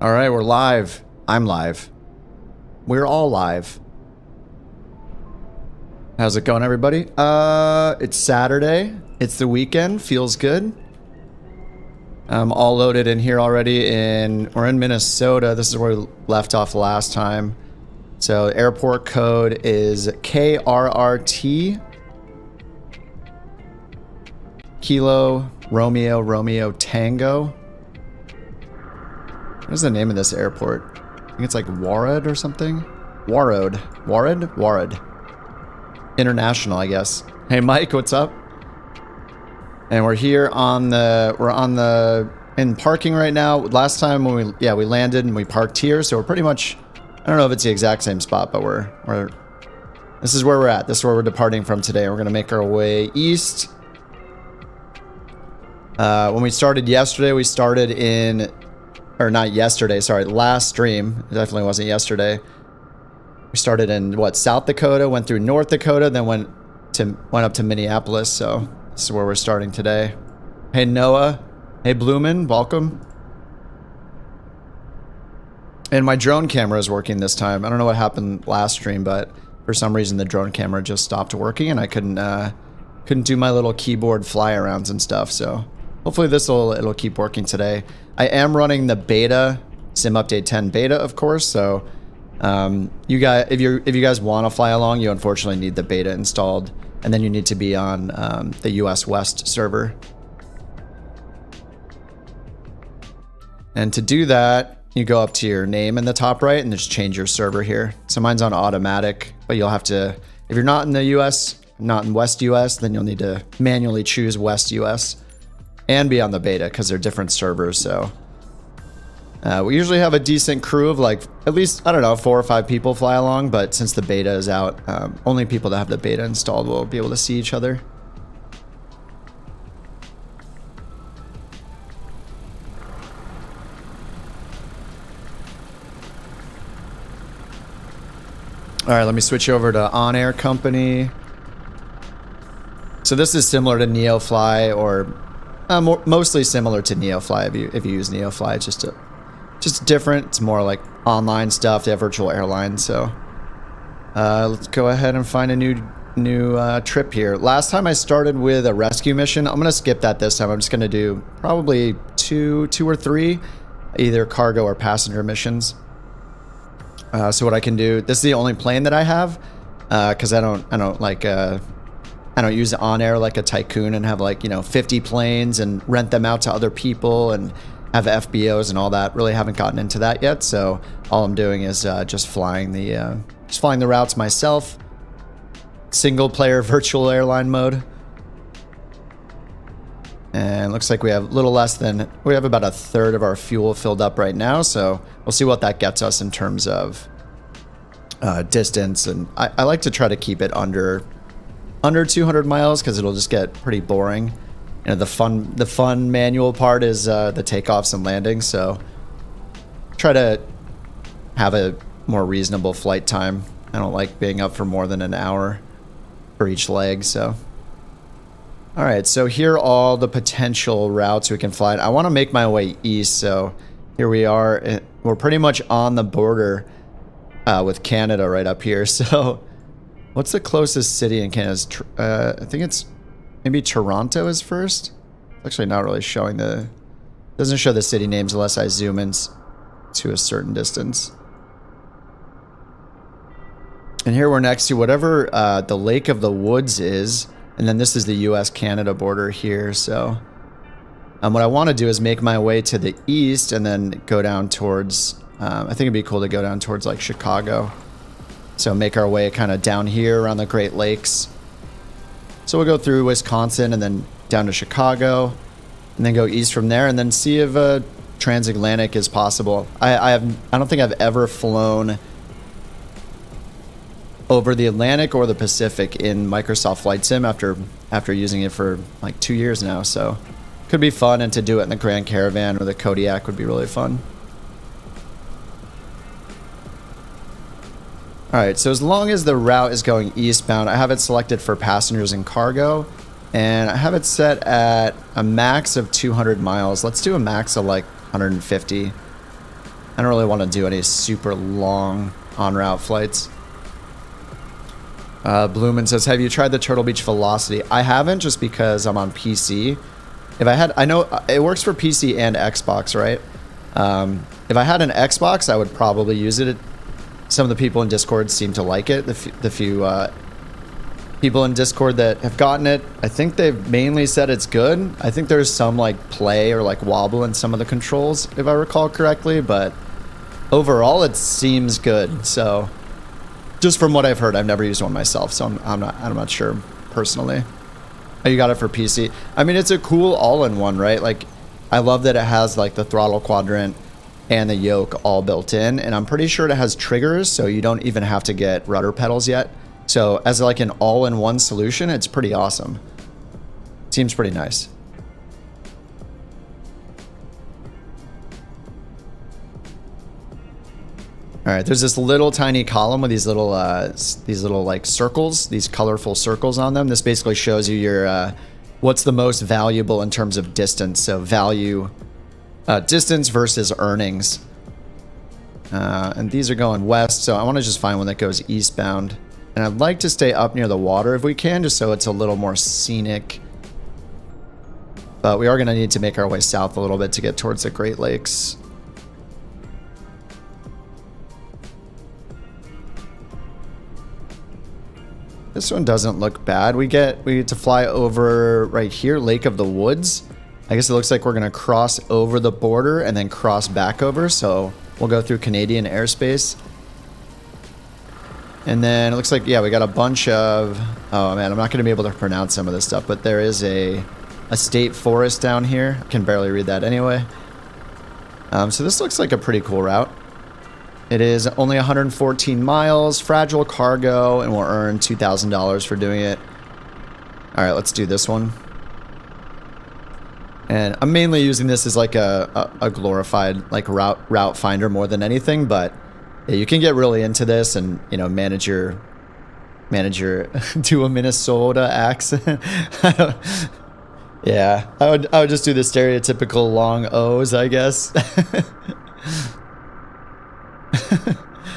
All right, we're live. I'm live. We're all live. How's it going, everybody? It's Saturday. It's the weekend. Feels good. I'm all loaded in here already. We're in Minnesota. This is where we left off last time. So airport code is KRRT. Kilo Romeo Romeo Tango. What is the name of this airport? I think it's like Warad or something. Warad. International, I guess. Hey Mike, what's up? And we're here in parking right now. Last time when we landed and we parked here, so we're pretty much, I don't know if it's the exact same spot, but this is where we're at. This is where we're departing from today. We're gonna make our way east. When we started yesterday, we started in, or not yesterday, sorry, last stream. It definitely wasn't yesterday. We started in what, South Dakota, went through North Dakota, then went up to Minneapolis. So this is where we're starting today. Hey Noah, hey Bloomin, welcome. And my drone camera is working this time. I don't know what happened last stream, but for some reason the drone camera just stopped working and I couldn't do my little keyboard fly arounds and stuff. So hopefully it'll keep working today. I am running the beta, Sim Update 10 beta, of course. So you guys, if you guys want to fly along, you unfortunately need the beta installed, and then you need to be on the US West server. And to do that, you go up to your name in the top right and just change your server here. So mine's on automatic, but you'll have to, if you're not in the US, not in West US, then you'll need to manually choose West US and be on the beta because they're different servers. So we usually have a decent crew of like at least, I don't know, 4 or 5 people fly along, but since the beta is out, only people that have the beta installed will be able to see each other. All right, let me switch over to OnAir Company. So this is similar to NeoFly, or mostly similar to NeoFly if you use NeoFly. It's just different. It's more like online stuff. They have virtual airlines. So let's go ahead and find a new trip here. Last time I started with a rescue mission. I'm gonna skip that this time. I'm just gonna do probably two or three, either cargo or passenger missions. So what I can do, this is the only plane that I have, because I don't use OnAir like a tycoon and have like, you know, 50 planes and rent them out to other people and have FBOs and all that. Really haven't gotten into that yet. So all I'm doing is just flying the routes myself. Single player virtual airline mode. And looks like we have we have about a third of our fuel filled up right now. So we'll see what that gets us in terms of distance. And I like to try to keep it under 200 miles because it'll just get pretty boring. You know, the fun manual part is the takeoffs and landings. So try to have a more reasonable flight time. I don't like being up for more than an hour for each leg. So. All right, so here are all the potential routes we can fly. I want to make my way east, so here we are. We're pretty much on the border with Canada right up here. So what's the closest city in Canada? I think it's maybe Toronto is first. It's actually not really showing doesn't show the city names unless I zoom in to a certain distance. And here we're next to whatever the Lake of the Woods is. And then this is the US-Canada border here. So what I want to do is make my way to the east and then go down towards, I think it'd be cool to go down towards like Chicago. So make our way kind of down here around the Great Lakes. So we'll go through Wisconsin and then down to Chicago and then go east from there and then see if transatlantic is possible. I don't think I've ever flown over the Atlantic or the Pacific in Microsoft Flight Sim after using it for like 2 years now. So could be fun, and to do it in the Grand Caravan or the Kodiak would be really fun. All right, so as long as the route is going eastbound, I have it selected for passengers and cargo, and I have it set at a max of 200 miles. Let's do a max of like 150. I don't really want to do any super long en route flights. Bloomin says, have you tried the Turtle Beach Velocity? I haven't, just because I'm on PC. If I had, I know it works for PC and Xbox, right? If I had an Xbox, I would probably use it. Some of the people in Discord seem to like it. The few people in Discord that have gotten it, I think they've mainly said it's good. I think there's some like play or like wobble in some of the controls, if I recall correctly, but overall it seems good. So just from what I've heard, I've never used one myself, so I'm not sure personally. Oh, you got it for PC. I mean, it's a cool all-in-one, right? Like, I love that it has like the throttle quadrant and the yoke all built in, and I'm pretty sure it has triggers, so you don't even have to get rudder pedals yet. So as like an all-in-one solution, it's pretty awesome. Seems pretty nice. All right, there's this little tiny column with these little like circles, these colorful circles on them. This basically shows you your what's the most valuable in terms of distance. So value, distance versus earnings. And these are going west, so I want to just find one that goes eastbound. And I'd like to stay up near the water if we can, just so it's a little more scenic. But we are going to need to make our way south a little bit to get towards the Great Lakes. This one doesn't look bad. We get to fly over right here, Lake of the Woods. I guess it looks like we're going to cross over the border and then cross back over. So we'll go through Canadian airspace. And then it looks like, yeah, we got a bunch of, oh man, I'm not going to be able to pronounce some of this stuff, but there is a state forest down here. I can barely read that anyway. So this looks like a pretty cool route. It is only 114 miles, fragile cargo, and we'll earn $2,000 for doing it. All right, let's do this one. And I'm mainly using this as like a glorified like route finder more than anything, but yeah, you can get really into this and, you know, manage your do a Minnesota accent. Yeah, I would just do the stereotypical long O's, I guess.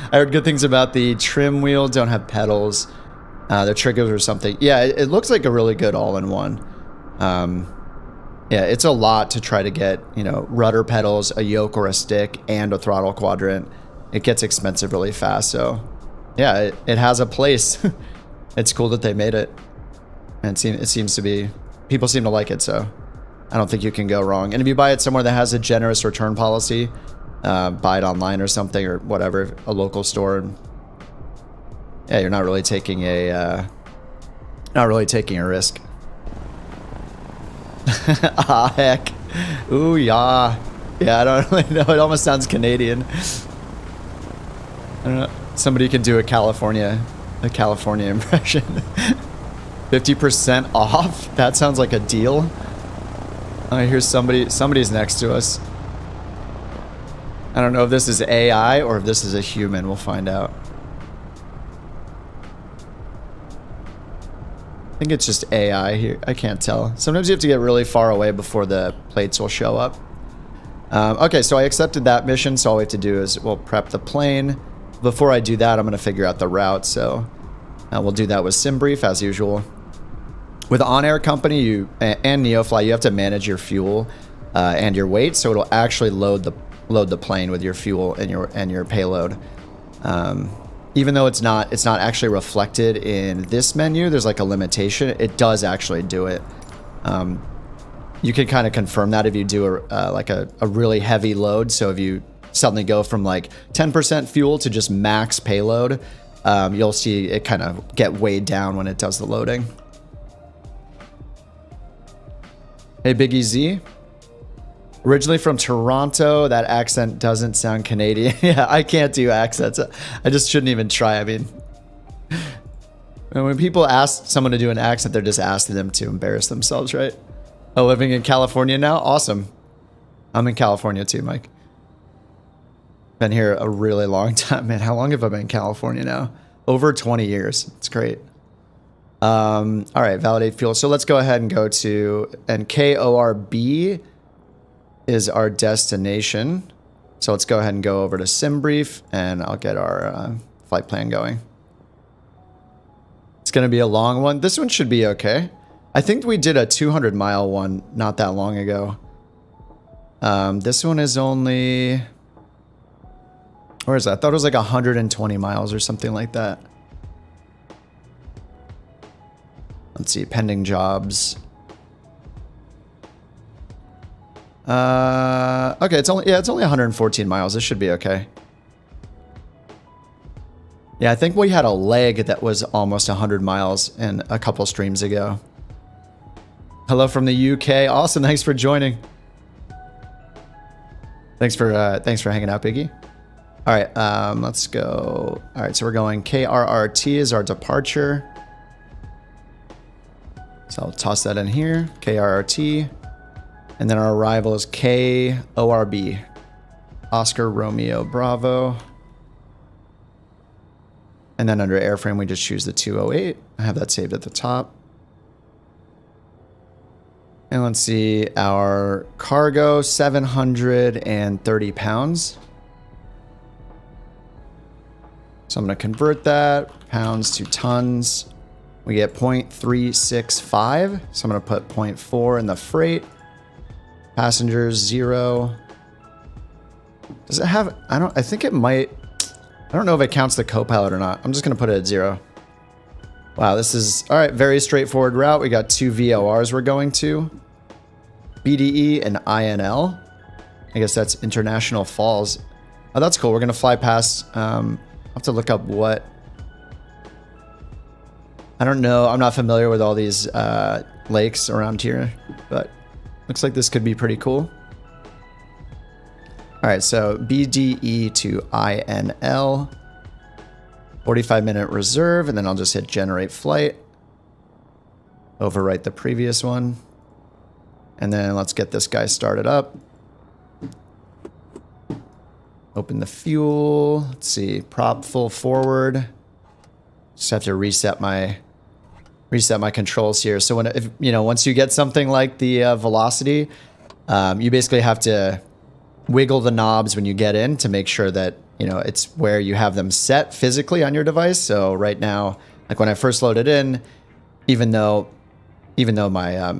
I heard good things about the trim wheel. Don't have pedals. The triggers or something. Yeah, it looks like a really good all-in-one. Yeah, it's a lot to try to get, you know, rudder pedals, a yoke or a stick, and a throttle quadrant. It gets expensive really fast. So, yeah, it has a place. It's cool that they made it, and it seems to be, people seem to like it. So, I don't think you can go wrong. And if you buy it somewhere that has a generous return policy, buy it online or something or whatever, a local store. And yeah, you're not really taking a risk. Ah, heck. Ooh, yeah. Yeah, I don't really know. It almost sounds Canadian. I don't know. Somebody can do a California impression. 50% off? That sounds like a deal. I hear somebody's next to us. I don't know if this is AI or if this is a human. We'll find out. I think it's just AI here. I can't tell. Sometimes you have to get really far away before the plates will show up. Okay, so I accepted that mission, so all we have to do is we'll prep the plane. Before I do that, I'm going to figure out the route, so we'll do that with SimBrief as usual. With OnAir Company and NeoFly, you have to manage your fuel and your weight, so it'll actually load the plane with your fuel and your payload. Even though it's not actually reflected in this menu, there's like a limitation. It does actually do it. You can kind of confirm that if you do a really heavy load. So if you suddenly go from like 10% fuel to just max payload, you'll see it kind of get weighed down when it does the loading. Hey, Biggie Z. Originally from Toronto, that accent doesn't sound Canadian. Yeah, I can't do accents. I just shouldn't even try. I mean, when people ask someone to do an accent, they're just asking them to embarrass themselves, right? Oh, living in California now? Awesome. I'm in California too, Mike. Been here a really long time, man. How long have I been in California now? Over 20 years. It's great. All right, validate fuel. So let's go ahead and go to, and KORB is our destination. So let's go ahead and go over to sim brief, and I'll get our flight plan going. It's going to be a long one. This one should be okay. I think we did a 200-mile one not that long ago. This one is only... Where is that? I thought it was like 120 miles or something like that. Let's see, pending jobs. Okay, it's only 114 miles. This should be okay. Yeah, I think we had a leg that was almost 100 miles in a couple streams ago. Hello from the UK. Awesome, thanks for joining. Thanks for hanging out, Biggie. All right, let's go. All right, so we're going KRRT is our departure. So I'll toss that in here, KRRT. And then our arrival is KORB, Oscar Romeo Bravo. And then under airframe, we just choose the 208. I have that saved at the top. And let's see, our cargo, 730 pounds. So I'm going to convert that, pounds to tons. We get 0.365. So I'm going to put 0.4 in the freight. Passengers, 0. Does it have, I think it might, I don't know if it counts the co-pilot or not. I'm just going to put it at 0. Wow, this is, all right, very straightforward route. We got 2 VORs we're going to. BDE and INL. I guess that's International Falls. Oh, that's cool. We're going to fly past, I'll have to look up what, I don't know. I'm not familiar with all these lakes around here, but looks like this could be pretty cool. All right, so BDE to INL, 45-minute reserve, and then I'll just hit generate flight. Overwrite the previous one. And then let's get this guy started up. Open the fuel. Let's see, prop full forward. Just have to reset my controls here. So once you get something like the velocity, you basically have to wiggle the knobs when you get in to make sure that it's where you have them set physically on your device. So right now, like when I first loaded in, even though my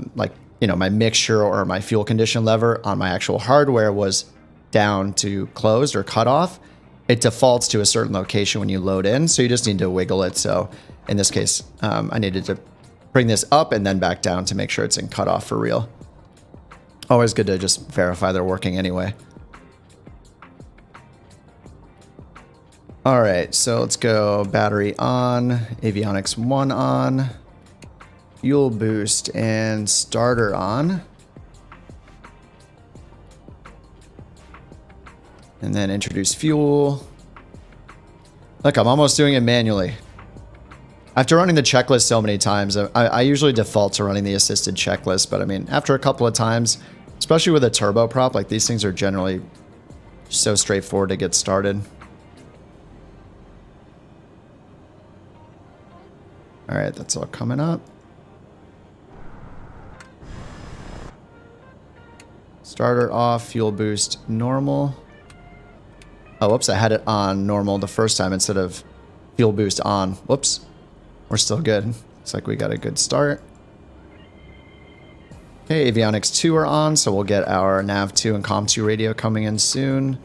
my mixture or my fuel condition lever on my actual hardware was down to closed or cut off, it defaults to a certain location when you load in. So you just need to wiggle it. So in this case, I needed to bring this up and then back down to make sure it's in cutoff for real. Always good to just verify they're working anyway. All right, so let's go battery on, avionics 1 on, fuel boost and starter on. And then introduce fuel. Look, I'm almost doing it manually. After running the checklist so many times, I usually default to running the assisted checklist, but I mean, after a couple of times, especially with a turboprop, like these things are generally so straightforward to get started. All right, that's all coming up. Starter off, fuel boost normal. Oh, whoops, I had it on normal the first time instead of fuel boost on. Whoops. We're still good. Looks like we got a good start. Okay, avionics 2 are on, so we'll get our nav 2 and com 2 radio coming in soon.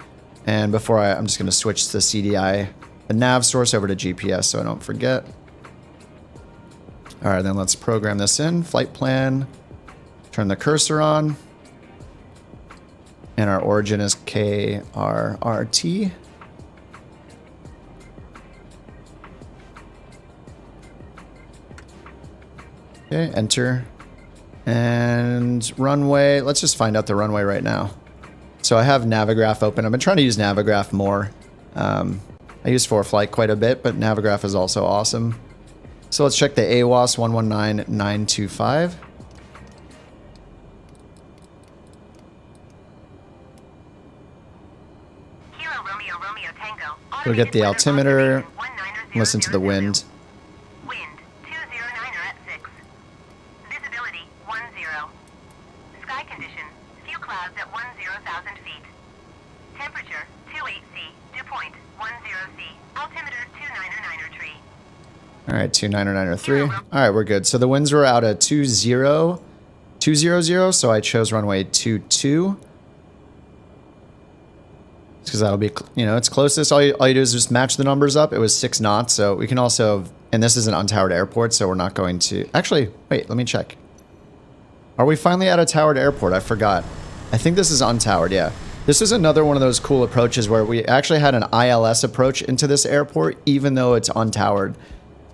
And before I'm just going to switch the CDI, the nav source over to GPS so I don't forget. All right, then let's program this in. Flight plan. Turn the cursor on. And our origin is KRRT. Okay, enter. And runway, let's just find out the runway right now. So I have Navigraph open. I've been trying to use Navigraph more. I use ForeFlight quite a bit, but Navigraph is also awesome. So let's check the AWAS 119925. We'll get the altimeter, listen to the wind. Wind 209er at 6. Visibility 10. Sky condition, few clouds at 10,000 feet. Temperature All right, 290903. All right, we're good. So the winds were out at 200, so I chose runway 22. Because that'll be, you know, it's closest. All you do is just match the numbers up. It was 6 knots, so we can also, and this is an untowered airport, so we're not going to, actually, wait, let me check. Are we finally at a towered airport? I forgot. I think this is untowered, yeah. This is another one of those cool approaches where we actually had an ILS approach into this airport, even though it's untowered.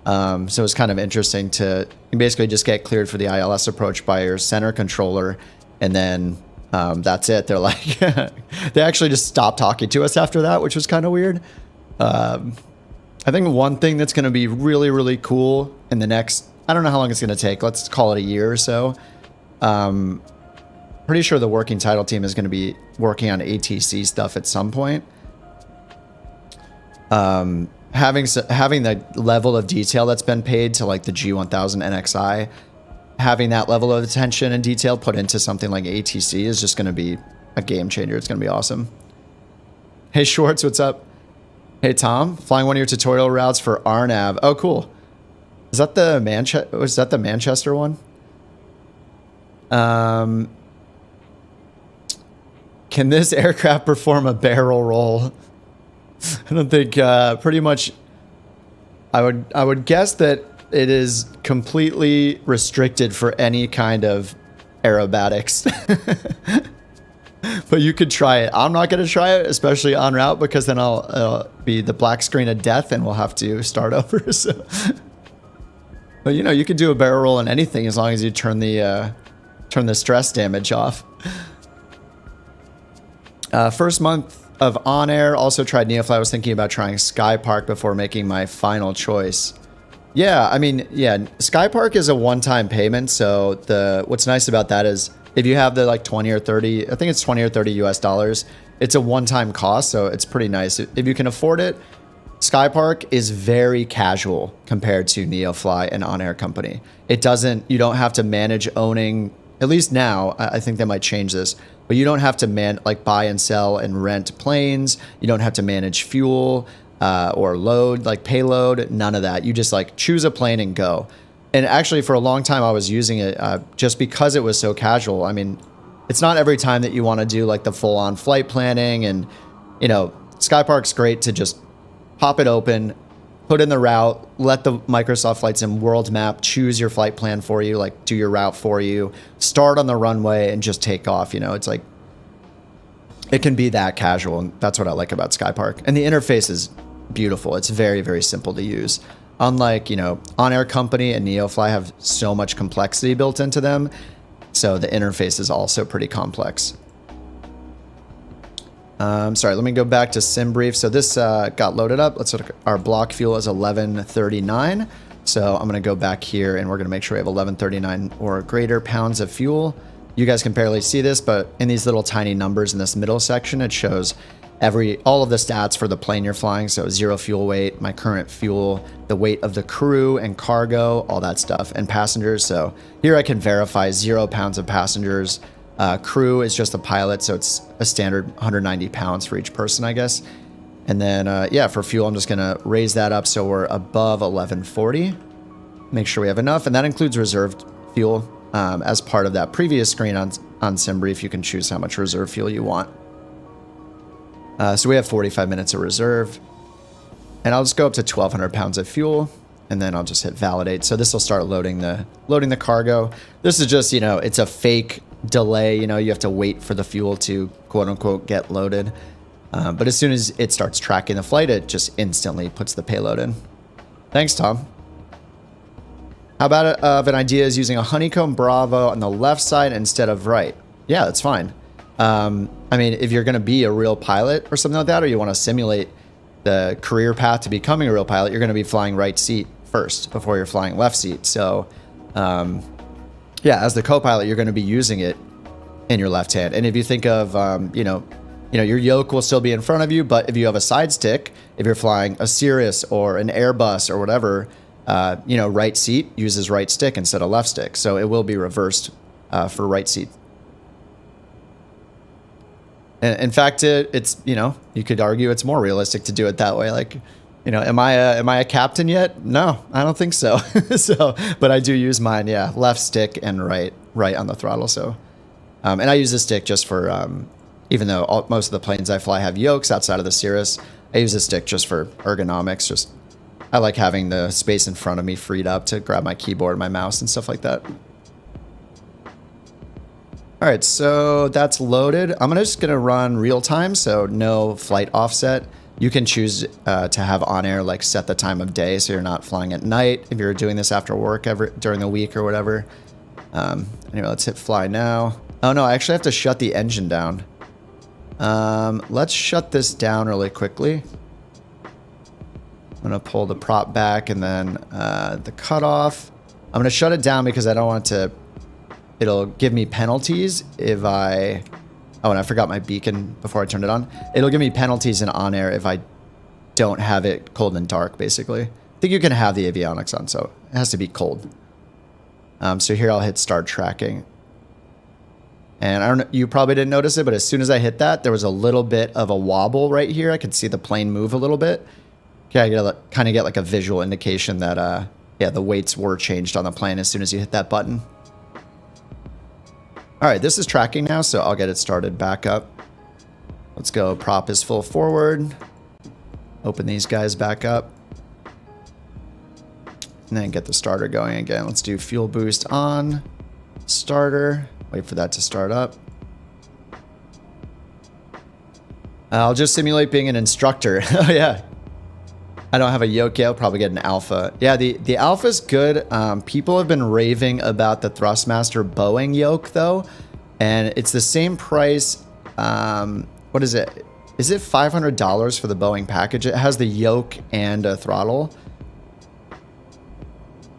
So it's kind of interesting to basically just get cleared for the ILS approach by your center controller, and then that's it. They're like, they actually just stopped talking to us after that, which was kind of weird. I think one thing that's going to be really, really cool in the next, I don't know how long it's going to take. Let's call it a year or so. Pretty sure the working title team is going to be working on ATC stuff at some point. Having the level of detail that's been paid to like the G1000 NXI, having that level of attention and detail put into something like ATC is just going to be a game changer. It's going to be awesome. Hey Schwartz, what's up? Hey Tom, flying one of your tutorial routes for RNAV. Oh, cool. Is that the Manchester one? Can this aircraft perform a barrel roll? I don't think, pretty much, I would guess that it is completely restricted for any kind of aerobatics. But you could try it. I'm not going to try it, especially en route, because then I'll be the black screen of death and we'll have to start over. So. But you know, you could do a barrel roll on anything as long as you turn the stress damage off. First month of OnAir, also tried Neofly. I was thinking about trying Sky Park before making my final choice. Yeah, I mean, yeah, Sky Park is a one-time payment. So what's nice about that is if you have the like 20 or 30, I think it's 20 or 30 US dollars, it's a one-time cost. So it's pretty nice. If you can afford it, Sky Park is very casual compared to Neofly and OnAir Company. You don't have to manage owning, at least now, I think they might change this, but you don't have to buy and sell and rent planes. You don't have to manage fuel or load, like payload, none of that. You just like choose a plane and go. And actually for a long time I was using it just because it was so casual. I mean, it's not every time that you want to do like the full on flight planning, and you know, Sky Park's great to just pop it open, put in the route, let the Microsoft Flight Sim world map choose your flight plan for you, like do your route for you, start on the runway and just take off. You know, it's like, it can be that casual, and that's what I like about Sky Park. And the interface is beautiful. It's very, very simple to use. Unlike, you know, OnAir Company and Neofly have so much complexity built into them, so the interface is also pretty complex. Sorry, let me go back to SimBrief. So this got loaded up. Let's look. Our block fuel is 1139. So I'm going to go back here and we're going to make sure we have 1139 or greater pounds of fuel. You guys can barely see this, but in these little tiny numbers in this middle section, it shows all of the stats for the plane you're flying. So 0 fuel weight, my current fuel, the weight of the crew and cargo, all that stuff, and passengers. So here I can verify 0 pounds of passengers. Crew is just the pilot, so it's a standard 190 pounds for each person, I guess. And then, yeah, for fuel, I'm just going to raise that up so we're above 1140. Make sure we have enough, and that includes reserved fuel. As part of that previous screen on SimBrief, you can choose how much reserve fuel you want. So we have 45 minutes of reserve. And I'll just go up to 1,200 pounds of fuel, and then I'll just hit validate. So this will start loading the cargo. This is just, you know, it's a fake delay. You know, you have to wait for the fuel to quote unquote get loaded. But as soon as it starts tracking the flight, it just instantly puts the payload in. Thanks, Tom. How about an idea is using a Honeycomb Bravo on the left side instead of right? Yeah, that's fine. I mean, if you're going to be a real pilot or something like that, or you want to simulate the career path to becoming a real pilot, you're going to be flying right seat first before you're flying left seat. So, yeah, as the co-pilot, you're going to be using it in your left hand. And if you think of, you know, your yoke will still be in front of you, but if you have a side stick, if you're flying a Cirrus or an Airbus or whatever, you know, right seat uses right stick instead of left stick. So it will be reversed for right seat. And in fact, it's, you know, you could argue it's more realistic to do it that way. Like, you You know, am I a captain yet? No, I don't think so. So, but I do use mine. Yeah, left stick and right on the throttle. So, and I use the stick just for even though most of the planes I fly have yokes outside of the Cirrus, I use the stick just for ergonomics. Just I like having the space in front of me freed up to grab my keyboard, my mouse, and stuff like that. All right, so that's loaded. I'm just gonna run real time, so no flight offset. You can choose to have OnAir like set the time of day, so you're not flying at night if you're doing this after work during the week or whatever. Anyway, let's hit fly now. Oh no, I actually have to shut the engine down. Let's shut this down really quickly. I'm gonna pull the prop back and then the cutoff. I'm gonna shut it down because I don't want to. It'll give me penalties if I. Oh, and I forgot my beacon before I turned it on. It'll give me penalties in OnAir if I don't have it cold and dark, basically. I think you can have the avionics on, so it has to be cold. So here I'll hit start tracking. And I don't know, you probably didn't notice it, but as soon as I hit that, there was a little bit of a wobble right here. I could see the plane move a little bit. Okay, I kind of get like a visual indication that, yeah, the weights were changed on the plane as soon as you hit that button. All right, this is tracking now, so I'll get it started back up. Let's go. Prop is full forward. Open these guys back up. And then get the starter going again. Let's do fuel boost on. Starter. Wait for that to start up. I'll just simulate being an instructor. Oh, yeah. I don't have a yoke yet. I'll probably get an alpha. Yeah, the alpha's good. People have been raving about the Thrustmaster Boeing yoke, though. And it's the same price. What is it? Is it $500 for the Boeing package? It has the yoke and a throttle.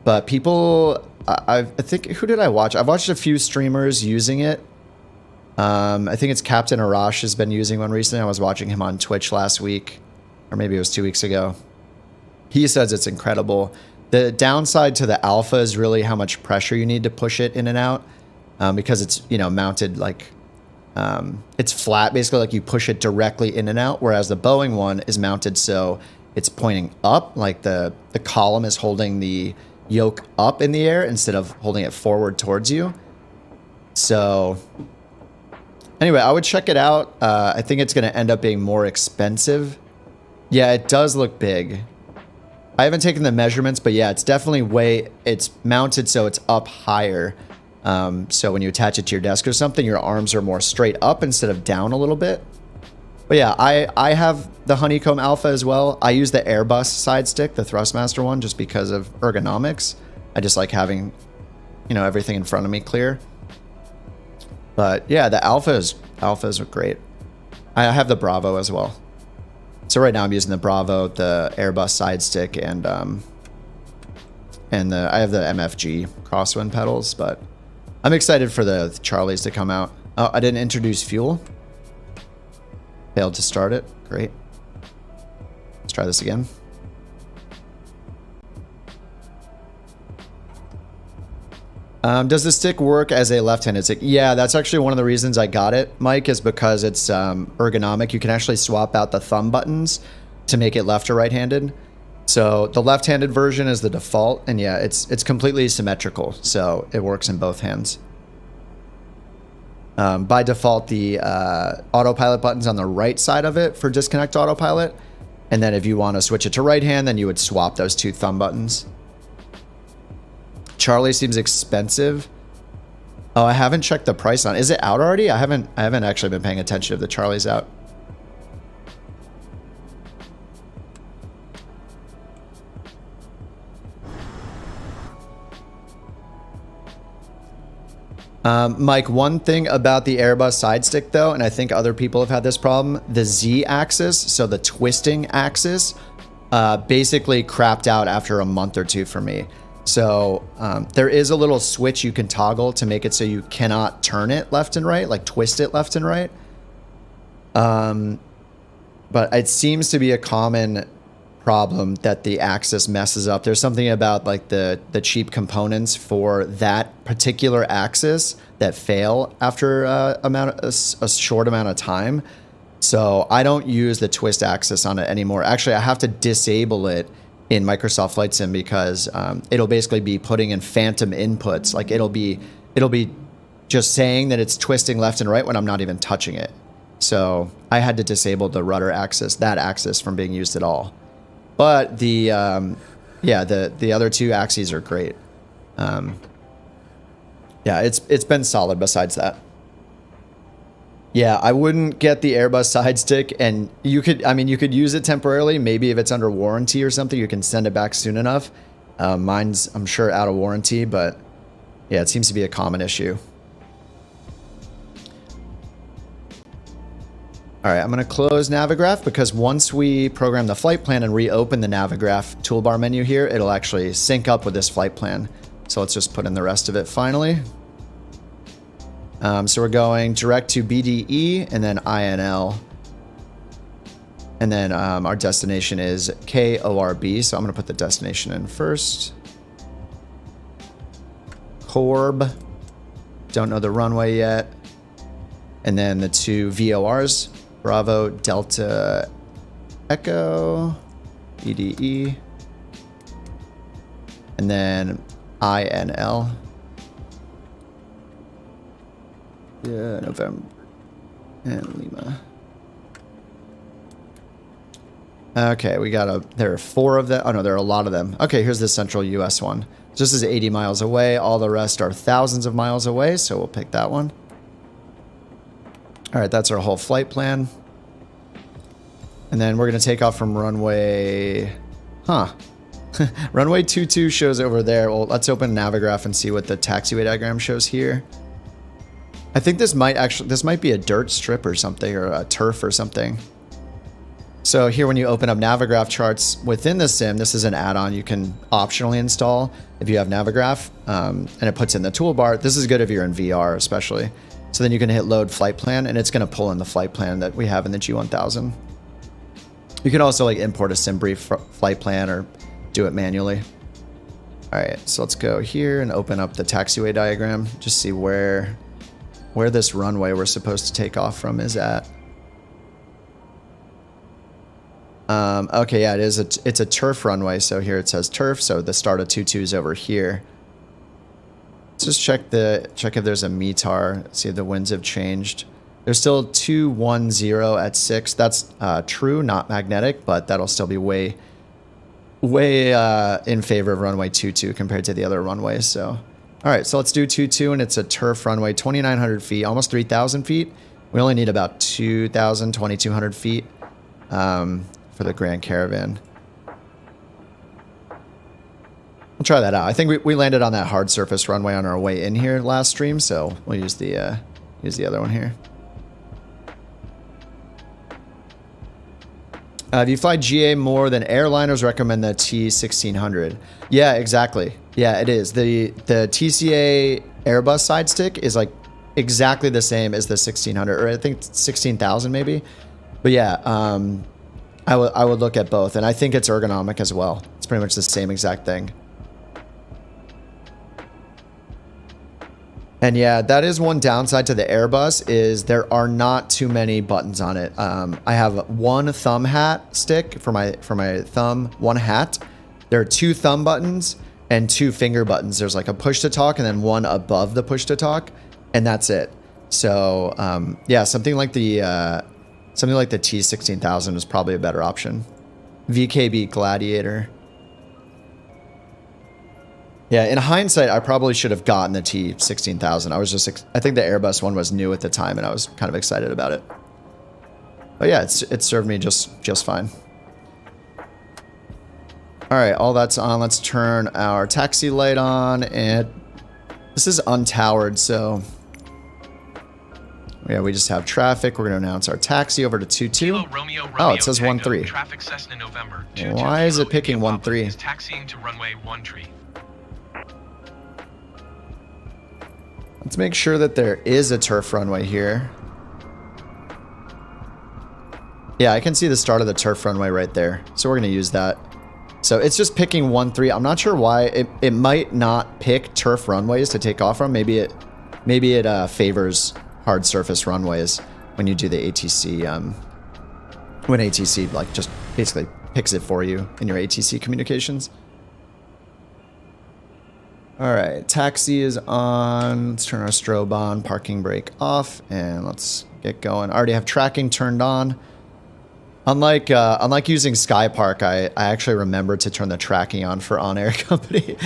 But people, I think, who did I watch? I've watched a few streamers using it. I think it's Captain Arash has been using one recently. I was watching him on Twitch last week, or maybe it was 2 weeks ago. He says it's incredible. The downside to the Alpha is really how much pressure you need to push it in and out, because it's, you know, mounted like, it's flat, basically, like you push it directly in and out, whereas the Boeing one is mounted so it's pointing up, like the column is holding the yoke up in the air instead of holding it forward towards you. So anyway, I would check it out. I think it's going to end up being more expensive. Yeah, it does look big. I haven't taken the measurements, but yeah, it's definitely it's mounted so it's up higher. So when you attach it to your desk or something, your arms are more straight up instead of down a little bit. But yeah, I have the Honeycomb Alpha as well. I use the Airbus side stick, the Thrustmaster one, just because of ergonomics. I just like having, you know, everything in front of me clear. But yeah, the Alphas are great. I have the Bravo as well. So right now I'm using the Bravo, the Airbus side stick, and I have the MFG Crosswind pedals, but I'm excited for the Charlies to come out. Oh, I didn't introduce fuel. Failed to start it. Great. Let's try this again. Does the stick work as a left-handed stick? Yeah, that's actually one of the reasons I got it, Mike, is because it's ergonomic. You can actually swap out the thumb buttons to make it left or right-handed. So the left-handed version is the default, and yeah, it's completely symmetrical, so it works in both hands. By default, the autopilot button's on the right side of it for disconnect autopilot, and then if you want to switch it to right hand, then you would swap those two thumb buttons. Charlie seems expensive. Oh, I haven't checked the price on. Is it out already? I haven't actually been paying attention if the Charlie's out. Mike, one thing about the Airbus side stick though, and I think other people have had this problem, the Z axis, so the twisting axis, basically crapped out after a month or two for me. So there is a little switch you can toggle to make it so you cannot turn it left and right, like twist it left and right. But it seems to be a common problem that the axis messes up. There's something about like the cheap components for that particular axis that fail after a short amount of time. So I don't use the twist axis on it anymore. Actually, I have to disable it in Microsoft Flight Sim because it'll basically be putting in phantom inputs. Like it'll be just saying that it's twisting left and right when I'm not even touching it. So I had to disable the rudder axis, that axis, from being used at all. But the other two axes are great. Yeah, it's been solid besides that. Yeah, I wouldn't get the Airbus side stick, and you could use it temporarily. Maybe if it's under warranty or something, you can send it back soon enough. Mine's, I'm sure, out of warranty, but yeah, it seems to be a common issue. All right, I'm going to close Navigraph because once we program the flight plan and reopen the Navigraph toolbar menu here, it'll actually sync up with this flight plan. So let's just put in the rest of it finally. So we're going direct to BDE and then INL. And then our destination is KORB. So I'm going to put the destination in first. KORB. Don't know the runway yet. And then the two VORs. Bravo, Delta, Echo, BDE. And then INL. Yeah, November and Lima. Okay, we got there are 4 of them. Oh no, there are a lot of them. Okay, here's the central US one. This is 80 miles away. All the rest are thousands of miles away, so we'll pick that one. All right, that's our whole flight plan. And then we're gonna take off from runway, runway 22 shows over there. Well, let's open Navigraph and see what the taxiway diagram shows here. I think this might be a dirt strip or something, or a turf or something. So here, when you open up Navigraph charts within the sim, this is an add-on you can optionally install if you have Navigraph, and it puts in the toolbar. This is good if you're in VR, especially. So then you can hit load flight plan, and it's going to pull in the flight plan that we have in the G1000. You can also like import a sim brief flight plan or do it manually. All right, so let's go here and open up the taxiway diagram. Just see where this runway we're supposed to take off from is at. Okay, yeah, it's a turf runway. So here it says turf. So the start of 22 is over here. Let's just check if there's a METAR. See if the winds have changed. There's still 210 at 6. That's true, not magnetic, but that'll still be way in favor of runway 22 compared to the other runways. So. All right, so let's do 22, and it's a turf runway, 2,900 feet, almost 3,000 feet. We only need about 2,000, 2,200 feet for the Grand Caravan. We'll try that out. I think we landed on that hard surface runway on our way in here last stream, so we'll use the other one here. If you fly GA more than airliners, recommend the T1600. Yeah, exactly. Yeah, it is. The TCA Airbus side stick is like exactly the same as the 1600, or I think 16,000 maybe. But yeah, I would look at both, and I think it's ergonomic as well. It's pretty much the same exact thing. And yeah, that is one downside to the Airbus, is there are not too many buttons on it. I have one thumb hat stick for my thumb, one hat. There are 2 thumb buttons and 2 finger buttons. There's like a push to talk and then one above the push to talk, and that's it. So yeah, something like the T16,000 is probably a better option. VKB Gladiator. Yeah, in hindsight, I probably should have gotten the T16,000. I think the Airbus one was new at the time, and I was kind of excited about it. But yeah, it served me just fine. All right, all that's on. Let's turn our taxi light on, and this is untowered, so yeah, we just have traffic. We're going to announce our taxi over to 22. Oh, it says 13. Traffic Cessna November. Why is it picking 13? Taxiing to runway 13. Let's make sure that there is a turf runway here. Yeah, I can see the start of the turf runway right there. So we're going to use that. So it's just picking 13. I'm not sure why. It might not pick turf runways to take off from. Maybe it favors hard surface runways when you do the ATC when ATC like just basically picks it for you in your ATC communications. All right, taxi is on. Let's turn our strobe on, parking brake off, and let's get going. I already have tracking turned on. Unlike using Sky Park, I actually remember to turn the tracking on for OnAir Company.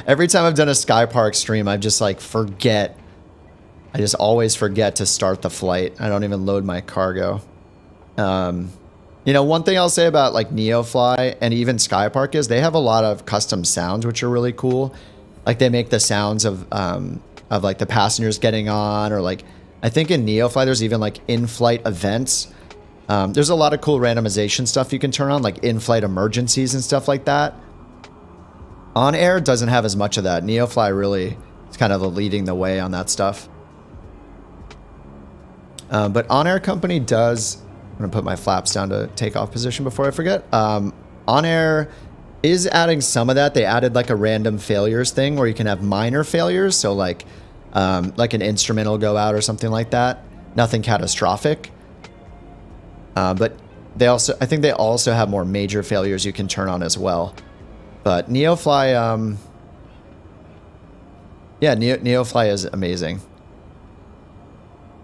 Every time I've done a Sky Park stream, I just like forget. I just always forget to start the flight. I don't even load my cargo. You know, one thing I'll say about like NeoFly and even Sky Park is they have a lot of custom sounds, which are really cool. Like they make the sounds of like the passengers getting on, or like I think in NeoFly there's even like in-flight events. There's a lot of cool randomization stuff you can turn on, like in-flight emergencies and stuff like that. OnAir doesn't have as much of that. NeoFly really is kind of leading the way on that stuff. But OnAir Company does... I'm going to put my flaps down to takeoff position before I forget. OnAir is adding some of that. They added like a random failures thing where you can have minor failures. So like an instrument will go out or something like that. Nothing catastrophic. But they also, I think they also have more major failures you can turn on as well. But NeoFly, yeah, NeoFly is amazing.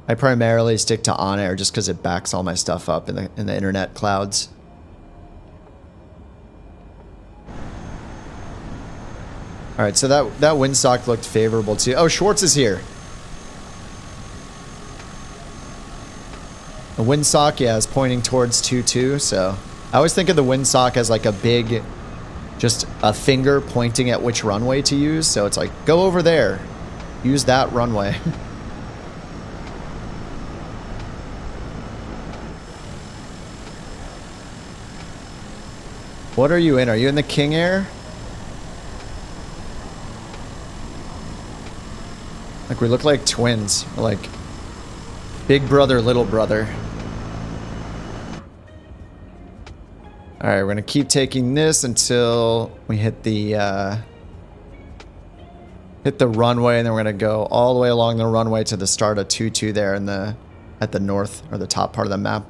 I primarily stick to OnAir just because it backs all my stuff up in the internet clouds. All right, so that windsock looked favorable too. Oh, Schwartz is here. The windsock, yeah, is pointing towards 2-2, so I always think of the windsock as like a big, just a finger pointing at which runway to use. So it's like, go over there, use that runway. What are you in? Are you in the King Air? Like we look like twins, we're like big brother, little brother. All right, we're gonna keep taking this until we hit the runway, and then we're gonna go all the way along the runway to the start of 2-2 there in at the north or the top part of the map.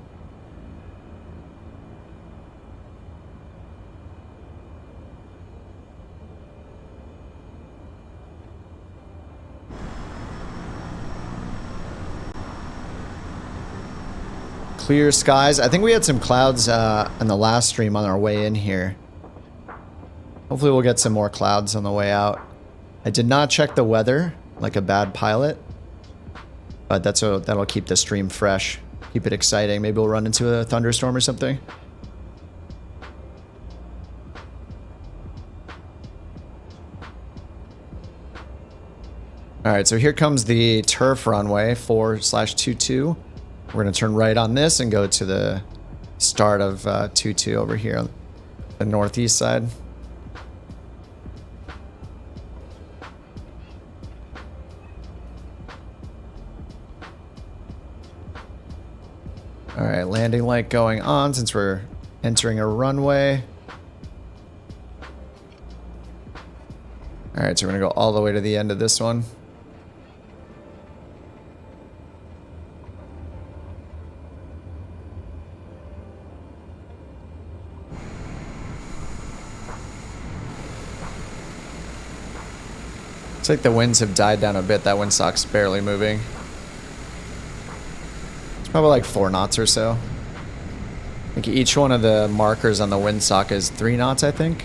Clear skies. I think we had some clouds in the last stream on our way in here. Hopefully we'll get some more clouds on the way out. I did not check the weather like a bad pilot, but that'll keep the stream fresh, keep it exciting. Maybe we'll run into a thunderstorm or something. All right, so here comes the turf runway 4/22. We're going to turn right on this and go to the start of 2-2 over here on the northeast side. All right, landing light going on since we're entering a runway. All right, so we're going to go all the way to the end of this one. Looks like the winds have died down a bit. That windsock's barely moving. It's probably like 4 knots or so. I think each one of the markers on the windsock is 3 knots, I think.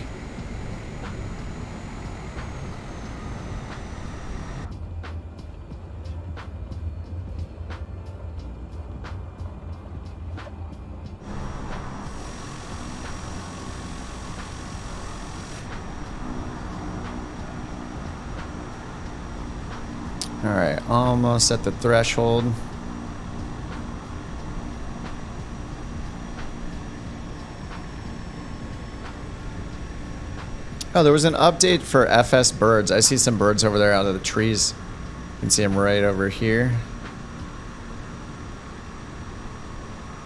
Alright, almost at the threshold. Oh, there was an update for FS birds. I see some birds over there out of the trees. You can see them right over here.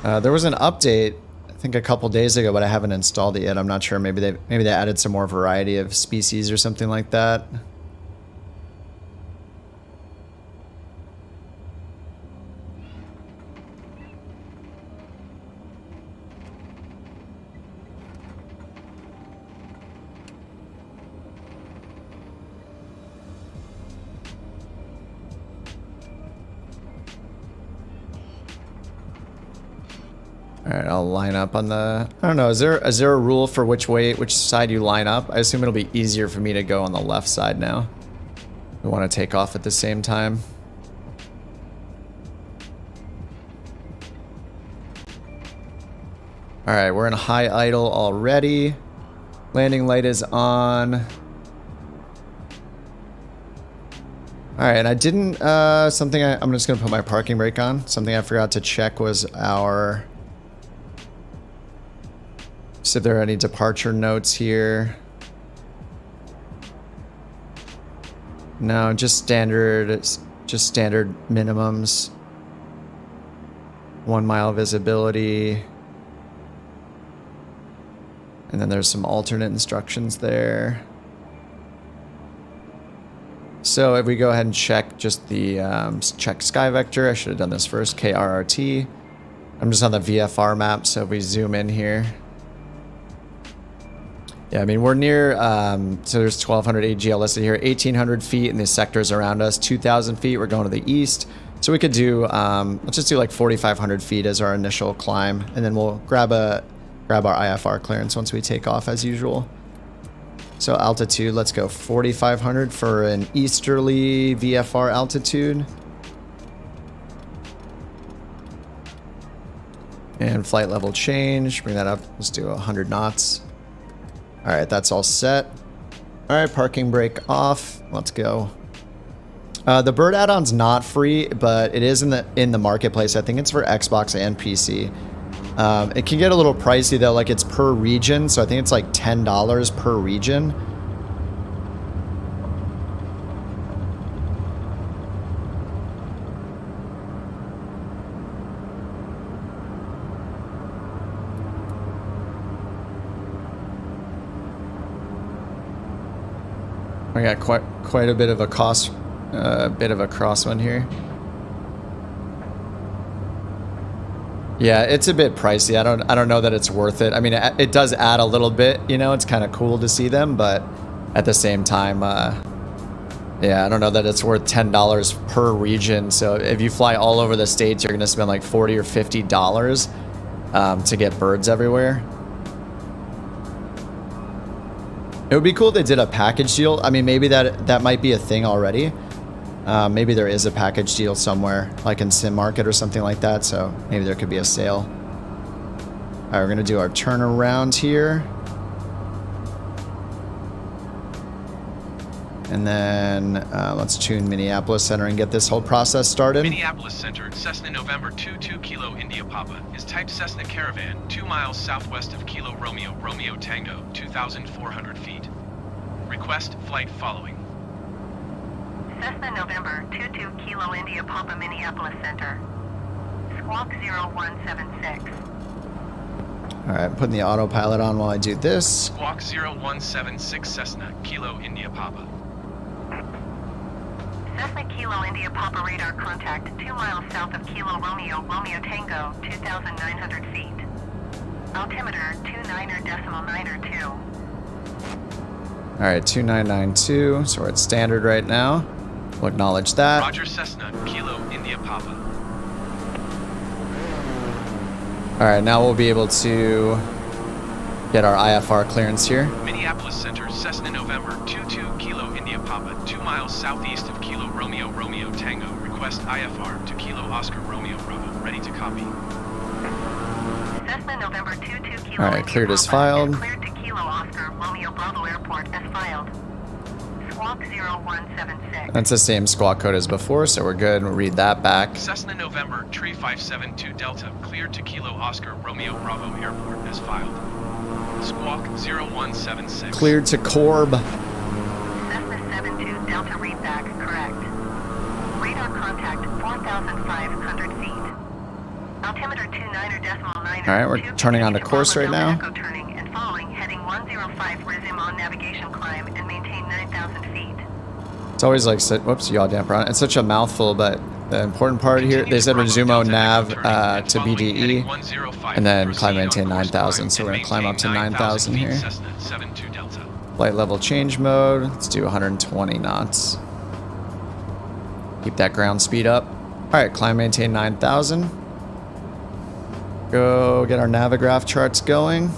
There was an update, I think a couple days ago, but I haven't installed it yet. I'm not sure. Maybe they added some more variety of species or something like that. All right, I'll line up on the, I don't know, is there a rule for which side you line up? I assume it'll be easier for me to go on the left side now. We want to take off at the same time. All right, we're in high idle already. Landing light is on. All right, and I didn't, I'm just gonna put my parking brake on. Something I forgot to check was our, see if there are any departure notes here. No, just standard minimums. 1 mile visibility. And then there's some alternate instructions there. So if we go ahead and check just the check sky vector, I should have done this first, KRRT. I'm just on the VFR map, so if we zoom in here. Yeah, I mean, we're near, so there's 1200 AGL listed here, 1800 feet in the sectors around us, 2000 feet, we're going to the east. So we could do, let's just do like 4,500 feet as our initial climb, and then we'll grab our IFR clearance once we take off as usual. So altitude, let's go 4,500 for an easterly VFR altitude. And flight level change, bring that up, let's do 100 knots. All right, that's all set. All right, parking brake off, let's go. The Bird add-on's not free, but it is in the marketplace. I think it's for Xbox and PC. It can get a little pricey though, like it's per region, so I think it's like $10 per region. I got quite a bit of a crosswind here. Yeah, it's a bit pricey. I don't know that it's worth it. I mean, it does add a little bit, you know, it's kind of cool to see them, but at the same time, yeah, I don't know that it's worth $10 per region. So if you fly all over the states, you're going to spend like $40 or $50 to get birds everywhere. It would be cool if they did a package deal. I mean, maybe that might be a thing already. Maybe there is a package deal somewhere, like in Sim Market or something like that, so maybe there could be a sale. All right, we're gonna do our turnaround here. And then let's tune Minneapolis Center and get this whole process started. Minneapolis Center, Cessna November 22 Kilo India Papa, is type Cessna Caravan, 2 miles southwest of Kilo Romeo, Romeo Tango, 2,400 feet. Request flight following. Cessna November 22 Kilo India Papa Minneapolis Center. Squawk 0176. All right, I'm putting the autopilot on while I do this. Squawk 0176 Cessna Kilo India Papa. Cessna Kilo India Papa radar contact 2 miles south of Kilo Romeo, Romeo Tango, 2,900 feet. Altimeter 29.902. All right, 2992, so we're at standard right now. We'll acknowledge that. Roger, Cessna Kilo India Papa. All right, now we'll be able to get our IFR clearance here. Minneapolis Center, Cessna November 22 Kilo India Papa, 2 miles southeast of Kilo Romeo, Romeo Tango. Request IFR to Kilo Oscar Romeo Bravo. Ready to copy. Cessna November 22 Kilo All right, cleared as filed. Cleared to Kilo Oscar Romeo Bravo Airport as filed. Squawk 0176. That's the same squawk code as before, so we're good. We'll read that back. Cessna November 3572 Delta, cleared to Kilo Oscar Romeo Bravo Airport as filed. Squawk 0176. Cleared to KORB. Cessna 72 Delta readback correct. Radar contact 4,500 feet. Altimeter 29.9. All right, we're turning onto course right now. Echo turning and following heading 105. Resume on navigation climb and maintain 9,000 feet. It's always like, whoops, yaw damper on. It's such a mouthful, but the important part here, they said resume on nav to BDE, and then climb maintain 9,000. So we're gonna climb up to 9,000 here. Flight level change mode. Let's do 120 knots. Keep that ground speed up. All right, climb maintain 9,000. Go get our Navigraph charts going.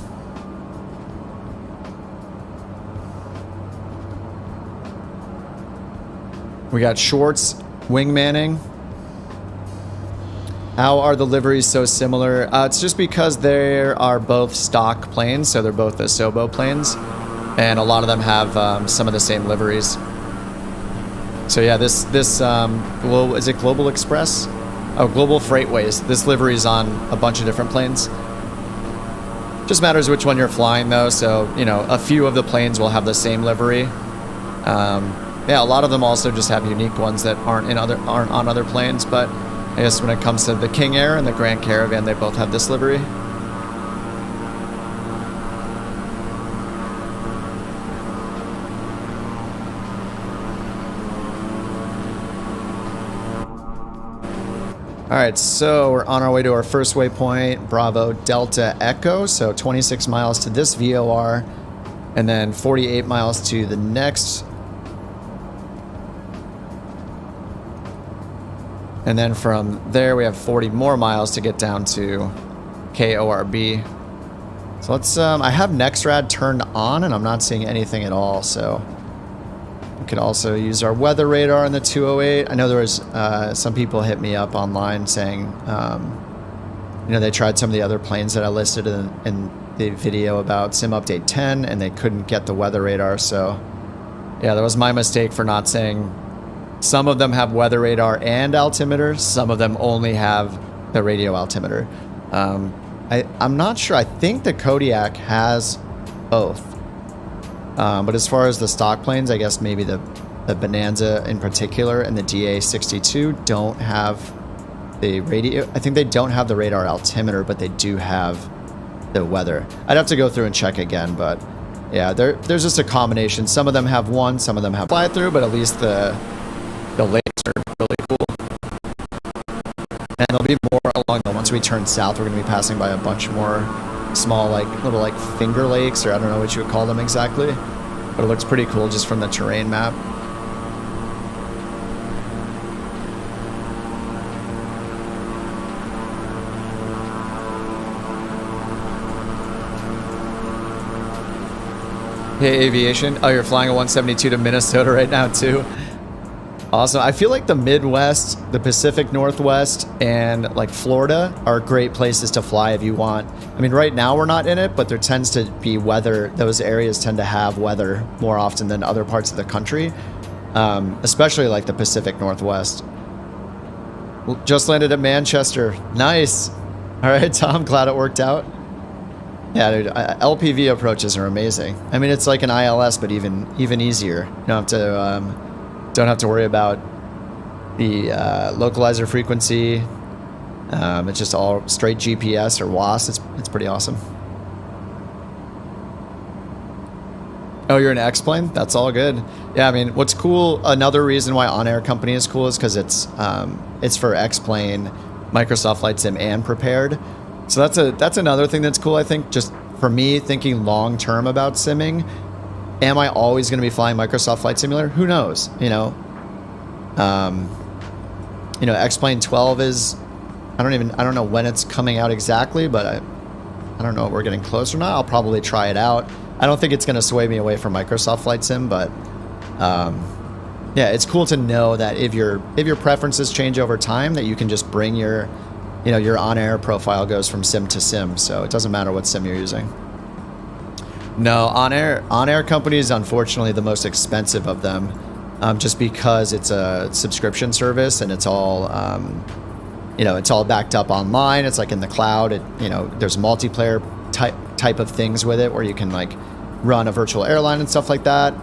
We got Schwartz wing manning. How are the liveries so similar? It's just because they are both stock planes, so they're both the Asobo planes, and a lot of them have some of the same liveries. So yeah, this is it Global Express? Oh, Global Freightways. This livery is on a bunch of different planes. Just matters which one you're flying though. So, you know, a few of the planes will have the same livery. Yeah, a lot of them also just have unique ones that aren't on other planes. But I guess when it comes to the King Air and the Grand Caravan, they both have this livery. All right, so we're on our way to our first waypoint, Bravo Delta Echo. So 26 miles to this VOR, and then 48 miles to the next. And then from there, we have 40 more miles to get down to KORB. So let's, I have NextRad turned on, and I'm not seeing anything at all, so we could also use our weather radar in the 208. I know there was some people hit me up online saying, you know, they tried some of the other planes that I listed in the video about Sim Update 10, and they couldn't get the weather radar. So yeah, that was my mistake for not saying some of them have weather radar and altimeter. Some of them only have the radio altimeter. I'm not sure. I think the Kodiak has both. But as far as the stock planes, I guess maybe the Bonanza in particular and the DA62 don't have the radio. I think they don't have the radar altimeter, but they do have the weather. I'd have to go through and check again, but yeah, there's just a combination. Some of them have one, some of them have fly through, but at least the lakes are really cool. And there'll be more along the, once we turn south, we're going to be passing by a bunch more small, like little like finger lakes, or I don't know what you would call them exactly, but it looks pretty cool just from the terrain map. Hey, aviation. Oh, you're flying a 172 to Minnesota right now too. Awesome. I feel like the Midwest, the Pacific Northwest, and like Florida are great places to fly if you want. I mean, right now we're not in it, but there tends to be weather. Those areas tend to have weather more often than other parts of the country, especially like the Pacific Northwest. Just landed at Manchester. Nice. All right, Tom, glad it worked out. Yeah, dude, LPV approaches are amazing. I mean, it's like an ILS, but even easier. You don't have to worry about the localizer frequency. It's just all straight GPS or WAS. It's pretty awesome. Oh, you're an X-plane? That's all good. Yeah, I mean, what's cool, another reason why OnAir Company is cool is because it's for X-plane, Microsoft Flight Sim, and Prepared. So that's another thing that's cool, I think, just for me thinking long-term about simming. Am I always going to be flying Microsoft Flight Simulator? Who knows? You know, X-Plane 12 is, I don't know when it's coming out exactly, but I don't know if we're getting close or not. I'll probably try it out. I don't think it's going to sway me away from Microsoft Flight Sim, but yeah, it's cool to know that if your preferences change over time, that you can just bring your on-air profile goes from sim to sim, so it doesn't matter what sim you're using. No, OnAir Company is unfortunately the most expensive of them, just because it's a subscription service and it's all, it's all backed up online. It's like in the cloud. There's multiplayer type of things with it where you can like run a virtual airline and stuff like that.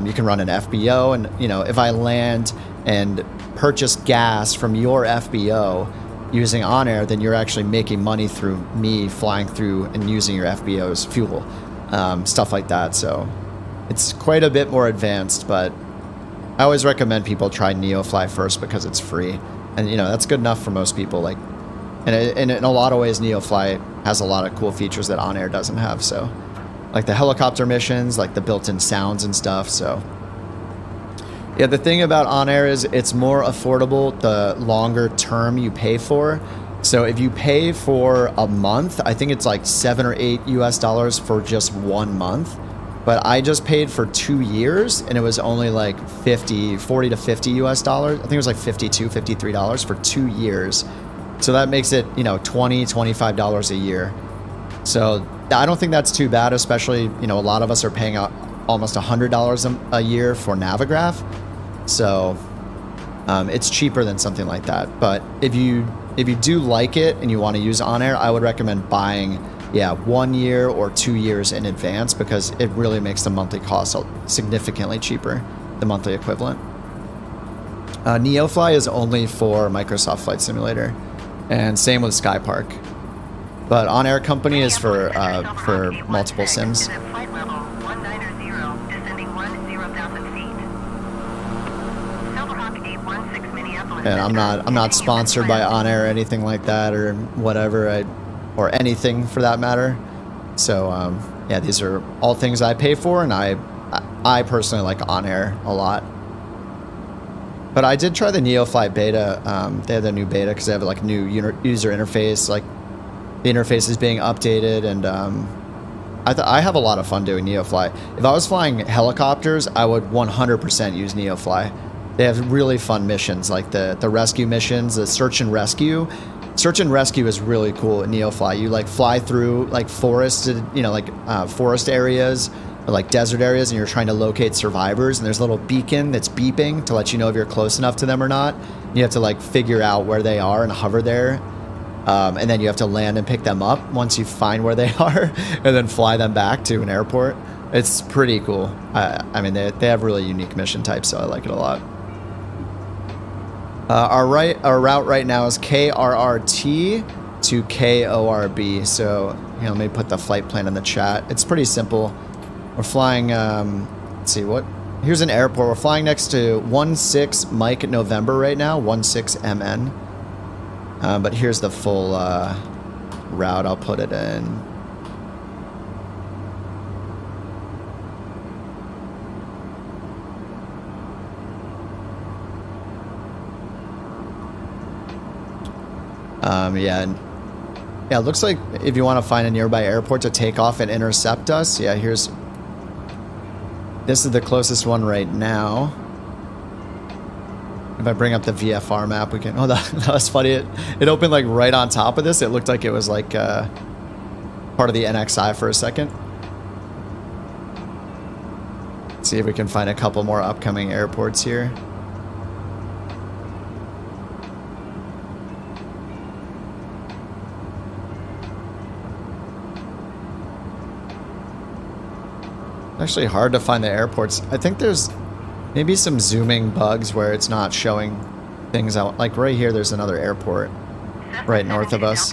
You can run an FBO, and if I land and purchase gas from your FBO using OnAir, then you're actually making money through me flying through and using your FBO's fuel. Stuff like that. So it's quite a bit more advanced, but I always recommend people try NeoFly first because it's free, and that's good enough for most people. Like, and in a lot of ways, NeoFly has a lot of cool features that OnAir doesn't have. So, like the helicopter missions, like the built-in sounds and stuff. So, yeah, the thing about OnAir is it's more affordable the longer term you pay for. So if you pay for a month, I think it's like $7 or $8 US for just 1 month. But I just paid for 2 years and it was only like 40 to 50 US dollars. I think it was like $52, $53 for 2 years. So that makes it, you know, $20, $25 a year. So I don't think that's too bad, especially, you know, a lot of us are paying out almost $100 a year for Navigraph. So it's cheaper than something like that. But if you do like it and you want to use OnAir, I would recommend buying, 1 year or 2 years in advance, because it really makes the monthly cost significantly cheaper, the monthly equivalent. NeoFly is only for Microsoft Flight Simulator, and same with Skypark. But OnAir Company is for multiple sims. Flight level 190, descending 10,000 feet. Silverhawk 816 Minneapolis. And I'm not sponsored by OnAir or anything like that, or whatever, or anything for that matter. So yeah, these are all things I pay for, and I personally like OnAir a lot. But I did try the NeoFly beta. They have the new beta because they have like new user interface, like the interface is being updated, and I have a lot of fun doing NeoFly. If I was flying helicopters, I would 100% use NeoFly. They have really fun missions, like the rescue missions, the search and rescue. Search and rescue is really cool in NeoFly. You like fly through like forested, forest areas, or like desert areas, and you're trying to locate survivors, and there's a little beacon that's beeping to let you know if you're close enough to them or not. You have to like figure out where they are and hover there. And then you have to land and pick them up once you find where they are, and then fly them back to an airport. It's pretty cool. I mean, they have really unique mission types, so I like it a lot. Our route right now is KRRT to KORB. So, let me put the flight plan in the chat. It's pretty simple. We're flying, let's see, here's an airport. We're flying next to 16 Mike November right now, 16 MN. But here's the full route. I'll put it in. Yeah, it looks like if you want to find a nearby airport to take off and intercept us, this is the closest one right now. If I bring up the VFR map, we can, that was funny. It opened like right on top of this. It looked like it was like part of the NXI for a second. Let's see if we can find a couple more upcoming airports here. Actually hard to find the airports. I think there's maybe some zooming bugs where it's not showing things out. Like right here, there's another airport right north of us,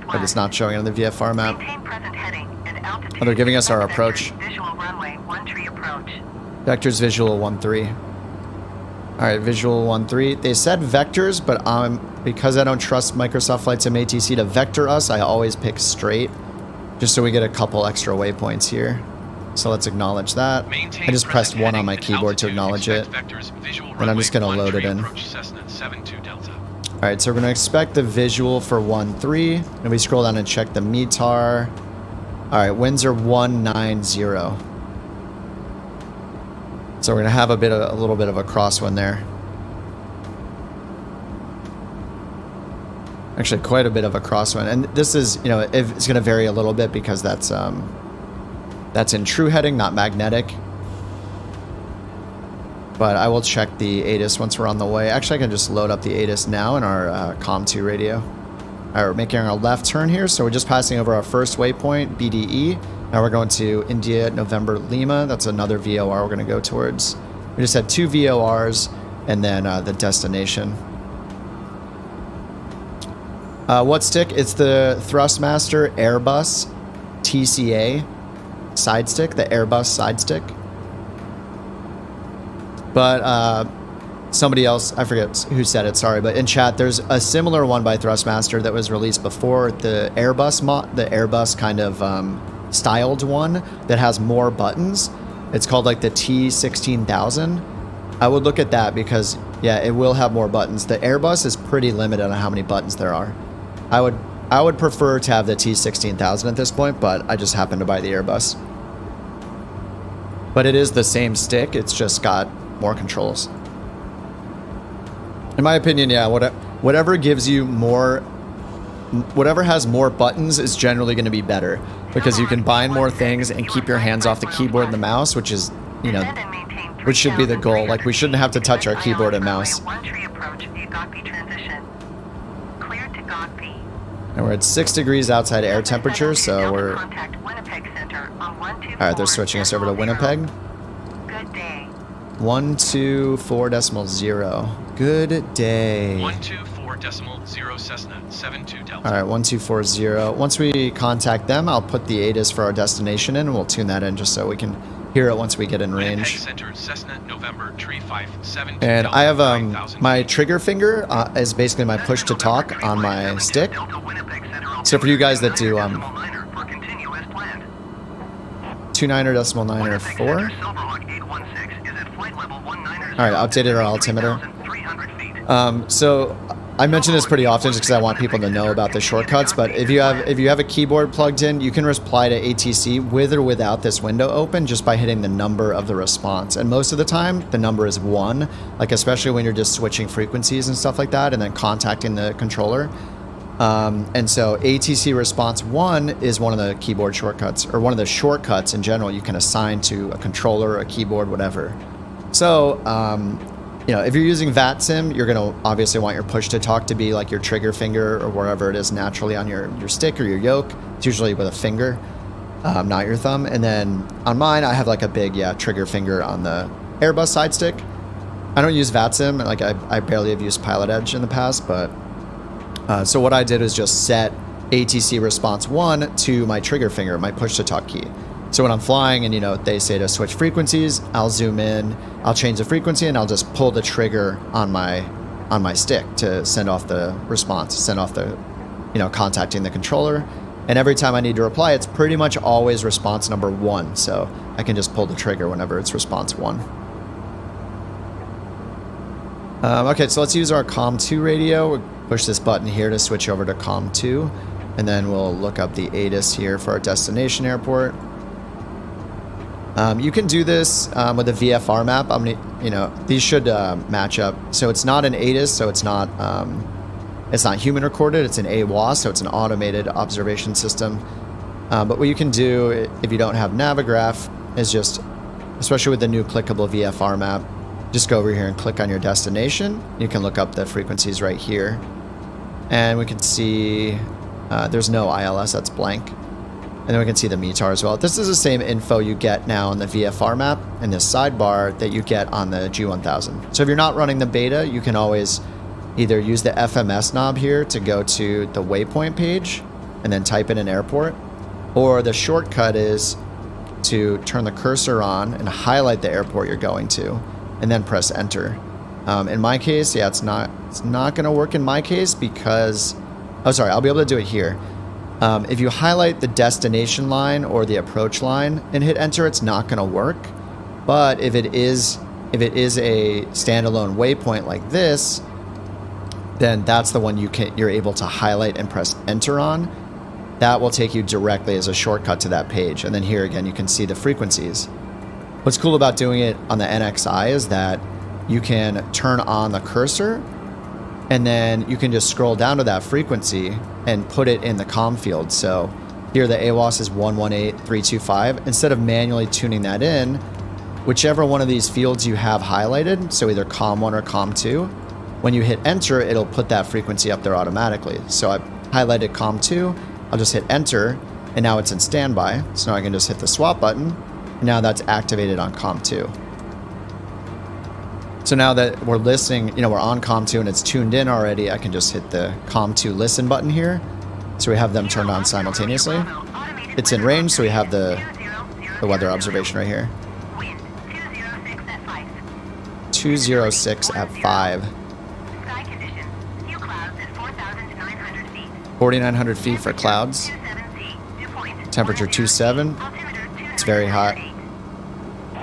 but it's not showing it on the VFR map. Oh, they're giving us our approach. Vectors visual 13. All right, visual 13. They said vectors, but because I don't trust Microsoft Flight Sim ATC to vector us, I always pick straight, just so we get a couple extra waypoints here. So let's acknowledge that. I just pressed 1 on my keyboard to acknowledge it. And I'm just going to load it in. Alright, so we're going to expect the visual for 13. And we scroll down and check the METAR. Alright, winds are 190. So we're going to have a little bit of a crosswind there. Actually, quite a bit of a crosswind, and this is, it's going to vary a little bit because that's in true heading, not magnetic. But I will check the ATIS once we're on the way. Actually, I can just load up the ATIS now in our COM2 radio. All right, we're making our left turn here, so we're just passing over our first waypoint, BDE. Now we're going to India, November, Lima. That's another VOR we're going to go towards. We just had 2 VORs, and then the destination. What stick? It's the Thrustmaster Airbus TCA side stick, the Airbus side stick. But somebody else, I forget who said it, sorry, but in chat, there's a similar one by Thrustmaster that was released before the Airbus kind of styled one that has more buttons. It's called like the T16000. I would look at that because, yeah, it will have more buttons. The Airbus is pretty limited on how many buttons there are. I would prefer to have the T16000 at this point, but I just happen to buy the Airbus. But it is the same stick, it's just got more controls. In my opinion, yeah, whatever gives you more, whatever has more buttons is generally going to be better because you can bind more things and keep your hands off the keyboard and the mouse, which is, you know, which should be the goal. Like, we shouldn't have to touch our keyboard and mouse. And we're at 6 degrees outside air temperature, so we're... Alright, they're switching us over to Winnipeg. 124.0. Good day. 124.0 Cessna 72 Delta. Alright, 1240. Once we contact them, I'll put the ATIS for our destination in, and we'll tune that in just so we can hear it once we get in range. Center, Cessna, November, tree 572 and I have my trigger finger is basically my push to talk on my stick. So for you guys that do 29.904. Alright, updated our altimeter. So I mention this pretty often just because I want people to know about the shortcuts, but if you have a keyboard plugged in, you can reply to ATC with or without this window open just by hitting the number of the response. And most of the time, the number is 1, like especially when you're just switching frequencies and stuff like that and then contacting the controller. And so ATC response 1 is one of the keyboard shortcuts, or one of the shortcuts in general you can assign to a controller, a keyboard, whatever. So, you know, if you're using VATSIM, you're going to obviously want your push to talk to be like your trigger finger or wherever it is naturally on your stick or your yoke. It's usually with a finger, not your thumb. And then on mine, I have like a big, trigger finger on the Airbus side stick. I don't use VATSIM. Like I barely have used Pilot Edge in the past, but so what I did is just set ATC response 1 to my trigger finger, my push to talk key. So when I'm flying and, you know, they say to switch frequencies, I'll zoom in, I'll change the frequency, and I'll just pull the trigger on my stick to send off the response, send off the, you know, contacting the controller. And every time I need to reply, it's pretty much always response number 1. So I can just pull the trigger whenever it's response 1. Okay, so let's use our COM2 radio. We'll push this button here to switch over to COM2. And then we'll look up the ATIS here for our destination airport. You can do this with a VFR map. You know, these should match up. So it's not an ATIS, so it's not human recorded. It's an AWOS, so it's an automated observation system. But what you can do if you don't have Navigraph is just, especially with the new clickable VFR map, just go over here and click on your destination. You can look up the frequencies right here, and we can see there's no ILS. That's blank. And then we can see the METAR as well. This is the same info you get now on the VFR map and this sidebar that you get on the G1000. So if you're not running the beta, you can always either use the FMS knob here to go to the waypoint page and then type in an airport, or the shortcut is to turn the cursor on and highlight the airport you're going to and then press enter. In my case, yeah, it's not going to work in my case because, oh, sorry, I'll be able to do it here. If you highlight the destination line or the approach line and hit enter, it's not going to work. But if it is a standalone waypoint like this, then that's the one you're able to highlight and press enter on. That will take you directly as a shortcut to that page. And then here again, you can see the frequencies. What's cool about doing it on the NXI is that you can turn on the cursor and then you can just scroll down to that frequency and put it in the COM field. So here the AWOS is 118325. Instead of manually tuning that in, whichever one of these fields you have highlighted, so either COM1 or COM2, when you hit enter, it'll put that frequency up there automatically. So I highlighted COM2, I'll just hit enter, and now it's in standby. So now I can just hit the swap button, and now that's activated on COM2. So now that we're listening, you know, we're on COM2 and it's tuned in already, I can just hit the COM2 listen button here. So we have them turned on simultaneously. It's in range, so we have the weather observation right here. 206 at 5. 4,900 feet for clouds. Temperature 27. It's very hot.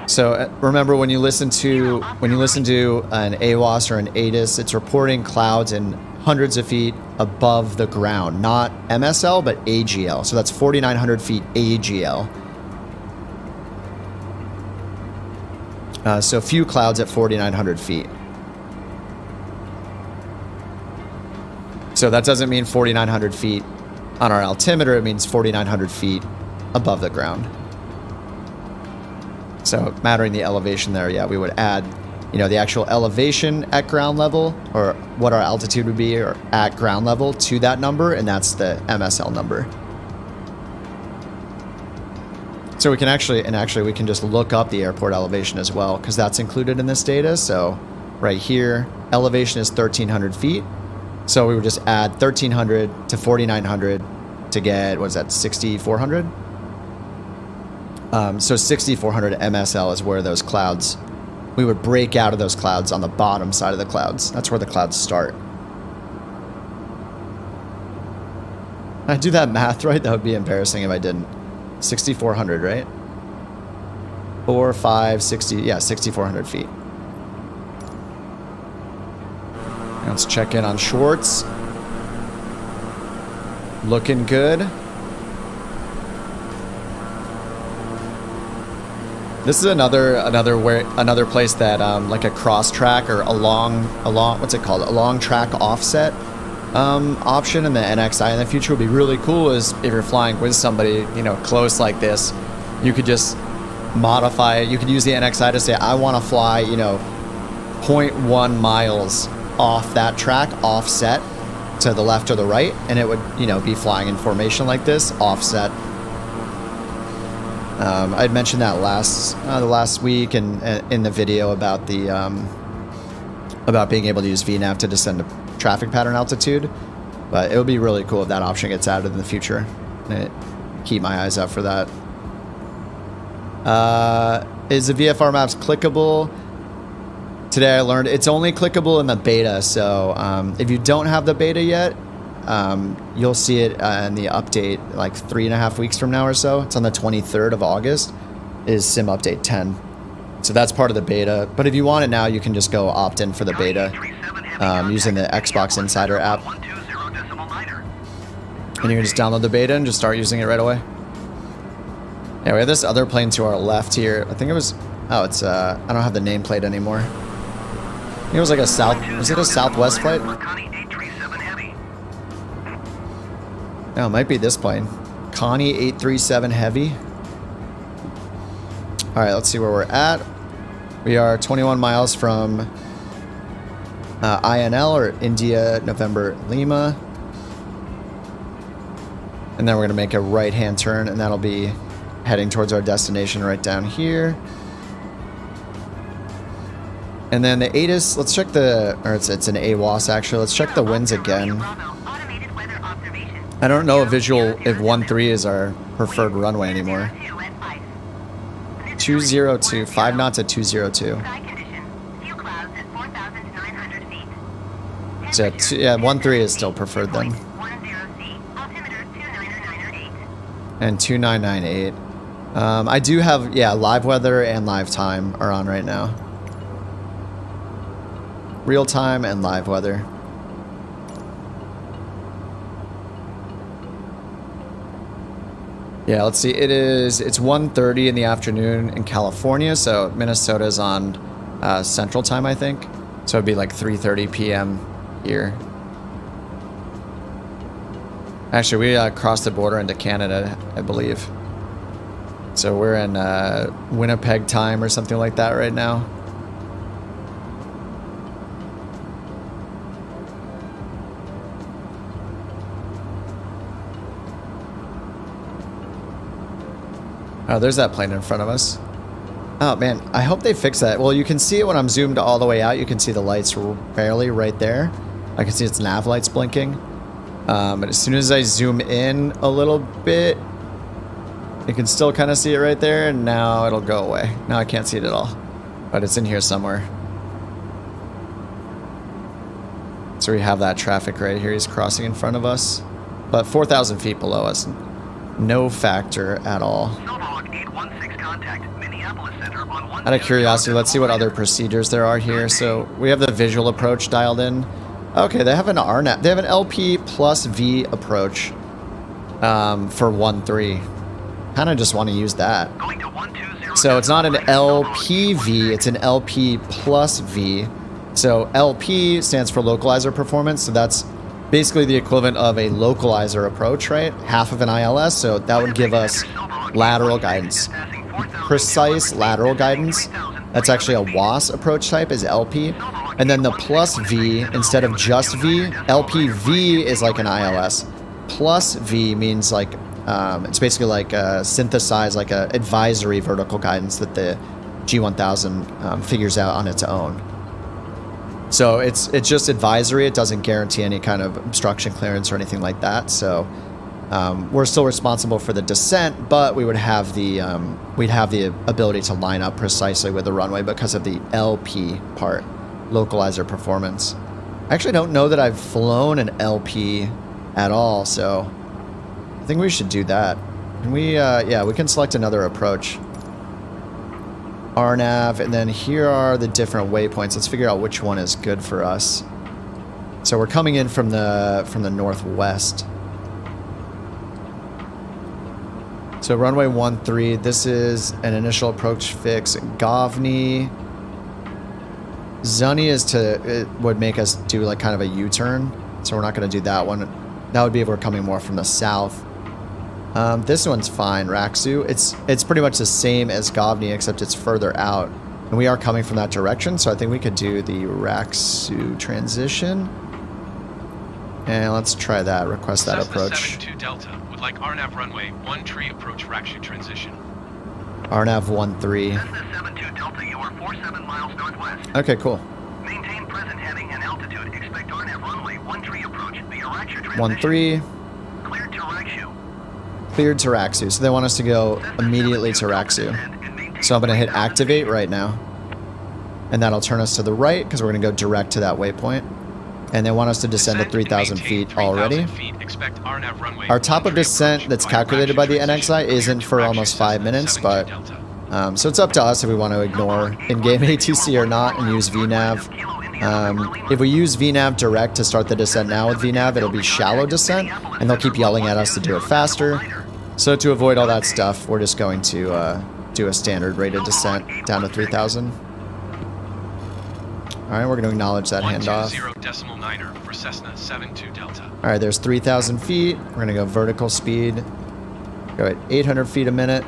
So remember, when you listen to an AWOS or an ATIS, it's reporting clouds in hundreds of feet above the ground, not MSL, but AGL. So that's 4,900 feet AGL. So few clouds at 4,900 feet. So that doesn't mean 4,900 feet on our altimeter. It means 4,900 feet above the ground. So mattering the elevation there, yeah, we would add, you know, the actual elevation at ground level, or what our altitude would be, or at ground level, to that number, and that's the MSL number. So we can actually we can just look up the airport elevation as well, because that's included in this data. So right here, elevation is 1,300 feet. So we would just add 1,300 to 4,900 to get, what is that, 6,400? So 6,400 MSL is where those clouds, we would break out of those clouds on the bottom side of the clouds. That's where the clouds start. I do that math right? That would be embarrassing if I didn't. 6,400, right? 4, 5, 60, yeah, 6,400 feet. Let's check in on Schwartz. Looking good. This is another place that like a cross track or along what's it called? A long track offset option in the NXI in the future would be really cool. Is if you're flying with somebody, you know, close like this, you could just modify it. You could use the NXI to say, I want to fly, you know, 0.1 miles off that track, offset to the left or the right, and it would, you know, be flying in formation like this, offset. I'd mentioned that the last week and in the video about the about being able to use VNAV to descend to traffic pattern altitude, but it would be really cool if that option gets added in the future. Keep my eyes out for that. Is the VFR maps clickable? Today I learned it's only clickable in the beta, so if you don't have the beta yet, you'll see it in the update like 3.5 weeks from now or so. It's on the 23rd of August is Sim Update 10. So that's part of the beta. But if you want it now, you can just go opt in for the beta using the Xbox Insider app. And you can just download the beta and just start using it right away. Yeah, we have this other plane to our left here. I think it was, oh, it's, I don't have the nameplate anymore. I think it was like a was it a Southwest flight? No, it might be this plane. Connie 837 Heavy. All right, let's see where we're at. We are 21 miles from INL, or India November Lima. And then we're gonna make a right-hand turn, and that'll be heading towards our destination right down here. And then the ATIS, let's check the, or it's an AWOS actually. Let's check the winds again. I don't know if 1-3 is our preferred runway anymore. 202, 5 knots at 202. So yeah, 1-3 is still preferred then. And 2998. I do have, yeah, live weather and live time are on right now. Real time and live weather. Yeah, let's see. It's 1:30 in the afternoon in California, so Minnesota's on Central Time, I think. So it'd be like 3:30 p.m. here. Actually, we crossed the border into Canada, I believe. So we're in Winnipeg time or something like that right now. Oh, there's that plane in front of us. Oh, man, I hope they fix that. Well, you can see it when I'm zoomed all the way out. You can see the lights barely right there. I can see its nav lights blinking. But as soon as I zoom in a little bit, you can still kind of see it right there, and now it'll go away. Now I can't see it at all, but it's in here somewhere. So we have that traffic right here. He's crossing in front of us, but 4,000 feet below us. No factor at all. 16 contact, Minneapolis Center on Out of curiosity, let's see what other procedures there are here. So we have the visual approach dialed in. Okay, they have an RNAV. They have an LP+V approach for 1-3. Kind of just want to use that. So it's not an LPV, it's an LP+V. So LP stands for localizer performance. So that's basically the equivalent of a localizer approach, right? Half of an ILS. So that would give us lateral guidance. Precise lateral guidance. That's actually a WAS approach type is LP. And then the plus V, instead of just V, LPV is like an ILS. Plus V means like, it's basically like a synthesized, like a advisory vertical guidance that the G1000 figures out on its own. So it's just advisory. It doesn't guarantee any kind of obstruction clearance or anything like that. So we're still responsible for the descent, but we would have the we'd have the ability to line up precisely with the runway because of the LP part, localizer performance. I actually don't know that I've flown an LP at all, so I think we should do that. Can we? Yeah, we can select another approach. RNAV, and then here are the different waypoints. Let's figure out which one is good for us. So we're coming in from the northwest. So runway 13, this is an initial approach fix. Govny. Zunny is it would make us do like kind of a U-turn. So we're not going to do that one. That would be if we're coming more from the south. This one's fine, Raksu. It's pretty much the same as Govny, except it's further out. And we are coming from that direction, so I think we could do the Raksu transition. And let's try that, request that approach. 72 Delta would like RNAV runway 13 approach Raksu transition. RNAV 13. Cessna 72 Delta, you are 47 miles northwest. Okay, cool. Maintain present heading and altitude. Expect RNAV runway 13 approach via Raksu transition. 13. Cleared to Raksu. Cleared to Raksu. So they want us to go immediately to Raksu. So I'm going to hit activate right now. And that'll turn us to the right because we're going to go direct to that waypoint. And they want us to descend to 3,000 feet already. Our top of descent that's calculated by the NXI isn't for almost 5 minutes, but so it's up to us if we want to ignore in-game ATC or not and use VNAV. If we use VNAV direct to start the descent now with VNAV, it'll be shallow descent, and they'll keep yelling at us to do it faster. So to avoid all that stuff, we're just going to do a standard rated descent down to 3,000. Alright, we're going to acknowledge that handoff. For Cessna 72 Delta. Alright, there's 3,000 feet. We're going to go vertical speed. Go at 800 feet a minute.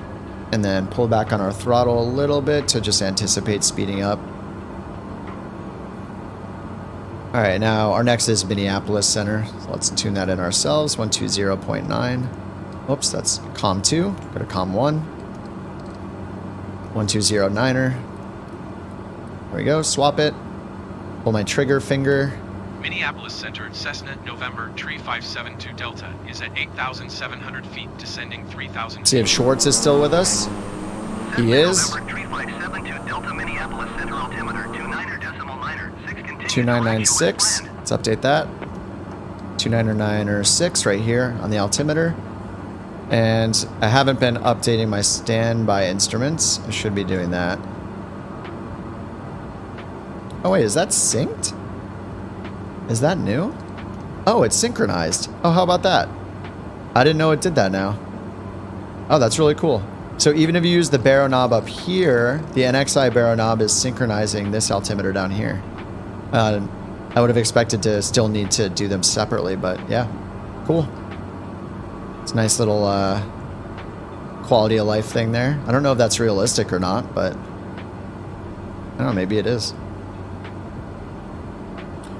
And then pull back on our throttle a little bit to just anticipate speeding up. Alright, now our next is Minneapolis Center. So let's tune that in ourselves. 120.9. Oops, that's COM 2. Go to COM 1. 120.9er. There we go. Swap it. Pull my trigger finger. Minneapolis Center, Cessna, November, 3572 Delta, is at 8,700 feet, descending 3,000 feet. See if Schwartz is still with us. He is. 2996. Let's update that. 2996 right here on the altimeter. And I haven't been updating my standby instruments. I should be doing that. Oh wait, is that synced? Is that new? Oh, it's synchronized. Oh, how about that? I didn't know it did that now. Oh, that's really cool. So even if you use the baro knob up here, the NXI baro knob is synchronizing this altimeter down here. I would have expected to still need to do them separately, but yeah, cool. It's a nice little quality of life thing there. I don't know if that's realistic or not, but I don't know, maybe it is.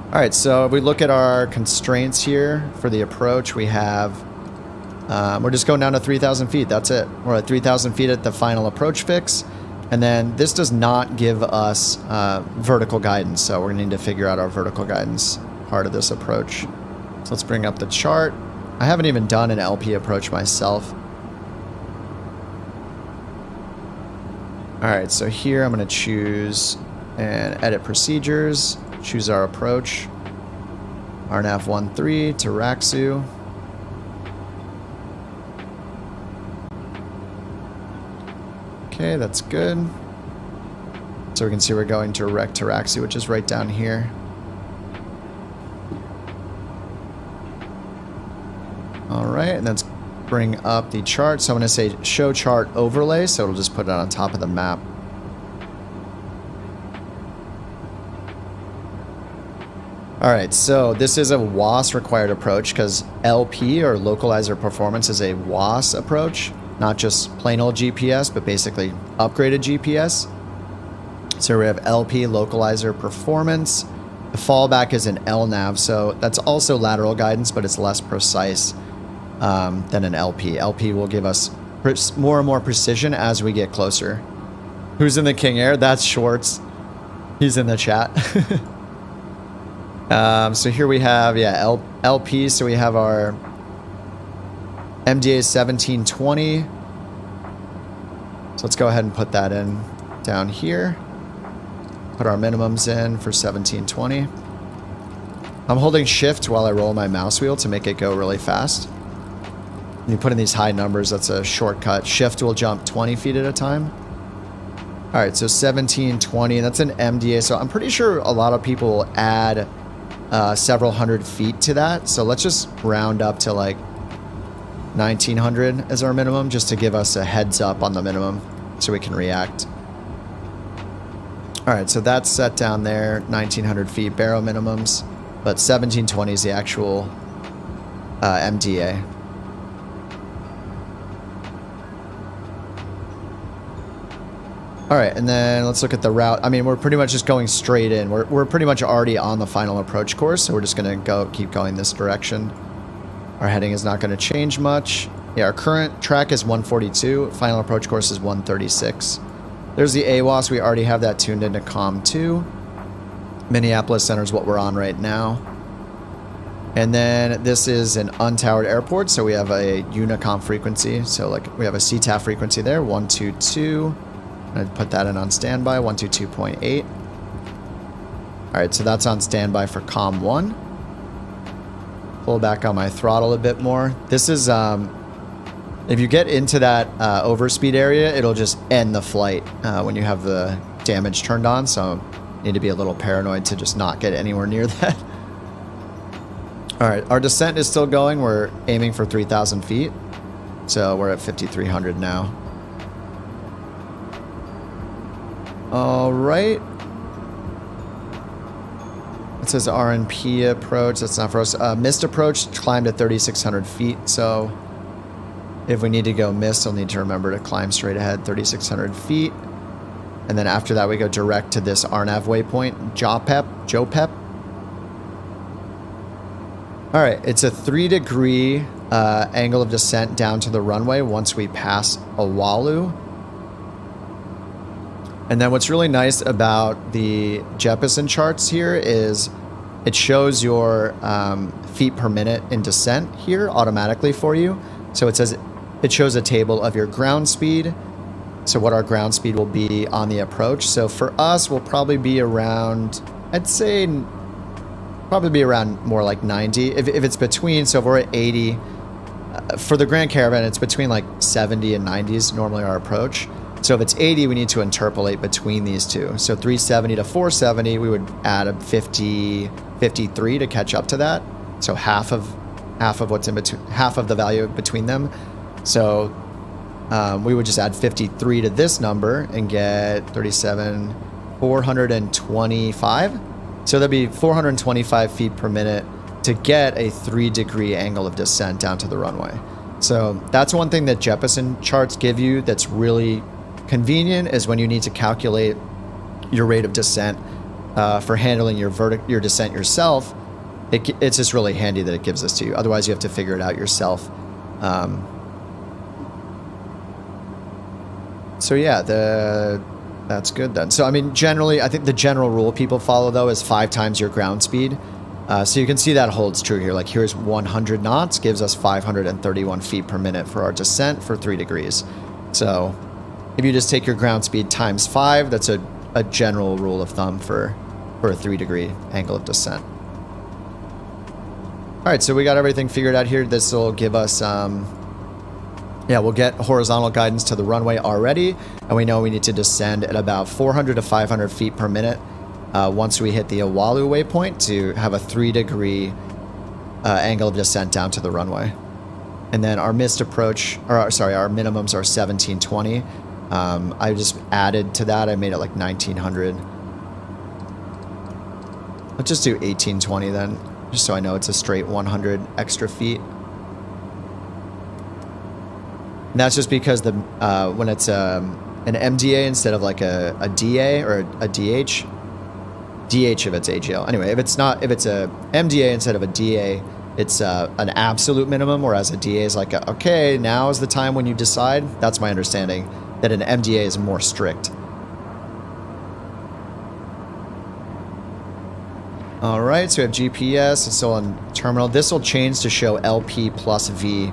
All right, so if we look at our constraints here for the approach, we have, we're just going down to 3,000 feet. That's it. We're at 3,000 feet at the final approach fix. And then this does not give us vertical guidance. So we're gonna need to figure out our vertical guidance part of this approach. So let's bring up the chart. I haven't even done an LP approach myself. All right, so here I'm gonna choose and edit procedures. Choose our approach, RNAV 13 to Raksu. Okay, that's good. So we can see we're going direct to Raxi, which is right down here. All right, and let's bring up the chart. So I'm going to say show chart overlay, so it'll just put it on top of the map. All right, so this is a WAS required approach because LP or localizer performance is a WAS approach, not just plain old GPS, but basically upgraded GPS. So we have LP localizer performance. The fallback is an LNAV, so that's also lateral guidance, but it's less precise than an LP. LP will give us more and more precision as we get closer. Who's in the King Air? That's Schwartz. He's in the chat. So here we have, yeah, LP. So we have our MDA 1720. So let's go ahead and put that in down here. Put our minimums in for 1720. I'm holding shift while I roll my mouse wheel to make it go really fast. When you put in these high numbers, that's a shortcut. Shift will jump 20 feet at a time. All right, so 1720, that's an MDA. So I'm pretty sure a lot of people will add several hundred feet to that. So let's just round up to like 1900 as our minimum, just to give us a heads up on the minimum so we can react. All right, so that's set down there, 1900 feet barrow minimums, but 1720 is the actual MDA. All right, and then let's look at the route. I mean, we're pretty much just going straight in. We're pretty much already on the final approach course, so we're just going to keep going this direction. Our heading is not going to change much. Yeah, our current track is 142. Final approach course is 136. There's the AWAS. We already have that tuned into COM 2. Minneapolis Center is what we're on right now. And then this is an untowered airport, so we have a Unicom frequency. So like we have a CTAF frequency there, 122. I'd put that in on standby, 122.8. All right, so that's on standby for COM 1. Pull back on my throttle a bit more. This is, if you get into that overspeed area, it'll just end the flight when you have the damage turned on. So you need to be a little paranoid to just not get anywhere near that. All right, our descent is still going. We're aiming for 3,000 feet. So we're at 5,300 now. All right. It says RNP approach. That's not for us. Missed approach climbed at 3,600 feet. So if we need to go missed, we'll need to remember to climb straight ahead 3,600 feet. And then after that, we go direct to this RNAV waypoint, JOPEP. All right. It's a 3-degree angle of descent down to the runway once we pass Oahu. And then what's really nice about the Jeppesen charts here is it shows your feet per minute in descent here automatically for you. So it shows a table of your ground speed. So what our ground speed will be on the approach. So for us, we'll probably be around, I'd say, probably be around more like 90. If it's between, so if we're at 80, for the Grand Caravan, it's between like 70 and 90s normally our approach. So if it's 80, we need to interpolate between these two. So 370 to 470, we would add a 53 to catch up to that. So half of what's in between, half of the value between them. So we would just add 53 to this number and get 37, 425. So that'd be 425 feet per minute to get a 3-degree angle of descent down to the runway. So that's one thing that Jeppesen charts give you that's really convenient, is when you need to calculate your rate of descent for handling your descent yourself. It's just really handy that it gives this to you. Otherwise, you have to figure it out yourself. So yeah, that's good then. So I mean, generally, I think the general rule people follow though is 5 times your ground speed. So you can see that holds true here. Like here's 100 knots gives us 531 feet per minute for our descent for 3 degrees. So if you just take your ground speed times 5, that's a general rule of thumb for a 3-degree angle of descent. All right, so we got everything figured out here. This will give us Yeah, we'll get horizontal guidance to the runway already, and we know we need to descend at about 400 to 500 feet per minute once we hit the Oahu waypoint to have a 3-degree angle of descent down to the runway. And then our missed approach, or sorry, our minimums are 1720. I just added to that. I made it like 1900. Let's just do 1820 then, just so I know it's a straight 100 extra feet. And that's just because the when it's an MDA instead of like a DA or a DH if it's AGL. Anyway, if it's a MDA instead of a DA, it's an absolute minimum, whereas a DA is like, okay, now is the time when you decide. That's my understanding, that an MDA is more strict. All right, so we have GPS. It's still on terminal. This will change to show LP+V.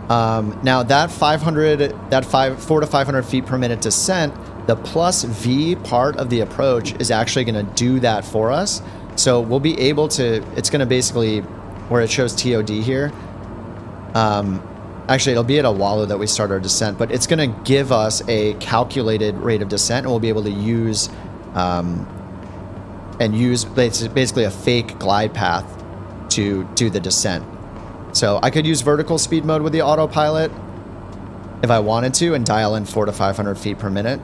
Now that 4 to 500 feet per minute descent, the +V part of the approach is actually going to do that for us. So we'll be able to, it's going to basically, where it shows TOD here, actually it'll be at Oahu that we start our descent, but it's going to give us a calculated rate of descent, and we'll be able to use, basically a fake glide path to do the descent. So I could use vertical speed mode with the autopilot if I wanted to and dial in 4 to 500 feet per minute.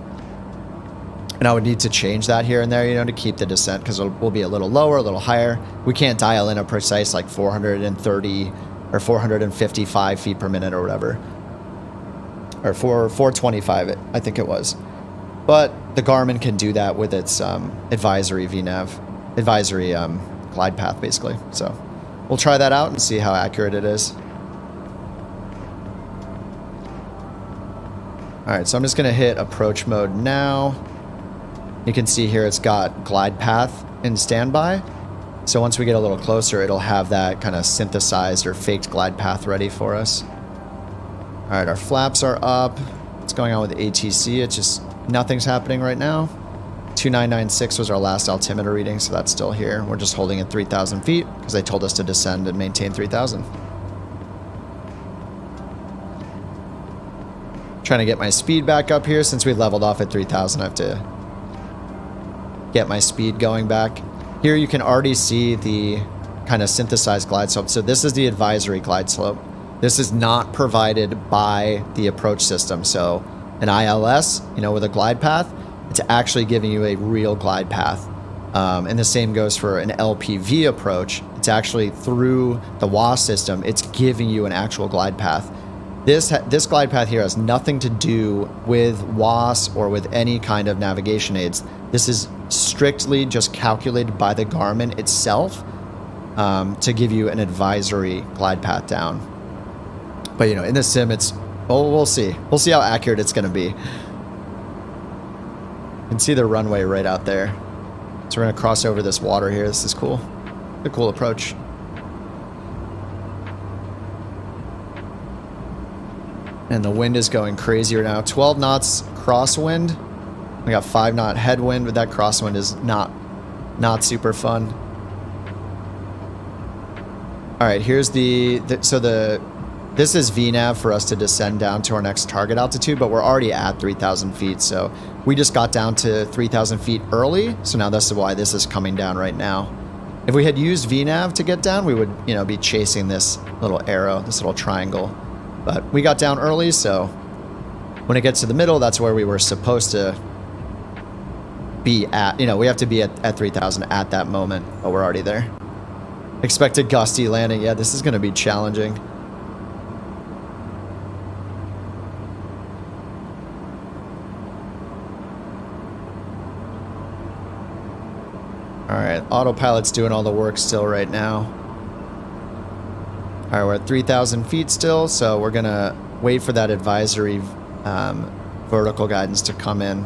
And I would need to change that here and there, you know, to keep the descent, because it will be a little lower, a little higher. We can't dial in a precise like 430 or 455 feet per minute or whatever. Or 425, I think it was. But the Garmin can do that with its advisory VNAV, advisory glide path, basically. So we'll try that out and see how accurate it is. All right, so I'm just going to hit approach mode now. You can see here it's got glide path in standby. So once we get a little closer, it'll have that kind of synthesized or faked glide path ready for us. All right, our flaps are up. What's going on with ATC? It's just nothing's happening right now. 2996 was our last altimeter reading, so that's still here. We're just holding at 3,000 feet because they told us to descend and maintain 3,000. Trying to get my speed back up here. Since we leveled off at 3,000, I have to get my speed going back. Here you can already see the kind of synthesized glide slope. So this is the advisory glide slope. This is not provided by the approach system. So an ILS, you know, with a glide path, it's actually giving you a real glide path. And the same goes for an LP+V approach. It's actually through the WAS system, it's giving you an actual glide path. This glide path here has nothing to do with WAS or with any kind of navigation aids. This is strictly just calculated by the Garmin itself to give you an advisory glide path down. But, you know, in the sim, it's, oh, we'll see. We'll see how accurate it's going to be. You can see the runway right out there. So we're going to cross over this water here. This is cool. A cool approach. And the wind is going crazier now. 12 knots crosswind. We got 5 knot headwind, but that crosswind is not super fun. All right, here's this is VNAV for us to descend down to our next target altitude, but we're already at 3,000 feet. So we just got down to 3,000 feet early. So now that's why this is coming down right now. If we had used VNAV to get down, we would, you know, be chasing this little arrow, this little triangle. But we got down early, so when it gets to the middle, that's where we were supposed to be at. You know, we have to be at 3,000 at that moment, but we're already there. Expected gusty landing. Yeah, this is going to be challenging. All right, autopilot's doing all the work still right now. All right, we're at 3,000 feet still, so we're going to wait for that advisory vertical guidance to come in.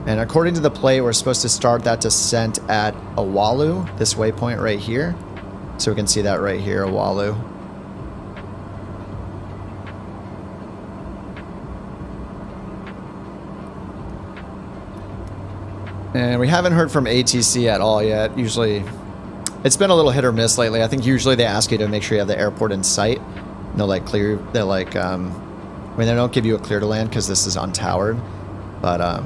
And according to the plate, we're supposed to start that descent at Oahu, this waypoint right here. So we can see that right here, Oahu. And we haven't heard from ATC at all yet. Usually, it's been a little hit or miss lately. I think usually they ask you to make sure you have the airport in sight. they'll like clear, they're like, I mean, they don't give you a clear to land because this is untowered, but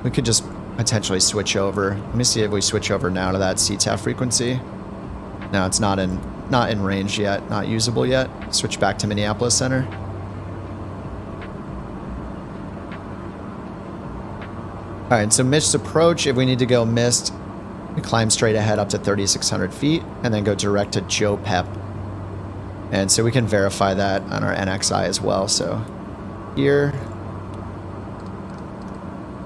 we could just potentially switch over. Let me see if we switch over now to that CTAF frequency. No, it's not in range yet, not usable yet. Switch back to Minneapolis Center. All right, so missed approach. If we need to go missed, we climb straight ahead up to 3,600 feet and then go direct to Joe Pep. And so we can verify that on our NXI as well. So here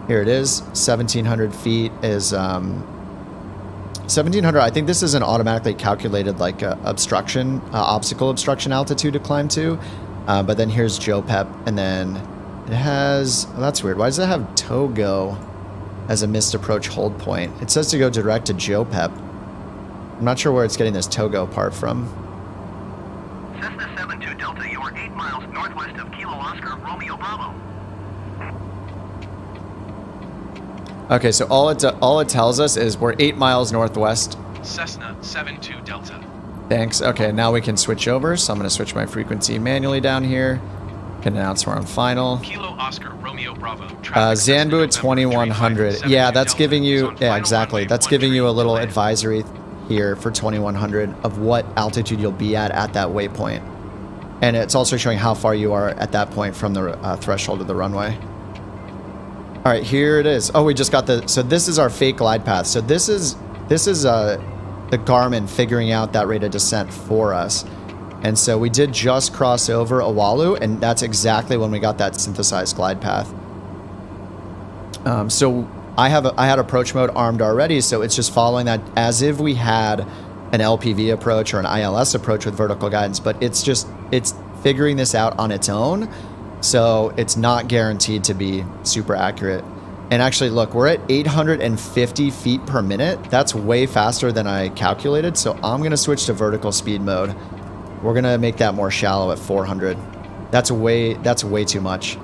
it is. 1,700 feet is 1,700. I think this is an automatically calculated like obstacle obstruction altitude to climb to. But then here's Joe Pep, and then it has. Oh, that's weird. Why does it have Togo as a missed approach hold point? It says to go direct to Joe Pep. I'm not sure where it's getting this Togo part from. Cessna 72 Delta, you are 8 miles northwest of Kilo Oscar, Romeo Bravo. Okay, so all it tells us is we're 8 miles northwest. Cessna 72 Delta. Thanks. Okay, now we can switch over. So I'm going to switch my frequency manually down here. Can announce we're on final. Kilo Oscar, Romeo Bravo. Zanbu at 2100. Yeah, that's giving you. Yeah, exactly. That's giving you a little advisory here for 2100 of what altitude you'll be at that waypoint, and it's also showing how far you are at that point from the threshold of the runway. All right, here it is. Oh, we just got the. So this is our fake glide path. So this is the Garmin figuring out that rate of descent for us. And so we did just cross over Oahu, and that's exactly when we got that synthesized glide path. So I had approach mode armed already, so it's just following that as if we had an LP+V approach or an ILS approach with vertical guidance, but it's figuring this out on its own, so it's not guaranteed to be super accurate. And actually, look, we're at 850 feet per minute. That's way faster than I calculated, so I'm going to switch to vertical speed mode. We're going to make that more shallow at 400. That's way too much.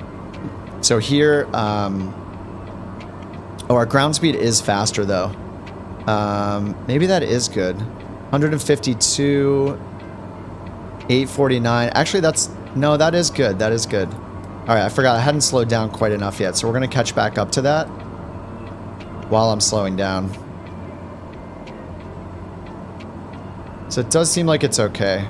So here, our ground speed is faster though. Maybe that is good. 152, 849. Actually, that is good. That is good. All right, I forgot I hadn't slowed down quite enough yet, so we're going to catch back up to that while I'm slowing down. So it does seem like it's okay.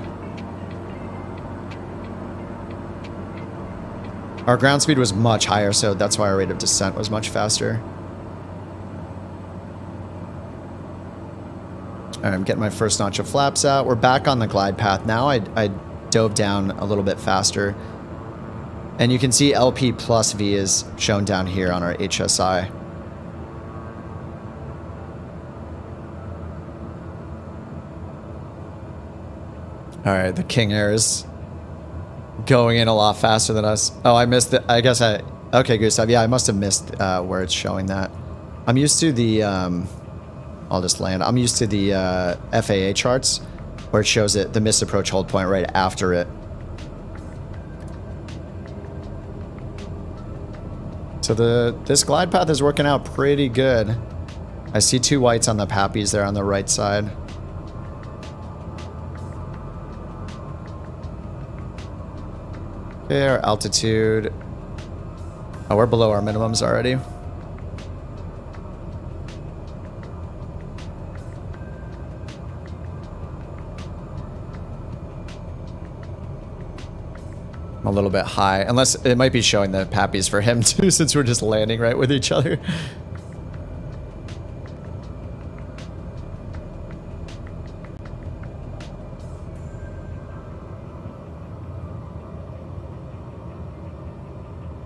Our ground speed was much higher, so that's why our rate of descent was much faster. All right, I'm getting my first notch of flaps out. We're back on the glide path now. I dove down a little bit faster. And you can see LP+V is shown down here on our HSI. All right, the King Air is going in a lot faster than us. Oh, I missed it. I guess okay, Gustav. Yeah, I must have missed where it's showing that. I'm used to the, I'll just land. I'm used to the FAA charts where it shows it, the missed approach hold point right after it. So this glide path is working out pretty good. I see 2 whites on the Pappies there on the right side. Okay, our altitude. Oh, we're below our minimums already. I'm a little bit high, unless it might be showing the Pappies for him too, since we're just landing right with each other.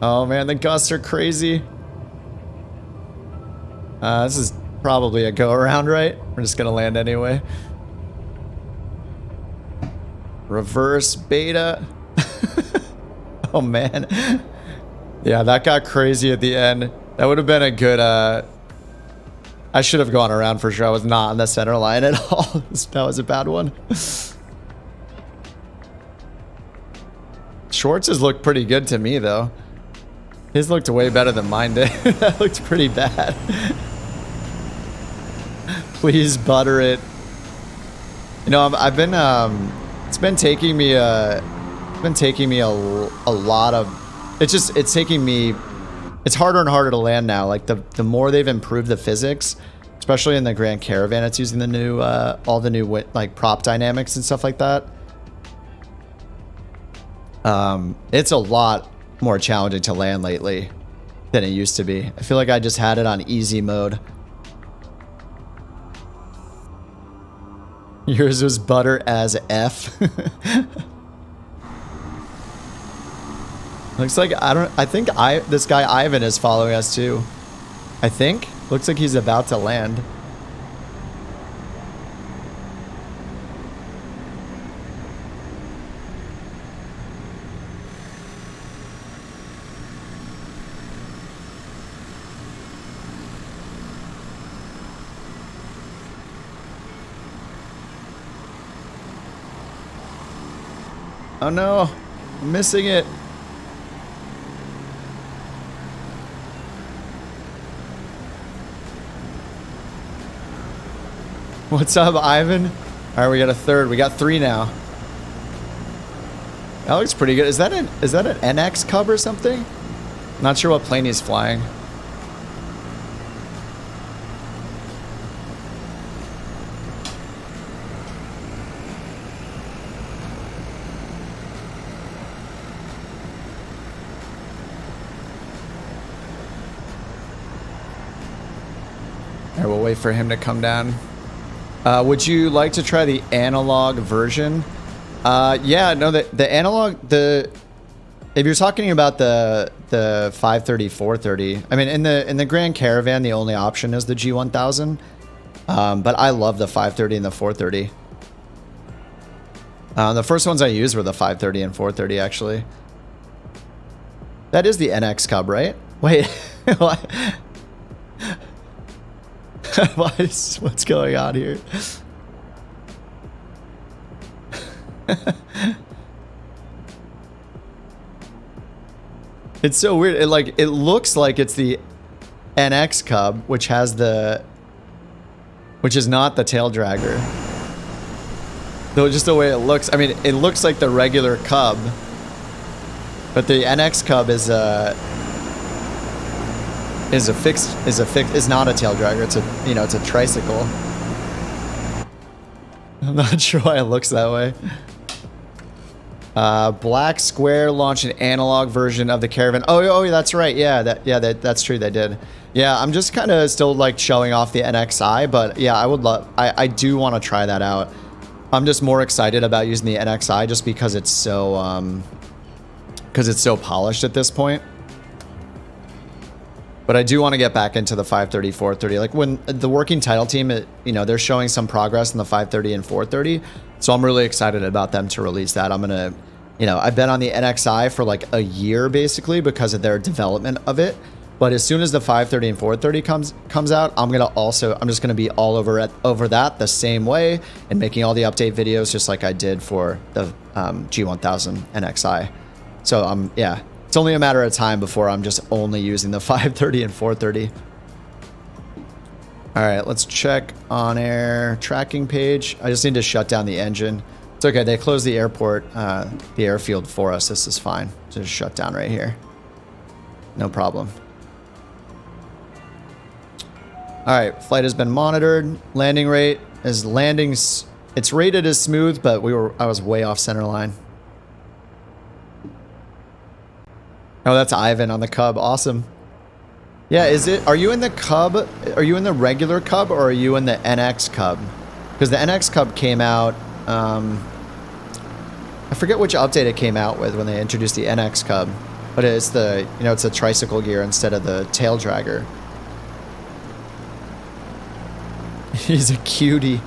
Oh man, the gusts are crazy. This is probably a go around, right? We're just gonna land anyway. Reverse beta. Oh man. Yeah, that got crazy at the end. That would have been a good, I should have gone around for sure. I was not on the center line at all. That was a bad one. Schwartz's looked pretty good to me though. His looked way better than mine did. That looked pretty bad. Please butter it. You know, I've been, it's been taking me been taking me a lot of, it's taking me, it's harder and harder to land now. Like the more they've improved the physics, especially in the Grand Caravan, it's using the new, all the new like prop dynamics and stuff like that. It's a lot more challenging to land lately than it used to be. I feel like I just had it on easy mode. Yours was butter as F. Looks like I think this guy Ivan is following us too. I think. Looks like he's about to land. Oh no, I'm missing it. What's up, Ivan? All right, we got a third. We got 3 now. That looks pretty good. Is that an NX Cub or something? Not sure what plane he's flying. All right, we'll wait for him to come down. Would you like to try the analog version? Yeah, no, the analog, if you're talking about the 530, 430, I mean, in the Grand Caravan, the only option is the G1000. But I love the 530 and the 430. The first ones I used were the 530 and 430, actually. That is the NX Cub, right? Wait, what? What's going on here? It's so weird. It looks like it's the NX Cub, which is not the tail dragger. Though just the way it looks, I mean, it looks like the regular Cub, but the NX Cub is not a tail dragger. It's it's a tricycle. I'm not sure why it looks that way. Black Square launched an analog version of the Caravan. Oh, that's right. Yeah, that's true. They did. Yeah, I'm just kind of still like showing off the NXI, but yeah, I do want to try that out. I'm just more excited about using the NXI just because it's so polished at this point. But I do want to get back into the 530, 430. Like when the working title team, they're showing some progress in the 530 and 430. So I'm really excited about them to release that. I'm going to, I've been on the NXI for like a year basically because of their development of it. But as soon as the 530 and 430 comes out, I'm just going to be all over that the same way and making all the update videos just like I did for the G1000 NXI. So yeah. It's only a matter of time before I'm just only using the 530 and 430. All right, let's check OnAir tracking page. I just need to shut down the engine. It's okay, they closed the airport, the airfield for us. This is fine. Just shut down right here. No problem. All right, flight has been monitored. Landing rate is it's rated as smooth, but I was way off center line. Oh, that's Ivan on the Cub. Awesome. Yeah, are you in the Cub? Are you in the regular Cub or are you in the NX Cub? Because the NX Cub came out, I forget which update it came out with when they introduced the NX Cub, but it's it's a tricycle gear instead of the tail dragger. He's a cutie.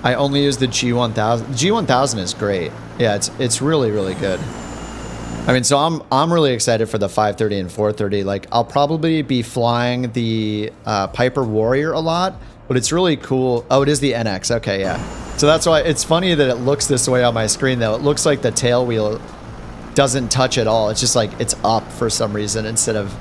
I only use the G1000. G1000 is great. Yeah, it's really, really good. I mean, so I'm really excited for the 530 and 430. Like, I'll probably be flying the Piper Warrior a lot, but it's really cool. Oh, it is the NX. Okay, yeah. So that's why it's funny that it looks this way on my screen, though. It looks like the tail wheel doesn't touch at all. It's just like it's up for some reason instead of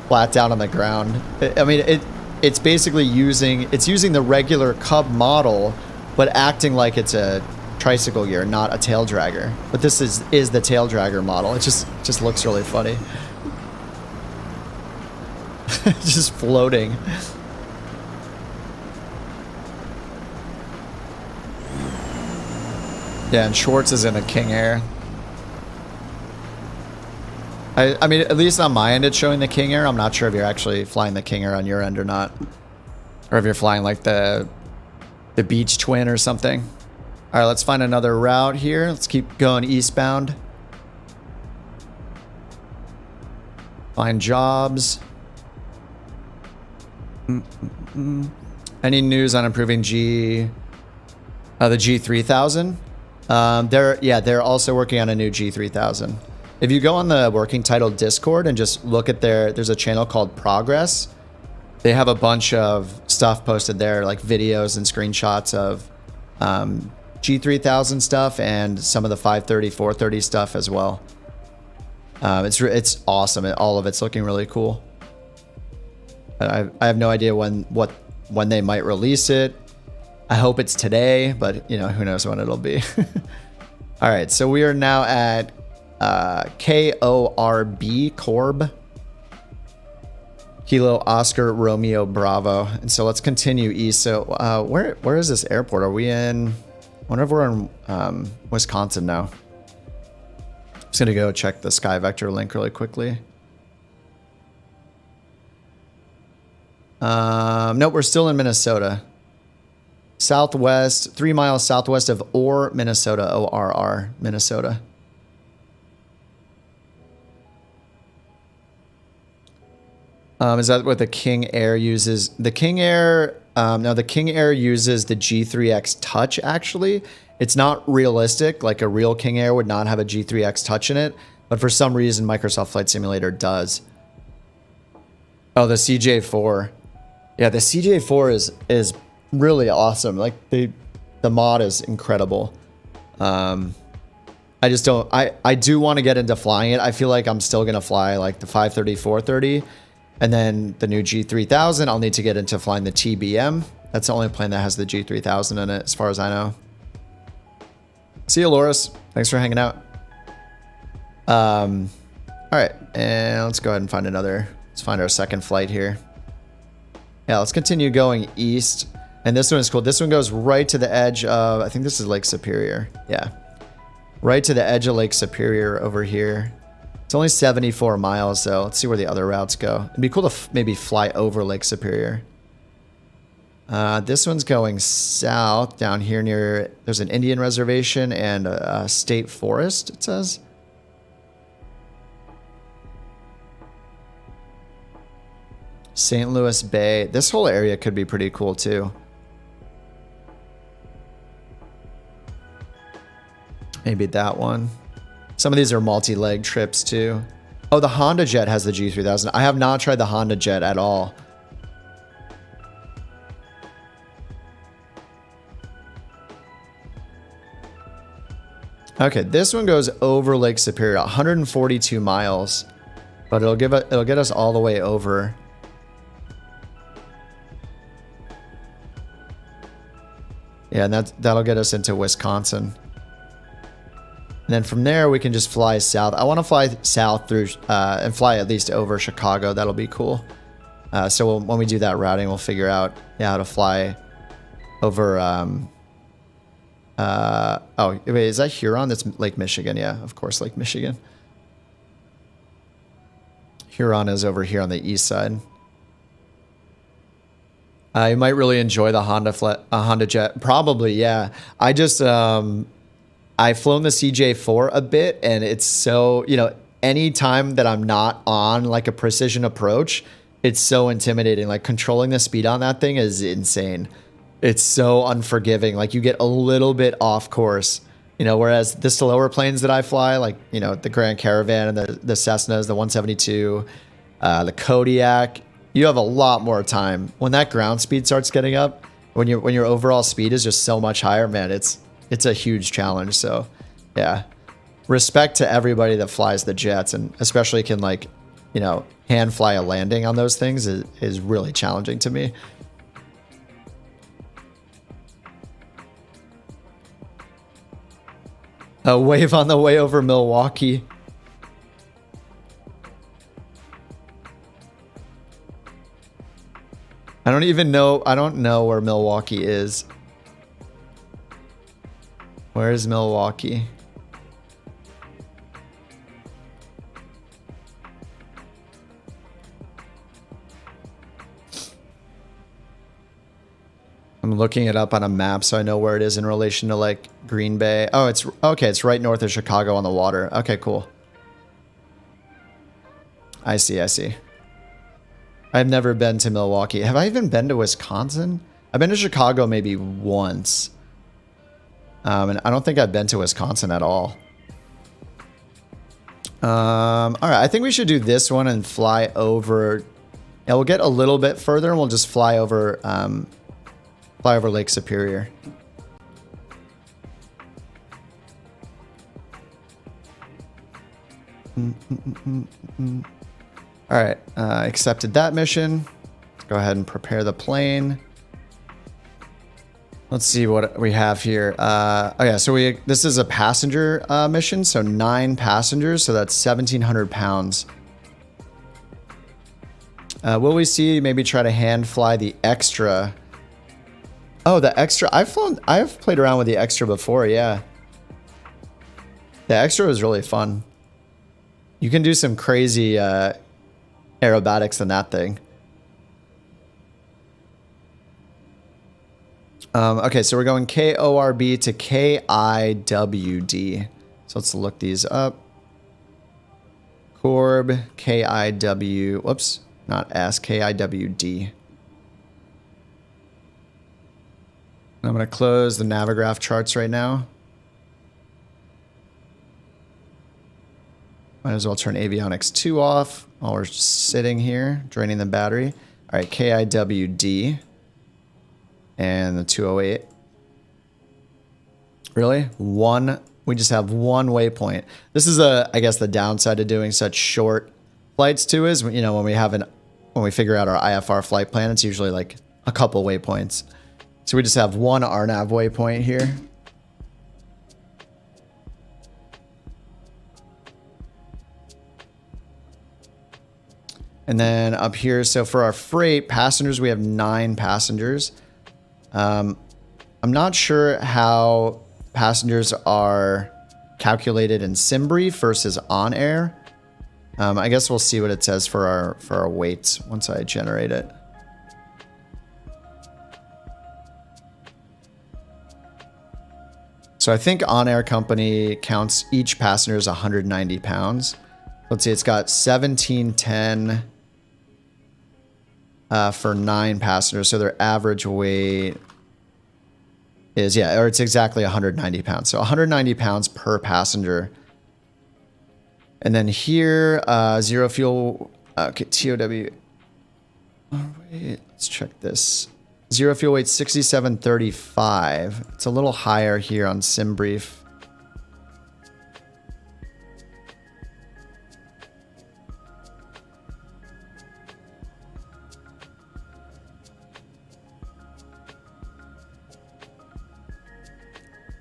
flat down on the ground. I mean, it's basically using the regular Cub model, but acting like it's a tricycle gear, not a tail dragger. But this is the tail dragger model. It just looks really funny. Just floating. Yeah, and Schwartz is in a King Air. I mean, at least on my end, it's showing the King Air. I'm not sure if you're actually flying the King Air on your end or not. Or if you're flying like the Beach Twin or something. All right, let's find another route here. Let's keep going eastbound. Find jobs. Any news on improving the G3000? They're also working on a new G3000. If you go on the working title Discord and just look at there's a channel called Progress. They have a bunch of stuff posted there, like videos and screenshots of G3000 stuff and some of the 530, 430 stuff as well. It's awesome. All of it's looking really cool. I have no idea when they might release it. I hope it's today, but you know, who knows when it'll be. All right, so we are now at KORB Kilo Oscar Romeo Bravo, and so let's continue east. So where is this airport? Are we in? I wonder if we're in Wisconsin now. I'm just gonna go check the Sky Vector link really quickly. Nope, we're still in Minnesota. Southwest, 3 miles southwest of Orr, Minnesota. ORR, Minnesota. Is that what the King Air uses? The King Air, no, the King Air uses the G3X Touch, actually. It's not realistic. Like a real King Air would not have a G3X Touch in it. But for some reason, Microsoft Flight Simulator does. Oh, the CJ4. Yeah, the CJ4 is really awesome. Like the mod is incredible. I just don't, I do want to get into flying it. I feel like I'm still going to fly like the 530, 430. And then the new G3000, I'll need to get into flying the TBM. That's the only plane that has the G3000 in it, as far as I know. See you, Loris. Thanks for hanging out. All right, and let's go ahead and find let's find our second flight here. Yeah, let's continue going east. And this one is cool. This one goes right to the edge of, I think this is Lake Superior. Yeah, right to the edge of Lake Superior over here. It's only 74 miles, so let's see where the other routes go. It'd be cool to maybe fly over Lake Superior. This one's going south down here near, there's an Indian reservation and a state forest, it says. St. Louis Bay. This whole area could be pretty cool too. Maybe that one. Some of these are multi-leg trips too. Oh, the Honda Jet has the G3000. I have not tried the Honda Jet at all. Okay, this one goes over Lake Superior, 142 miles, but it'll get us all the way over. Yeah, and that'll get us into Wisconsin. And then from there, we can just fly south. I want to fly south through and fly at least over Chicago. That'll be cool. So when we do that routing, we'll figure out how to fly over. Oh, wait, is that Huron? That's Lake Michigan. Yeah, of course, Lake Michigan. Huron is over here on the east side. You might really enjoy the Honda Jet. Probably, yeah. I just... I've flown the CJ4 a bit, and it's so, you know, any time that I'm not on like a precision approach, it's so intimidating. Like controlling the speed on that thing is insane. It's so unforgiving. Like you get a little bit off course, you know, whereas the slower planes that I fly, like, you know, the Grand Caravan and the Cessnas, the 172, the Kodiak, you have a lot more time. When that ground speed starts getting up, when your overall speed is just so much higher, man, it's a huge challenge. So yeah, respect to everybody that flies the jets, and especially can, like, you know, hand fly a landing on those things is really challenging to me. A wave on the way over Milwaukee. I don't even know. I don't know where Milwaukee is. Where is Milwaukee? I'm looking it up on a map so I know where it is in relation to like Green Bay. Oh, it's okay. It's right north of Chicago on the water. Okay, cool. I see. I see. I've never been to Milwaukee. Have I even been to Wisconsin? I've been to Chicago maybe once. And I don't think I've been to Wisconsin at all. All right. I think we should do this one and fly over. Yeah, we'll get a little bit further and we'll just fly over Lake Superior. All right, accepted that mission. Let's go ahead and prepare the plane. Let's see what we have here. Oh yeah, so this is a passenger mission, so 9 passengers, so that's 1,700 pounds. Will we see maybe try to hand fly the extra? Oh, the extra. I've played around with the extra before, yeah. The extra was really fun. You can do some crazy aerobatics in that thing. Okay, so we're going KORB to KIWD. So let's look these up. KORB, KIW, whoops, not S, KIWD. I'm going to close the Navigraph charts right now. Might as well turn avionics 2 off while we're just sitting here, draining the battery. All right, KIWD and the 208. Really? We just have one waypoint. This is I guess the downside of doing such short flights too is, you know, when we figure out our IFR flight plan, it's usually like a couple waypoints. So we just have one RNAV waypoint here. And then up here, so for our freight passengers, we have 9 passengers. I'm not sure how passengers are calculated in SimBrief versus OnAir. I guess we'll see what it says for our weights once I generate it. So I think OnAir Company counts each passenger as 190 pounds. Let's see, it's got 1710 for 9 passengers. So their average weight is, yeah, or it's exactly 190 pounds. So 190 pounds per passenger. And then here, zero fuel, okay, TOW. Oh, wait, let's check this. Zero fuel weight 6735. It's a little higher here on SimBrief.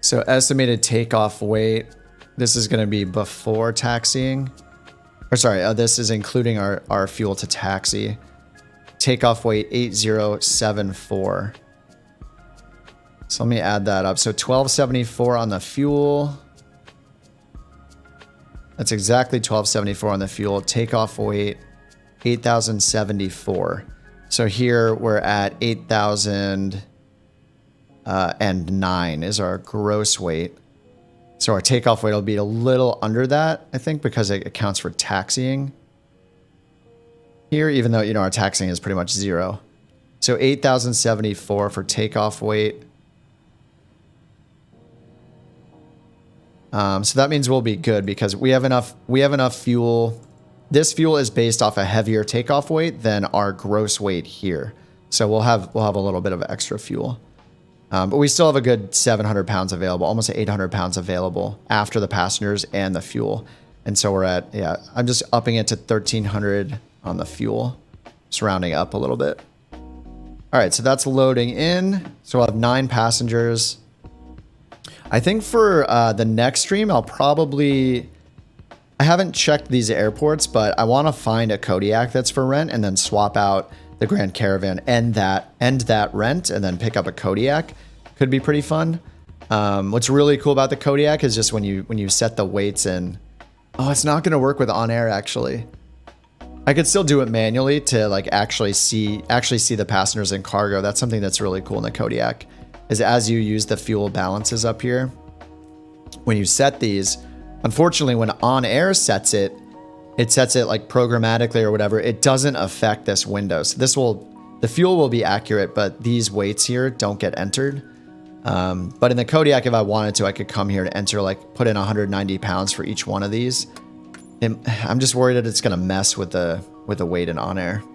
So estimated takeoff weight. This is going to be before taxiing. Or sorry, this is including our fuel to taxi. Takeoff weight 8074. So let me add that up. So 1274 on the fuel. That's exactly 1274 on the fuel. Takeoff weight 8074. So here we're at 8009 is our gross weight. So our takeoff weight will be a little under that, I think, because it accounts for taxiing here, even though, you know, our taxiing is pretty much 0. So 8074 for takeoff weight. So that means we'll be good because we have enough fuel. This fuel is based off a heavier takeoff weight than our gross weight here. So we'll have a little bit of extra fuel. But we still have a good 700 pounds available, almost 800 pounds available after the passengers and the fuel. And so we're at, yeah, I'm just upping it to 1300 on the fuel, just rounding up a little bit. All right, so that's loading in. So we'll have 9 passengers. I think for the next stream, I'll probably... I haven't checked these airports, but I want to find a Kodiak that's for rent and then swap out the Grand Caravan, end that rent, and then pick up a Kodiak. Could be pretty fun. What's really cool about the Kodiak is just when you set the weights in... Oh, it's not going to work with OnAir, actually. I could still do it manually to like actually see the passengers and cargo. That's something that's really cool in the Kodiak, is as you use the fuel balances up here, when you set these, unfortunately, when OnAir sets it, sets it like programmatically or whatever. It doesn't affect this window. So the fuel will be accurate, but these weights here don't get entered. But in the Kodiak, if I wanted to, I could come here and enter, like put in 190 pounds for each one of these. And I'm just worried that it's gonna mess with the weight in OnAir.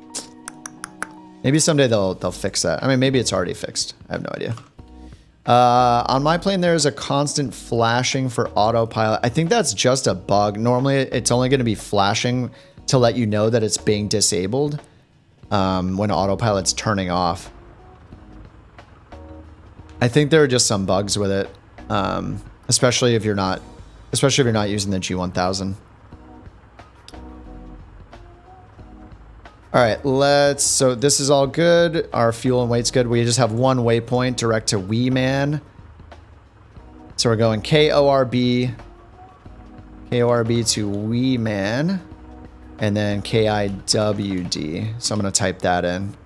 Maybe someday they'll fix that. I mean, maybe it's already fixed. I have no idea. On my plane, there is a constant flashing for autopilot. I think that's just a bug. Normally, it's only going to be flashing to let you know that it's being disabled when autopilot's turning off. I think there are just some bugs with it, especially if you're not using the G1000. All right, so this is all good. Our fuel and weight's good. We just have one waypoint direct to Weeman. So we're going KORB to Weeman, and then KIWD. So I'm gonna type that in.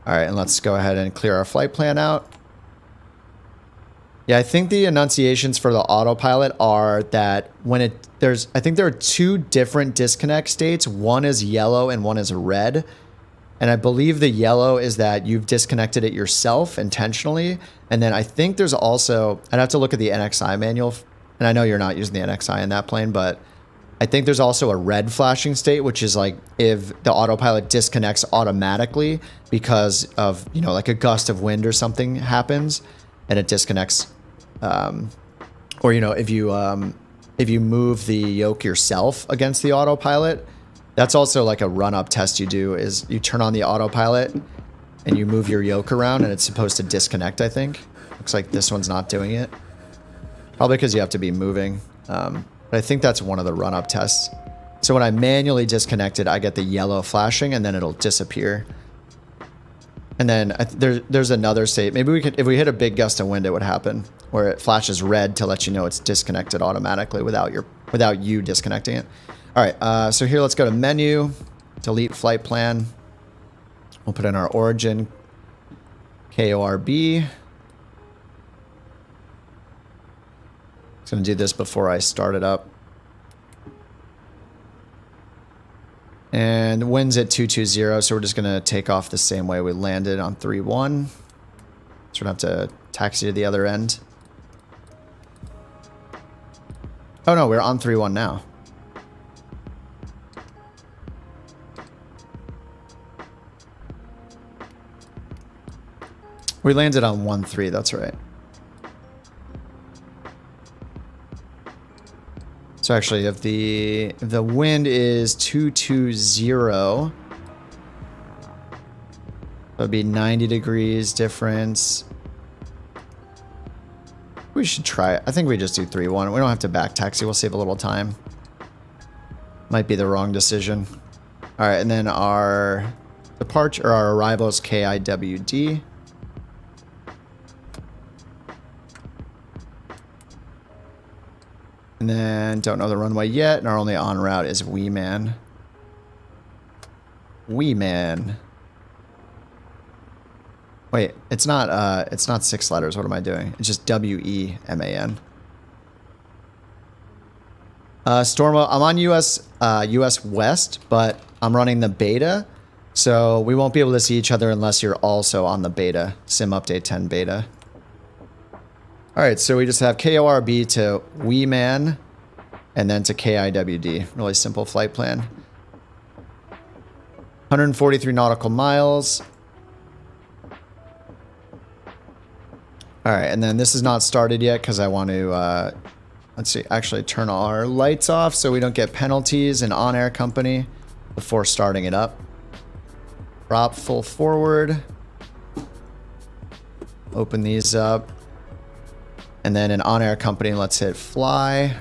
All right, and let's go ahead and clear our flight plan out. Yeah, I think the enunciations for the autopilot are that when I think there are two different disconnect states. One is yellow and one is red. And I believe the yellow is that you've disconnected it yourself intentionally. And then I think there's also, I'd have to look at the NXI manual. And I know you're not using the NXI in that plane, but I think there's also a red flashing state, which is like if the autopilot disconnects automatically because of, you know, like a gust of wind or something happens and it disconnects. Or, you know, if you move the yoke yourself against the autopilot, that's also like a run-up test you do, is you turn on the autopilot and you move your yoke around and it's supposed to disconnect, I think. Looks like this one's not doing it. Probably because you have to be moving. But I think that's one of the run-up tests. So when I manually disconnect it, I get the yellow flashing and then it'll disappear. And then there's another state. Maybe we could, if we hit a big gust of wind, it would happen where it flashes red to let you know it's disconnected automatically without you disconnecting it. All right, so here let's go to menu, delete flight plan. We'll put in our origin, KORB. Just gonna do this before I start it up. And wind's at 220, so we're just going to take off the same way we landed on 3-1. So we're going to have to taxi to the other end. Oh no, we're on 3-1 now. We landed on 1-3, that's right. So actually, if the wind is 220, that'd be 90 degrees difference. We should try it. I think we just do 3-1. We don't have to back taxi. We'll save a little time. Might be the wrong decision. All right, and then our departure, or our arrival is KIWD. And then don't know the runway yet, and our only on route is Weeman. Weeman. Wait, it's not 6 letters. What am I doing? It's just WEMAN. Stormo, I'm on US West, but I'm running the beta, so we won't be able to see each other unless you're also on the beta, Sim Update 10 beta. All right, so we just have KORB to Weeman and then to KIWD. Really simple flight plan. 143 nautical miles. All right, and then this is not started yet because I want to, let's see, actually turn all our lights off so we don't get penalties in OnAir Company before starting it up. Prop full forward. Open these up. And then in OnAir Company, let's hit fly.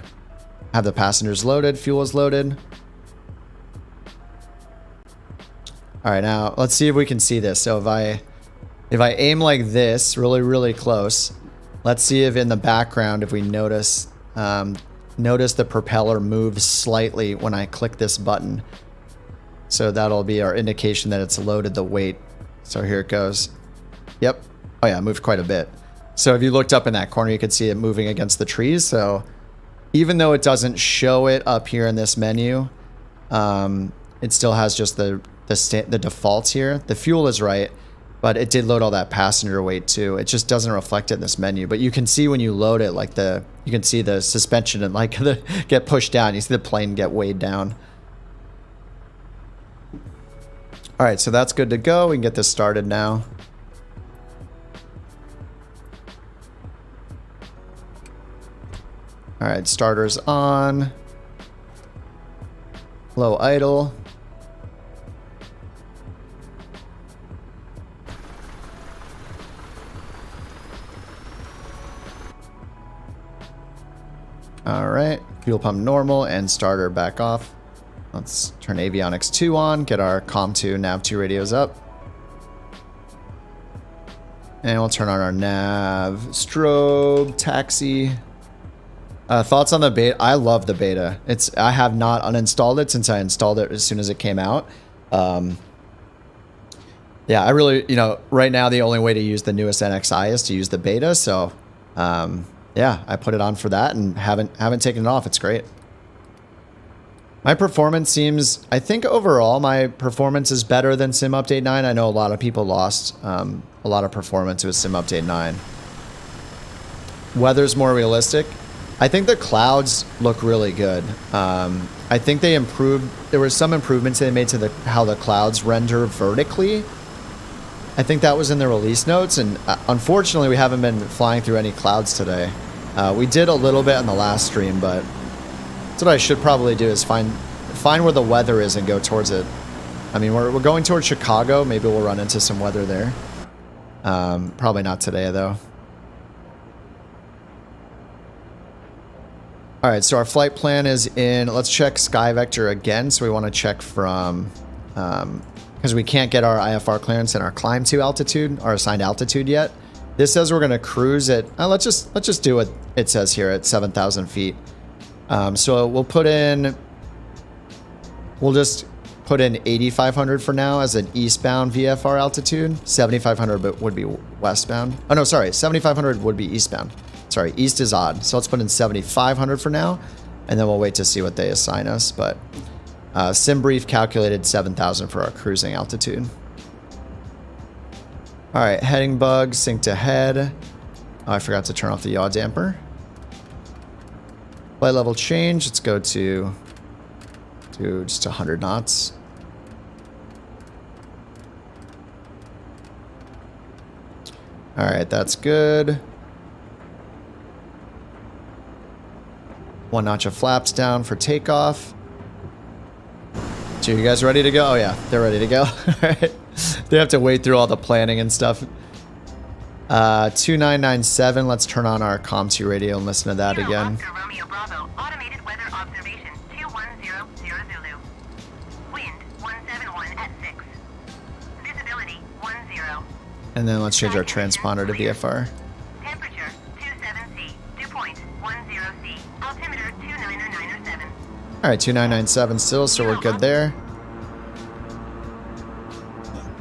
Have the passengers loaded, fuel is loaded. All right, now let's see if we can see this. So if I aim like this, really, really close, let's see if in the background, if we notice the propeller moves slightly when I click this button. So that'll be our indication that it's loaded the weight. So here it goes. Yep. Oh yeah, it moved quite a bit. So if you looked up in that corner, you could see it moving against the trees. So even though it doesn't show it up here in this menu, it still has just the defaults here. The fuel is right, but it did load all that passenger weight too. It just doesn't reflect it in this menu. But you can see when you load it, like you can see the suspension and like get pushed down. You see the plane get weighed down. All right, so that's good to go. We can get this started now. All right, starter's on. Low idle. All right, fuel pump normal and starter back off. Let's turn avionics 2 on, get our COM2, NAV2 radios up. And we'll turn on our nav, strobe, taxi. Thoughts on the beta? I love the beta. I have not uninstalled it since I installed it as soon as it came out. Yeah, I really, right now the only way to use the newest NXI is to use the beta. So, yeah, I put it on for that and haven't taken it off. It's great. My performance seems, I think overall my performance is better than Sim Update 9. I know a lot of people lost a lot of performance with Sim Update 9. Weather's more realistic. I think the clouds look really good. I think they improved. There were some improvements they made to how the clouds render vertically. I think that was in the release notes, and unfortunately, we haven't been flying through any clouds today. We did a little bit in the last stream, but that's what I should probably do is find where the weather is and go towards it. I mean, we're going towards Chicago. Maybe we'll run into some weather there. Probably not today though. All right, so our flight plan is in. Let's check Sky Vector again. So we want to check from, because we can't get our IFR clearance and our climb to altitude, our assigned altitude yet. This says we're going to cruise at. Let's just do what it says here at 7,000 feet. So we'll put in. We'll just put in 8,500 for now as an eastbound VFR altitude. 7,500 would be westbound. Oh no, sorry, 7,500 would be eastbound. Sorry, east is odd. So let's put in 7,500 for now, and then we'll wait to see what they assign us. But SimBrief calculated 7,000 for our cruising altitude. All right, heading bug, sync to head. Oh, I forgot to turn off the yaw damper. Flight level change, let's go to just 100 knots. All right, that's good. 1 notch of flaps down for takeoff. So you guys ready to go? Oh yeah, they're ready to go. All right. They have to wait through all the planning and stuff. 2997, let's turn on our COM2 radio and listen to that again. Oscar Romeo Bravo, automated weather observation 2100 Zulu. Wind 171 at 6. Visibility 10. And then let's change our transponder to VFR. Temperature 27C, dew point 10C, altimeter 29907. All right, 2997 still, so we're good there.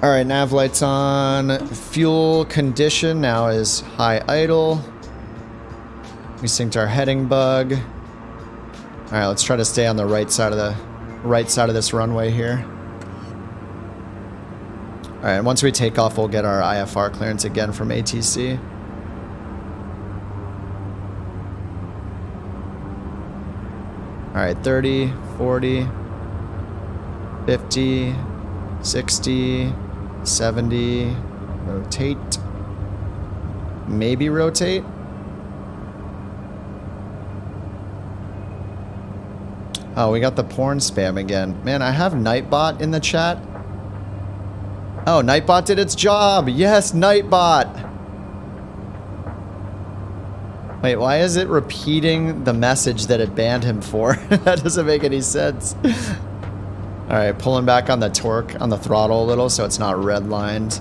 All right, nav lights on. Fuel condition now is high idle. We synced our heading bug. All right, let's try to stay on the right side of this runway here. All right, once we take off, we'll get our IFR clearance again from ATC. All right, 30, 40, 50, 60, 70, rotate, maybe rotate. Oh, we got the porn spam again. Man, I have Nightbot in the chat. Oh, Nightbot did its job. Yes, Nightbot. Wait, why is it repeating the message that it banned him for? That doesn't make any sense. All right, pulling back on the torque, on the throttle a little so it's not redlined.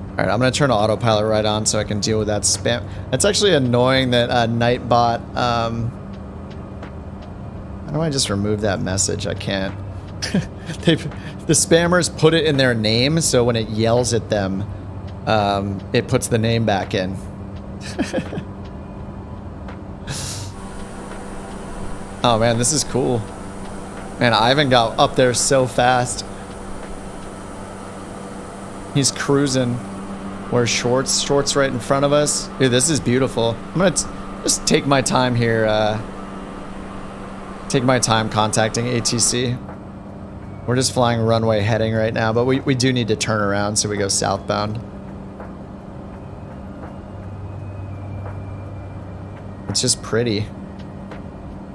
All right, I'm gonna turn autopilot right on so I can deal with that spam. It's actually annoying that Nightbot, how do I just remove that message? I can't. The spammers put it in their name, so when it yells at them, it puts the name back in. Oh man, this is cool. Man, Ivan got up there so fast. He's cruising. Wears shorts right in front of us. Dude, this is beautiful. I'm gonna just take my time here, take my time contacting ATC. We're just flying runway heading right now, but we do need to turn around, so we go southbound. It's just pretty.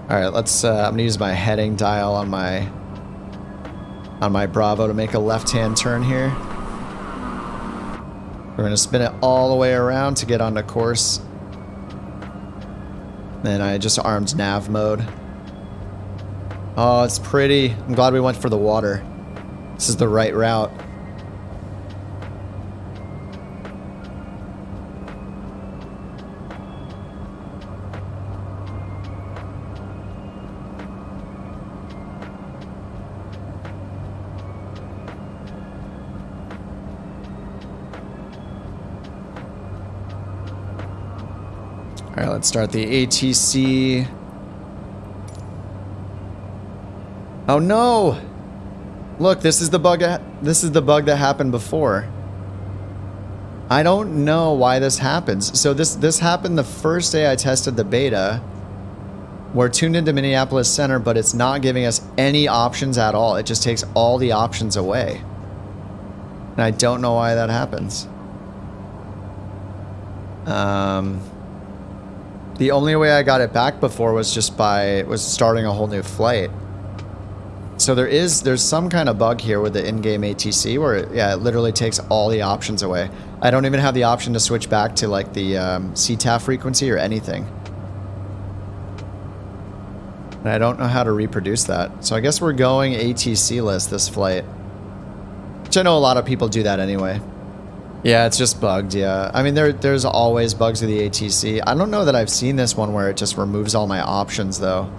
All right, let's, I'm gonna use my heading dial on my Bravo to make a left-hand turn here. We're gonna spin it all the way around to get onto course. Then I just armed nav mode. Oh, it's pretty. I'm glad we went for the water. This is the right route. All right, let's start the ATC. Oh no! Look, this is the bug. This is the bug that happened before. I don't know why this happens. So this happened the first day I tested the beta. We're tuned into Minneapolis Center, but it's not giving us any options at all. It just takes all the options away. And I don't know why that happens. The only way I got it back before was just was starting a whole new flight. So there's some kind of bug here with the in-game ATC where it literally takes all the options away. I don't even have the option to switch back to like the CTAF frequency or anything. And I don't know how to reproduce that. So I guess we're going ATC-less this flight. Which I know a lot of people do that anyway. Yeah, it's just bugged, yeah. I mean, there's always bugs with the ATC. I don't know that I've seen this one where it just removes all my options, though.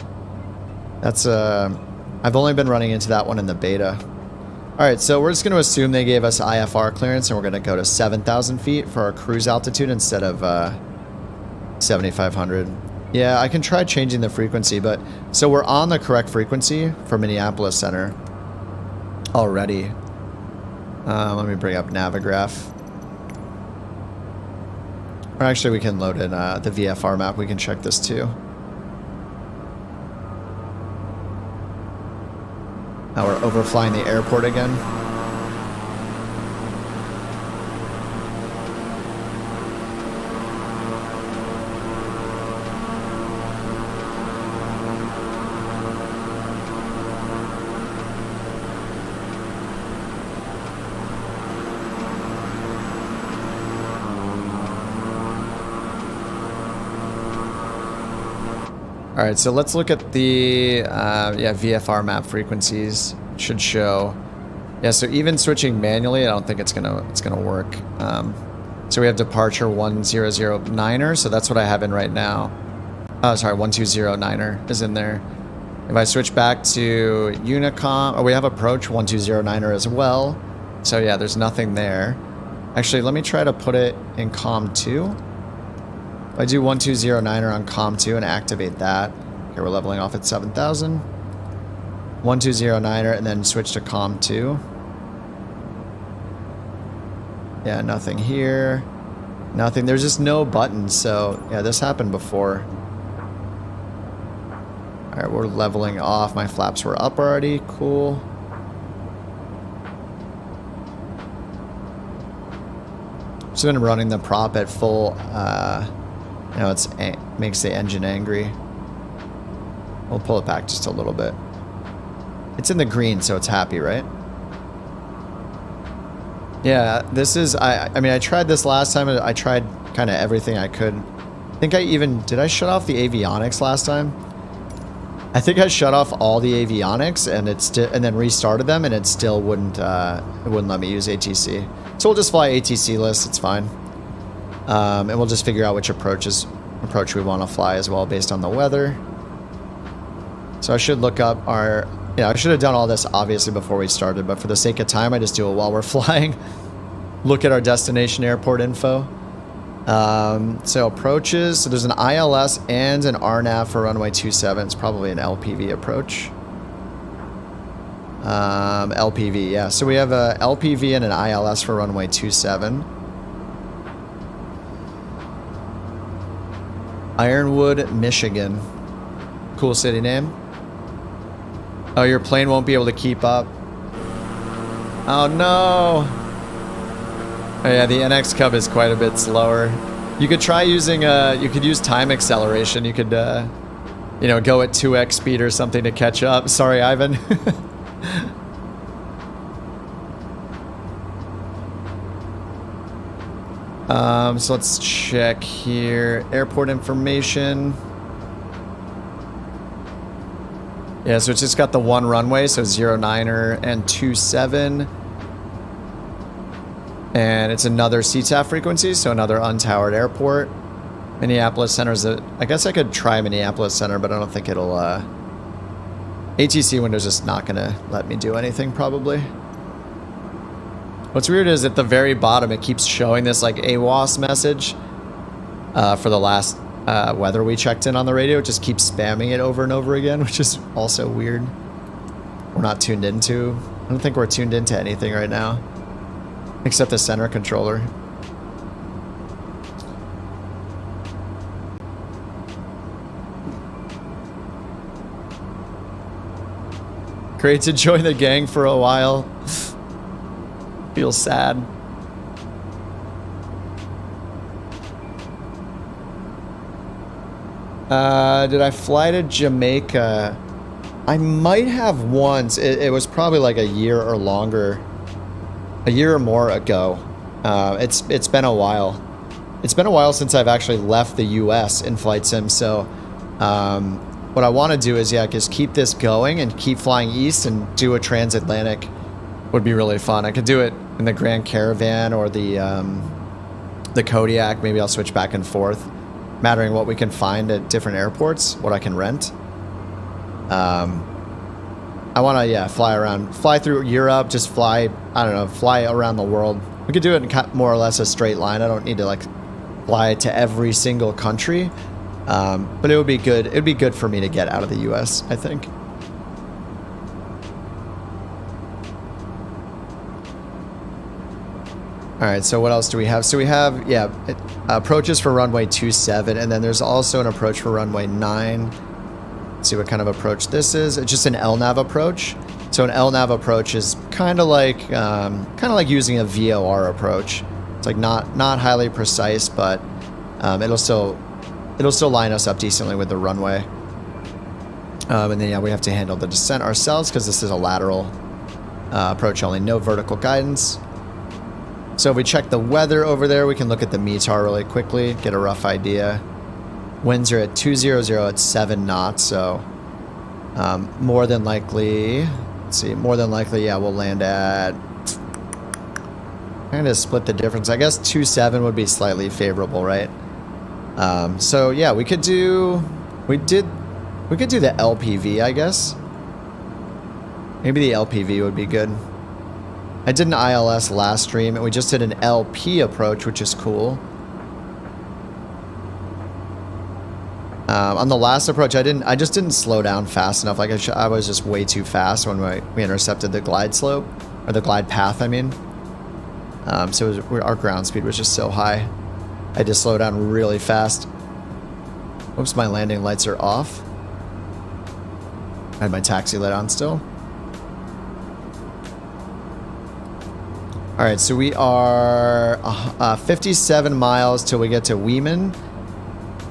That's, I've only been running into that one in the beta. Alright, so we're just going to assume they gave us IFR clearance, and we're going to go to 7,000 feet for our cruise altitude instead of 7,500. Yeah, I can try changing the frequency, but... So we're on the correct frequency for Minneapolis Center already. Let me bring up Navigraph. Or actually, we can load in the VFR map. We can check this too. Now we're overflying the airport again. All right, so let's look at the VFR map frequencies. It should show. Yeah, so even switching manually, I don't think it's gonna work. So we have departure 1009er, so that's what I have in right now. Oh, sorry, 1209er is in there. If I switch back to Unicom, we have approach 1209er as well. So yeah, there's nothing there. Actually, let me try to put it in COM 2. If I do 1209er on COM 2 and activate that. Okay, we're leveling off at 7,000. 1209er and then switch to COM 2. Yeah, nothing here. Nothing. There's just no buttons, so yeah, this happened before. Alright, we're leveling off. My flaps were up already. Cool. Just been running the prop at full, you know, makes the engine angry. We'll pull it back just a little bit. It's in the green, so it's happy, right? Yeah, this is, I mean, I tried this last time. I tried kind of everything I could. I think did I shut off the avionics last time? I think I shut off all the avionics and then restarted them, and it still wouldn't let me use ATC. So we'll just fly ATC list, it's fine. And we'll just figure out which approach we want to fly as well based on the weather. So I should look up our, I should have done all this obviously before we started, but for the sake of time, I just do it while we're flying. Look at our destination airport info. So approaches, so there's an ILS and an RNAV for runway 27. It's probably an LPV approach. LPV, yeah. So we have a LPV and an ILS for runway 27. Ironwood, Michigan. Cool city name. Oh, your plane won't be able to keep up. Oh no! Oh yeah, the NX Cub is quite a bit slower. You could try using, you could use time acceleration. You could, you know, go at 2x speed or something to catch up. Sorry, Ivan. So let's check here. Airport information. Yeah, so it's just got the one runway, so 09er and 27. And it's another CTAF frequency, so another untowered airport. Minneapolis Center is I guess I could try Minneapolis Center, but I don't think it'll, ATC window's just not gonna let me do anything, probably. What's weird is at the very bottom, it keeps showing this, like, AWOS message for the last weather we checked in on the radio. It just keeps spamming it over and over again, which is also weird. We're not tuned into. I don't think we're tuned into anything right now. Except the center controller. Great to join the gang for a while. Feels sad. Did I fly to Jamaica? I might have once. It was probably like a year or longer. A year or more ago. It's been a while. It's been a while since I've actually left the US in flight sim, so what I want to do is, yeah, just keep this going and keep flying east and do a transatlantic. Would be really fun. I could do it in the Grand Caravan or the Kodiak. Maybe I'll switch back and forth, mattering what we can find at different airports, what I can rent. I want to, yeah, fly through Europe, just fly, I don't know, fly around the world. We could do it in more or less a straight line. I don't need to, like, fly to every single country. But it would be good. It would be good for me to get out of the US, I think. All right, so what else do we have? So we have, yeah, approaches for runway 27, and then there's also an approach for runway 9. Let's see what kind of approach this is. It's just an LNAV approach. So an LNAV approach is kind of like using a VOR approach. It's like not highly precise, but it'll still line us up decently with the runway. And then, yeah, we have to handle the descent ourselves because this is a lateral approach only, no vertical guidance. So if we check the weather over there, we can look at the METAR really quickly, get a rough idea. Winds are at 200 at 7 knots, so more than likely, let's see, more than likely, yeah, we'll land at, I'm going to split the difference. I guess 27 would be slightly favorable, right? So yeah, we could do the LPV, I guess. Maybe the LPV would be good. I did an ILS last stream, and we just did an LP approach, which is cool. On the last approach, I just didn't slow down fast enough. Like I was just way too fast when we intercepted the glide slope, or the glide path, I mean. So our ground speed was just so high. I had to slow down really fast. Oops, my landing lights are off. I had my taxi light on still. All right, so we are 57 miles till we get to Weeman.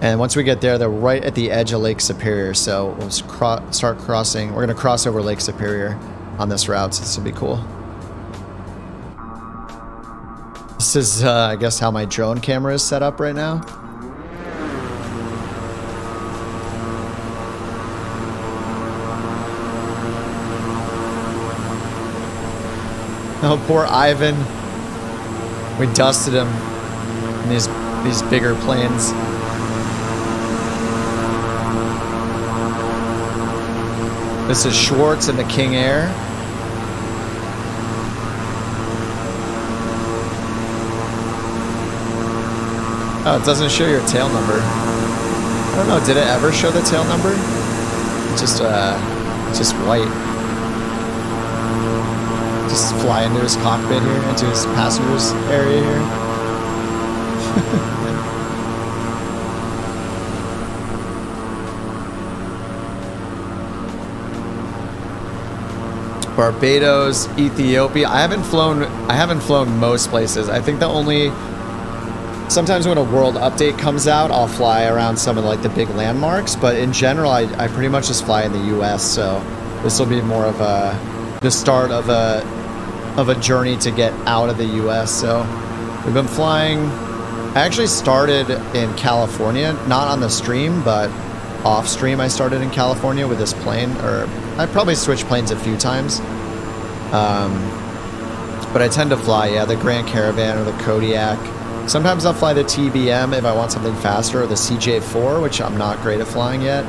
And once we get there, they're right at the edge of Lake Superior. So we'll start crossing. We're going to cross over Lake Superior on this route. So this will be cool. This is, I guess, how my drone camera is set up right now. Oh, poor Ivan. We dusted him in these bigger planes. This is Schwartz and the King Air. Oh, it doesn't show your tail number. I don't know, did it ever show the tail number? It's just white. Just fly into his cockpit here, into his passengers area here. Barbados, Ethiopia. I haven't flown most places. I think the only sometimes when a world update comes out, I'll fly around some of like the big landmarks, but in general I pretty much just fly in the US, so this will be more of the start of a journey to get out of the US. So we've been flying. I actually started in California, not on the stream, but off stream I started in California with this plane, or I probably switched planes a few times. But I tend to fly, yeah, the Grand Caravan or the Kodiak. Sometimes I'll fly the TBM if I want something faster, or the CJ4, which I'm not great at flying yet.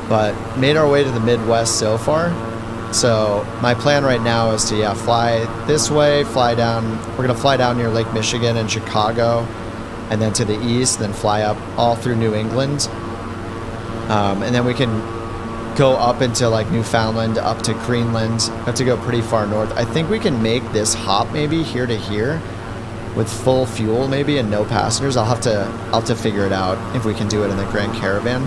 But made our way to the Midwest so far. So my plan right now is to, yeah, fly this way, fly down. We're going to fly down near Lake Michigan and Chicago, and then to the east, then fly up all through New England. And then we can go up into like Newfoundland, up to Greenland. Have to go pretty far north. I think we can make this hop maybe here to here with full fuel maybe and no passengers. I'll have to figure it out if we can do it in the Grand Caravan.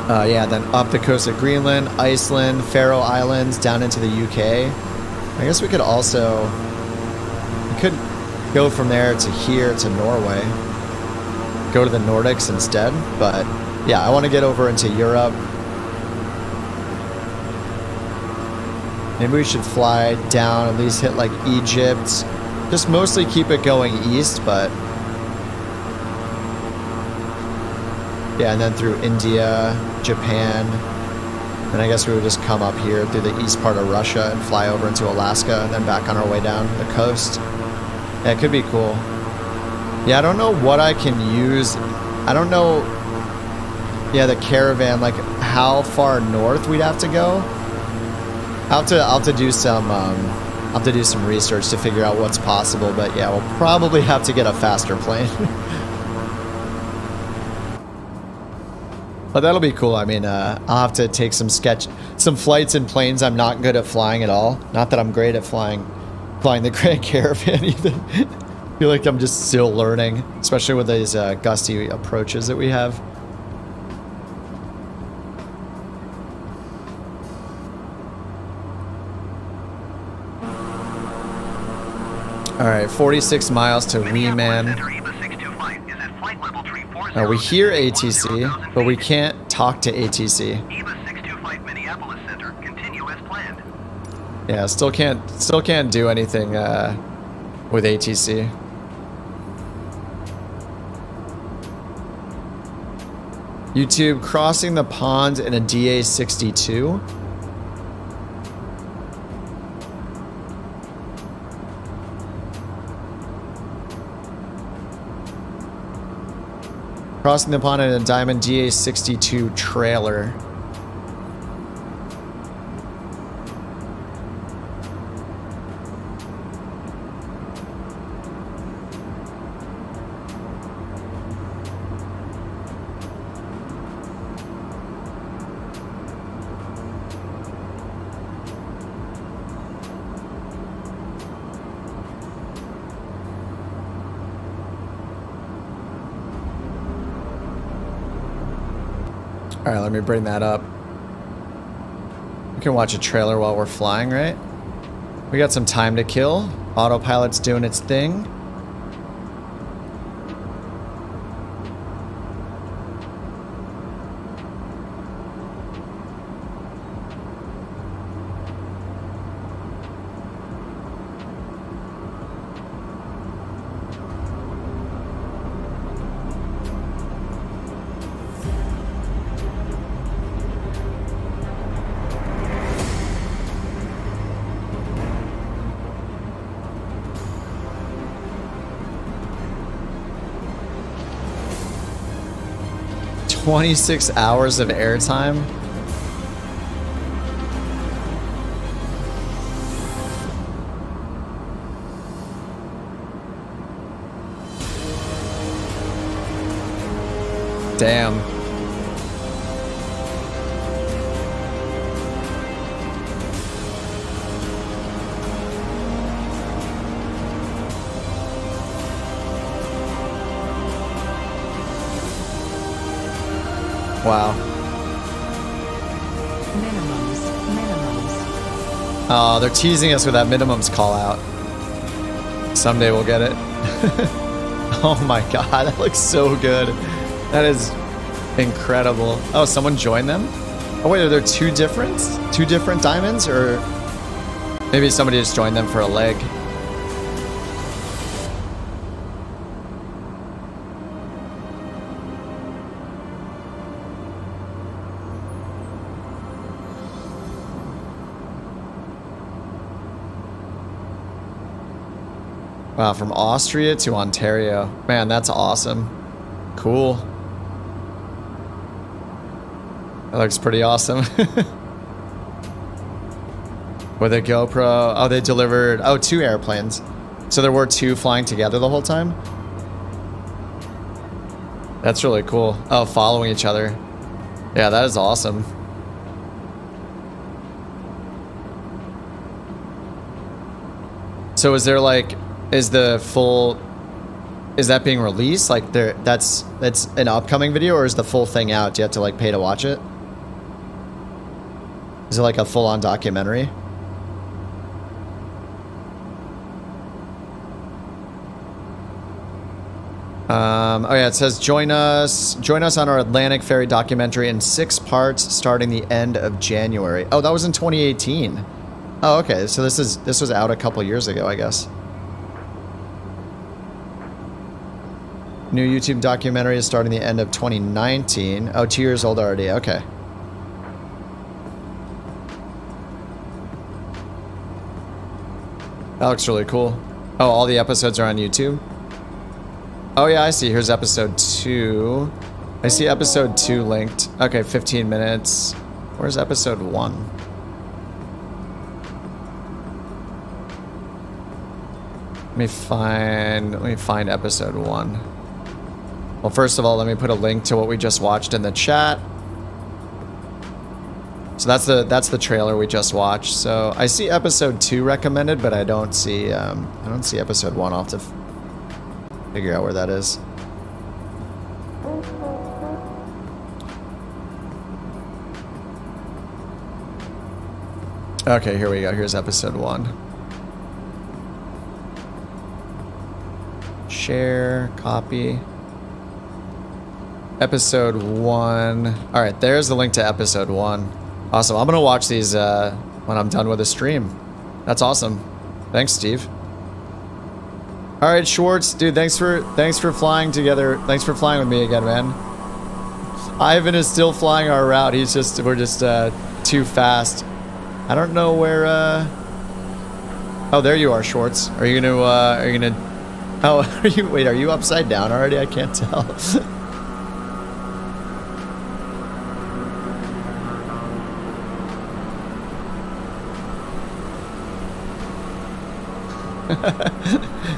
Yeah, then up the coast of Greenland, Iceland, Faroe Islands, down into the UK. I guess we could go from there to here to Norway. Go to the Nordics instead, but yeah, I want to get over into Europe. Maybe we should fly down, at least hit like Egypt. Just mostly keep it going east, but yeah, and then through India, Japan, and I guess we would just come up here through the east part of Russia and fly over into Alaska and then back on our way down the coast. Yeah, it could be cool. Yeah, I don't know what I can use. I don't know. Yeah, the Caravan, like how far north we'd have to go. I'll have to do some research to figure out what's possible. But yeah, we'll probably have to get a faster plane. But that'll be cool. I mean, I'll have to take some flights in planes I'm not good at flying at all. Not that I'm great at flying the Grand Caravan either. I feel like I'm just still learning, especially with these gusty approaches that we have. All right, 46 miles to Weeman. Now we hear ATC, but we can't talk to ATC. Yeah, still can't do anything with ATC. YouTube, crossing the pond in a DA-62. Crossing the pond in a Diamond DA-62 trailer. All right, let me bring that up. We can watch a trailer while we're flying, right? We got some time to kill. Autopilot's doing its thing. 26 hours of airtime. Damn. Wow. Minimums. Oh, they're teasing us with that minimums call out. Someday we'll get it. Oh my god, that looks so good. That is incredible. Oh, someone joined them? Oh wait, are there two different diamonds? Or maybe somebody just joined them for a leg. Wow, from Austria to Ontario. Man, that's awesome. Cool. That looks pretty awesome. With a GoPro. Oh, they delivered, oh, 2 airplanes. So there were 2 flying together the whole time? That's really cool. Oh, following each other. Yeah, that is awesome. So is there like, is the full, is that being released? Like there, that's an upcoming video, or is the full thing out? Do you have to like pay to watch it? Is it like a full-on documentary? Oh yeah, it says join us on our Atlantic Ferry documentary in 6 parts starting the end of January. Oh, that was in 2018. Oh, okay. So this was out a couple years ago, I guess. New YouTube documentary is starting the end of 2019. Oh, 2 years old already. Okay. That looks really cool. Oh, all the episodes are on YouTube? Oh yeah, I see. Here's episode 2. I see episode 2 linked. Okay, 15 minutes. Where's episode 1? Let me find episode 1. Well, first of all, let me put a link to what we just watched in the chat. So that's the trailer we just watched. So I see episode 2 recommended, but I don't see episode 1. I'll have to figure out where that is. Okay, here we go. Here's episode 1. Share, copy. Episode 1. All right, there's the link to episode 1. Awesome. I'm gonna watch these when I'm done with the stream. That's awesome. Thanks, Steve. All right, Schwartz, dude. Thanks for flying together. Thanks for flying with me again, man. Ivan is still flying our route. We're just too fast. I don't know where. Oh, there you are, Schwartz. Are you gonna? Oh, wait, are you upside down already? I can't tell.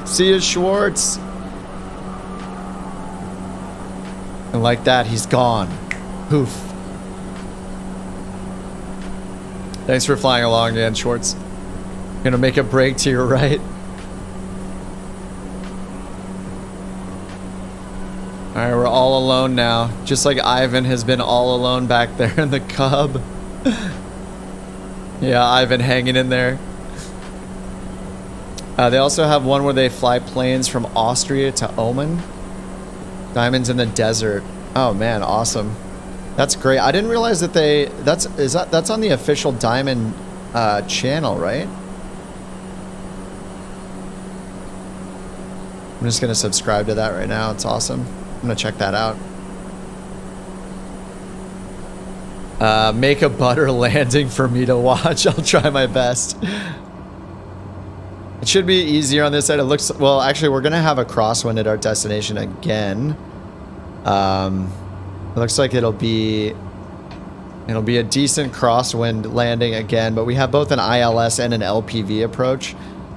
See you, Schwartz. And like that, he's gone. Poof. Thanks for flying along again, Schwartz. Gonna make a break to your right. Alright, we're all alone now. Just like Ivan has been all alone back there in the Cub. Yeah, Ivan hanging in there. They also have one where they fly planes from Austria to Oman. Diamonds in the desert. Oh man, awesome. That's great. I didn't realize that that's on the official Diamond channel, right? I'm just gonna subscribe to that right now. It's awesome. I'm gonna check that out. Make a butter landing for me to watch. I'll try my best. It should be easier on this side. It looks, well, actually, we're going to have a crosswind at our destination again. It looks like it'll be a decent crosswind landing again, but we have both an ILS and an LP+V approach.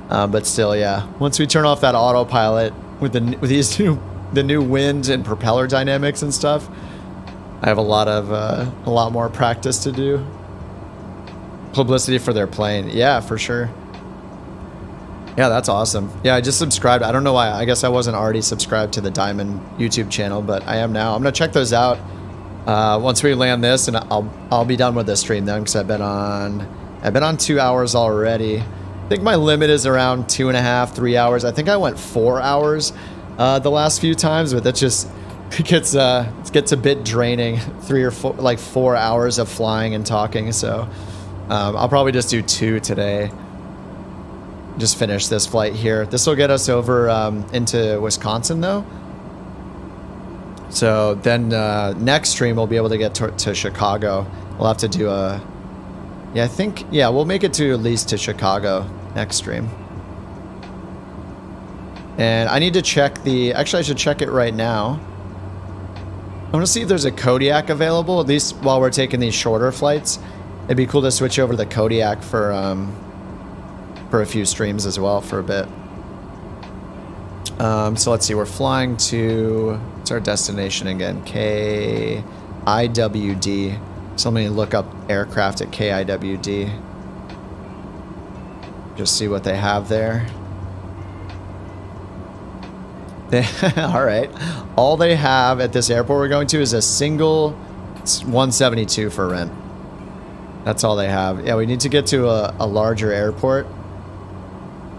But still, yeah. Once we turn off that autopilot with the new wind and propeller dynamics and stuff, I have a lot more practice to do. Publicity for their plane, yeah, for sure. Yeah, that's awesome. Yeah, I just subscribed. I don't know why. I guess I wasn't already subscribed to the Diamond YouTube channel, but I am now. I'm gonna check those out once we land this, and I'll be done with this stream then, because I've been on 2 hours already. I think my limit is around 2.5, 3 hours. I think I went 4 hours the last few times, but that just it gets a bit draining. 3 or 4, like 4 hours of flying and talking. So I'll probably just do 2 today. Just finish this flight here. This will get us over into Wisconsin though. So then next stream we'll be able to get to Chicago. We'll have to do a... Yeah, I think... Yeah, we'll make it to at least to Chicago next stream. And I need to check the... Actually, I should check it right now. I want to see if there's a Kodiak available, at least while we're taking these shorter flights. It'd be cool to switch over to the Kodiak for a few streams as well for a bit. So let's see, we're flying to... What's our destination again? KIWD. So let me look up aircraft at KIWD. Just see what they have there. All right. All they have at this airport we're going to is a single 172 for rent. That's all they have. Yeah, we need to get to a larger airport.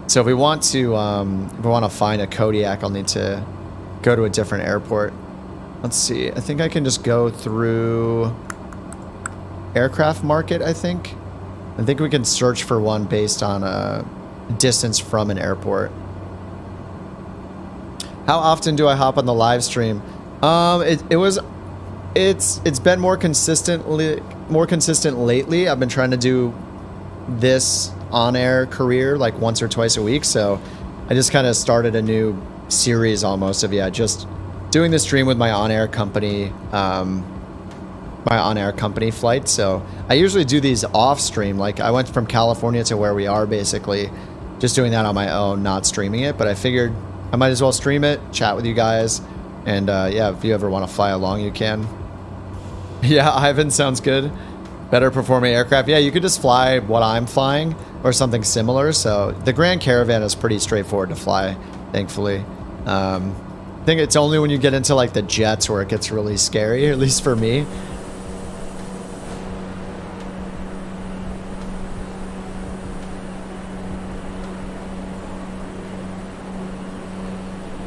So if we want to find a Kodiak, I'll need to go to a different airport. Let's see. I think I can just go through aircraft market, I think we can search for one based on a distance from an airport. How often do I hop on the live stream? It's been more consistent lately. I've been trying to do this on-air career like once or twice a week, so I just kind of started a new series almost of just doing the stream with my on-air company flight. So I usually do these off stream, like I went from California to where we are, basically just doing that on my own, not streaming it, but I figured I might as well stream it, chat with you guys, and yeah, if you ever want to fly along, you can. Yeah, Ivan, sounds good. Better performing aircraft. Yeah, you could just fly what I'm flying or something similar. So the Grand Caravan is pretty straightforward to fly, thankfully. I think it's only when you get into like the jets where it gets really scary, at least for me.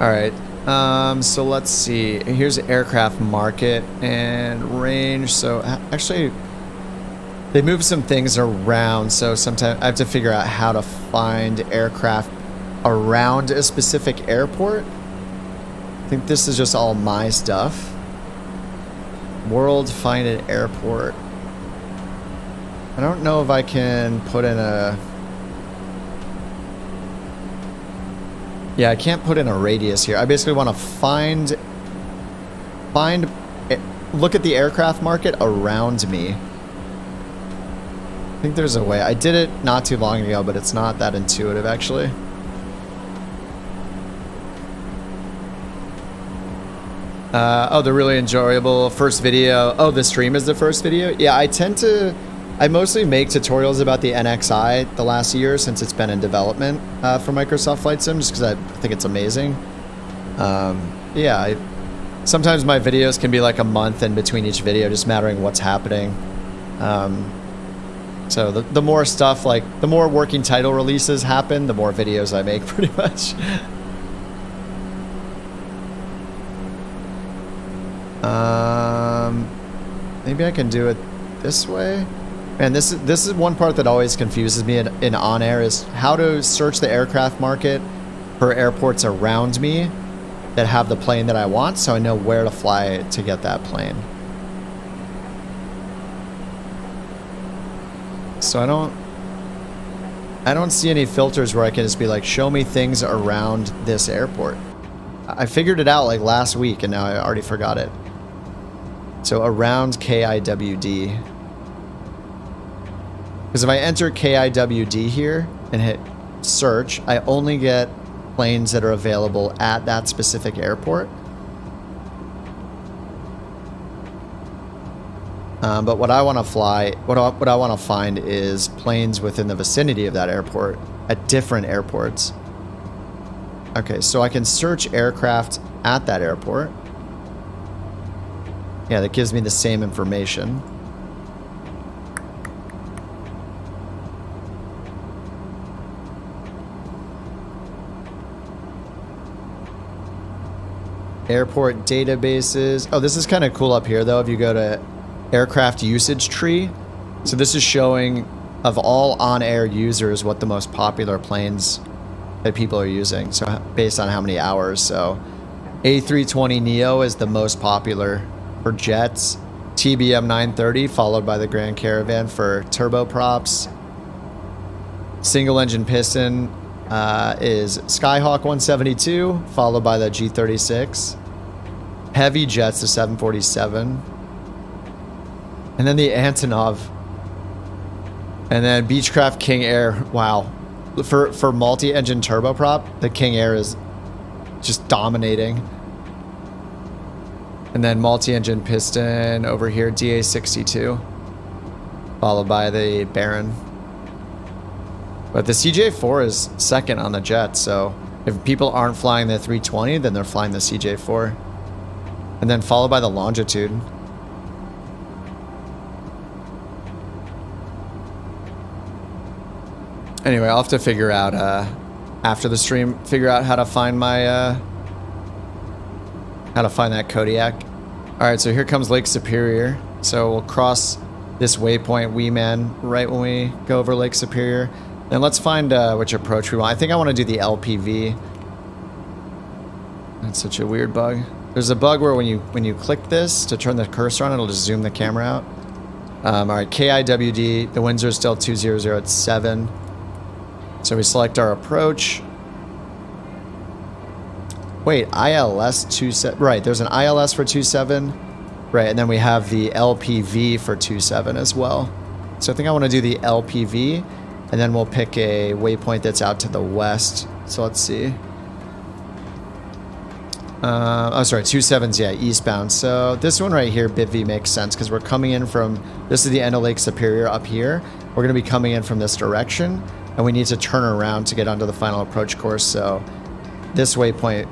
All right. So let's see. Here's aircraft market and range. So actually, they moved some things around. So sometimes I have to figure out how to find aircraft around a specific airport. I think this is just all my stuff. World, find an airport. I don't know if I can put in a... Yeah, I can't put in a radius here. I basically want to look at the aircraft market around me. I think there's a way. I did it not too long ago, but it's not that intuitive, actually. Oh, the really enjoyable first video. Oh, the stream is the first video? Yeah, I mostly make tutorials about the NXI the last year since it's been in development for Microsoft Flight Sim, just because I think it's amazing. Yeah, sometimes my videos can be like a month in between each video, just mattering what's happening. So the more stuff, like the more working title releases happen, the more videos I make, pretty much. Maybe I can do it this way. Man, this is one part that always confuses me in on-air, is how to search the aircraft market for airports around me that have the plane that I want, so I know where to fly to get that plane. So I don't see any filters where I can just be like, show me things around this airport. I figured it out like last week and now I already forgot it. So around KIWD. Because if I enter KIWD here and hit search, I only get planes that are available at that specific airport. But what I want to fly, what I want to find is planes within the vicinity of that airport at different airports. Okay, so I can search aircraft at that airport. Yeah, that gives me the same information. Airport databases. Oh, this is kind of cool up here, though, if you go to aircraft usage tree. So this is showing, of all on-air users, what the most popular planes that people are using. So based on how many hours. So A320neo is the most popular for jets. TBM 930 followed by the Grand Caravan for turboprops. Single engine piston is Skyhawk 172 followed by the G36. Heavy jets, the 747. And then the Antonov. And then Beechcraft King Air. Wow. For multi-engine turboprop, the King Air is just dominating. And then multi-engine piston over here, DA62. Followed by the Baron. But the CJ4 is second on the jet, so if people aren't flying the 320, then they're flying the CJ4. And then followed by the Longitude. Anyway, I'll have to figure out, after the stream, figure out how to find my, how to find that Kodiak. Alright, so here comes Lake Superior. So we'll cross this waypoint, Weeman, right when we go over Lake Superior. Then let's find which approach we want. I think I want to do the LP+V. That's such a weird bug. There's a bug where when you click this to turn the cursor on, it'll just zoom the camera out. Alright, KIWD. The winds are still 200 at 7. So we select our approach. Wait, ILS 27. Right, there's an ILS for 27. Right, and then we have the LP+V for 27 as well. So I think I want to do the LP+V, and then we'll pick a waypoint that's out to the west. So let's see. Oh, sorry, 27's, yeah, eastbound. So this one right here, BIV makes sense because we're coming in from, this is the end of Lake Superior up here. We're going to be coming in from this direction, and we need to turn around to get onto the final approach course. So this waypoint,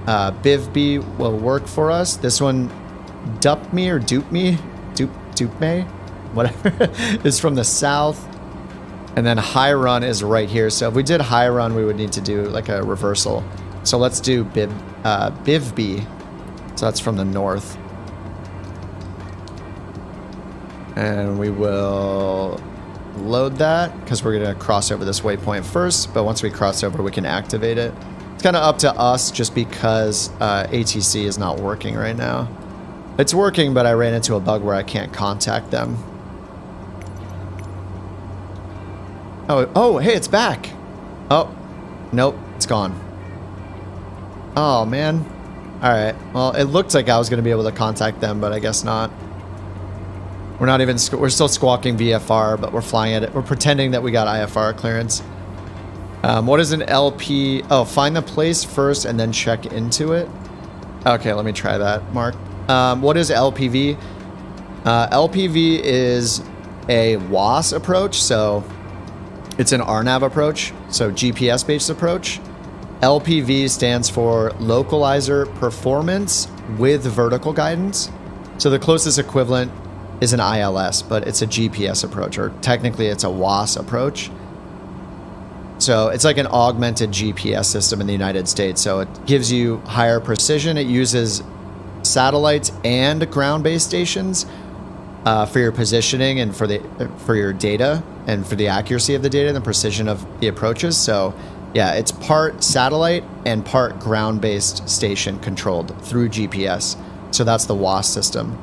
BIV-B will work for us. This one, Dupe Me, whatever, is from the south. And then High Run is right here. So if we did High Run, we would need to do like a reversal. So let's do BIV-B. So that's from the north. And we will load that because we're going to cross over this waypoint first. But once we cross over, we can activate it. It's kind of up to us just because ATC is not working right now. It's working, but I ran into a bug where I can't contact them. Oh, hey, it's back. Oh, nope, it's gone. Oh, man. All right. Well, it looked like I was going to be able to contact them, but I guess not. We're not even, we're still squawking VFR, but we're flying at it. We're pretending that we got IFR clearance. What is an LP? Oh, find the place first and then check into it. Okay, let me try that, Mark. What is LP+V? LP+V is a WAS approach, so it's an RNAV approach, so GPS-based approach. LP+V stands for Localizer Performance with Vertical Guidance. So the closest equivalent is an ILS, but it's a GPS approach, or technically it's a WAS approach. So it's like an augmented GPS system in the United States. So it gives you higher precision. It uses satellites and ground-based stations for your positioning and for your data and for the accuracy of the data and the precision of the approaches. So yeah, it's part satellite and part ground-based station controlled through GPS. So that's the WAS system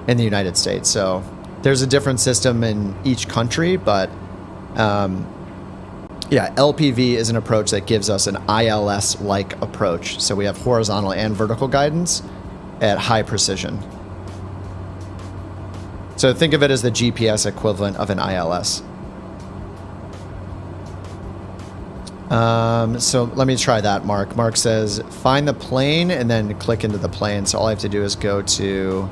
in the United States. So there's a different system in each country, but yeah, LP+V is an approach that gives us an ILS-like approach. So we have horizontal and vertical guidance at high precision. So think of it as the GPS equivalent of an ILS. So let me try that, Mark. Mark says, find the plane and then click into the plane. So all I have to do is go to,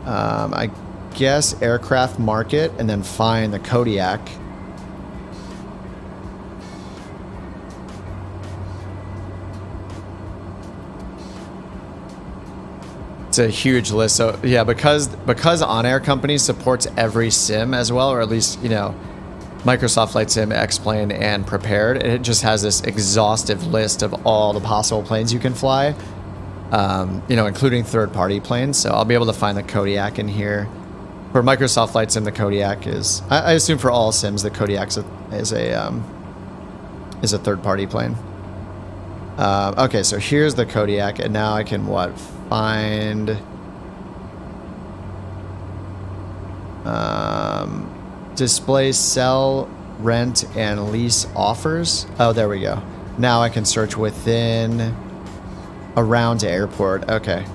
I guess, aircraft market and then find the Kodiak. It's a huge list. So yeah, because OnAir Company supports every sim as well, or at least, you know, Microsoft Flight Sim, X-Plane, and Prepared, it just has this exhaustive list of all the possible planes you can fly, you know, including third-party planes. So I'll be able to find the Kodiak in here. For Microsoft Flight Sim, the Kodiak is, I assume for all sims, the Kodiak is a third-party plane. Okay, so here's the Kodiak, and now I can what? Find display, sell, rent, and lease offers. Oh, there we go. Now I can search within around airport. Okay.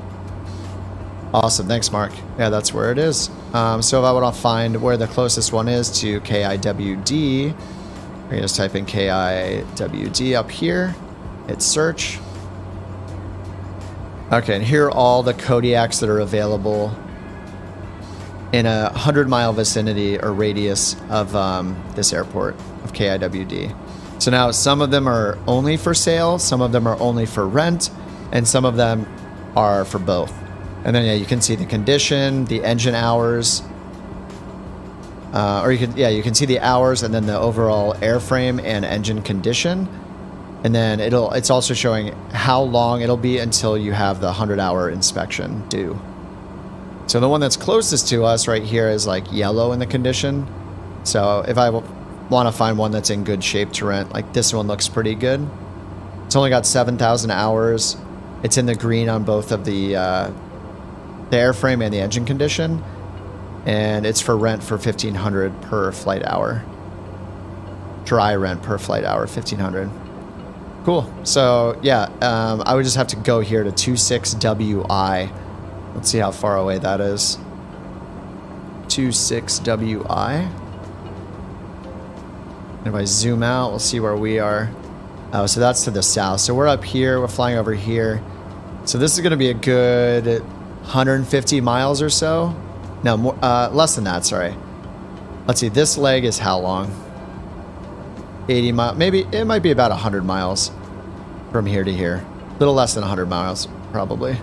Awesome. Thanks, Mark. Yeah, that's where it is. So if I want to find where the closest one is to KIWD, I can just type in KIWD up here. Hit search. Okay, and here are all the Kodiaks that are available in a 100-mile vicinity or radius of this airport of KIWD. So now some of them are only for sale, some of them are only for rent, and some of them are for both. And then yeah, you can see the condition, the engine hours, or you can see the hours and then the overall airframe and engine condition. And then it's also showing how long it'll be until you have the 100-hour inspection due. So the one that's closest to us right here is like yellow in the condition. So if I want to find one that's in good shape to rent, like this one looks pretty good. It's only got 7,000 hours. It's in the green on both of the airframe and the engine condition. And it's for rent for $1,500 per flight hour. Dry rent per flight hour, $1,500. Cool. So yeah, I would just have to go here to 26WI. Let's see how far away that is. 26WI. And if I zoom out, we'll see where we are. Oh, so that's to the south. So we're up here. We're flying over here. So this is going to be a good 150 miles or so. No, more, less than that. Sorry. Let's see. This leg is how long? 80 miles. Maybe it might be about 100 miles from here to here. A little less than 100 miles, probably.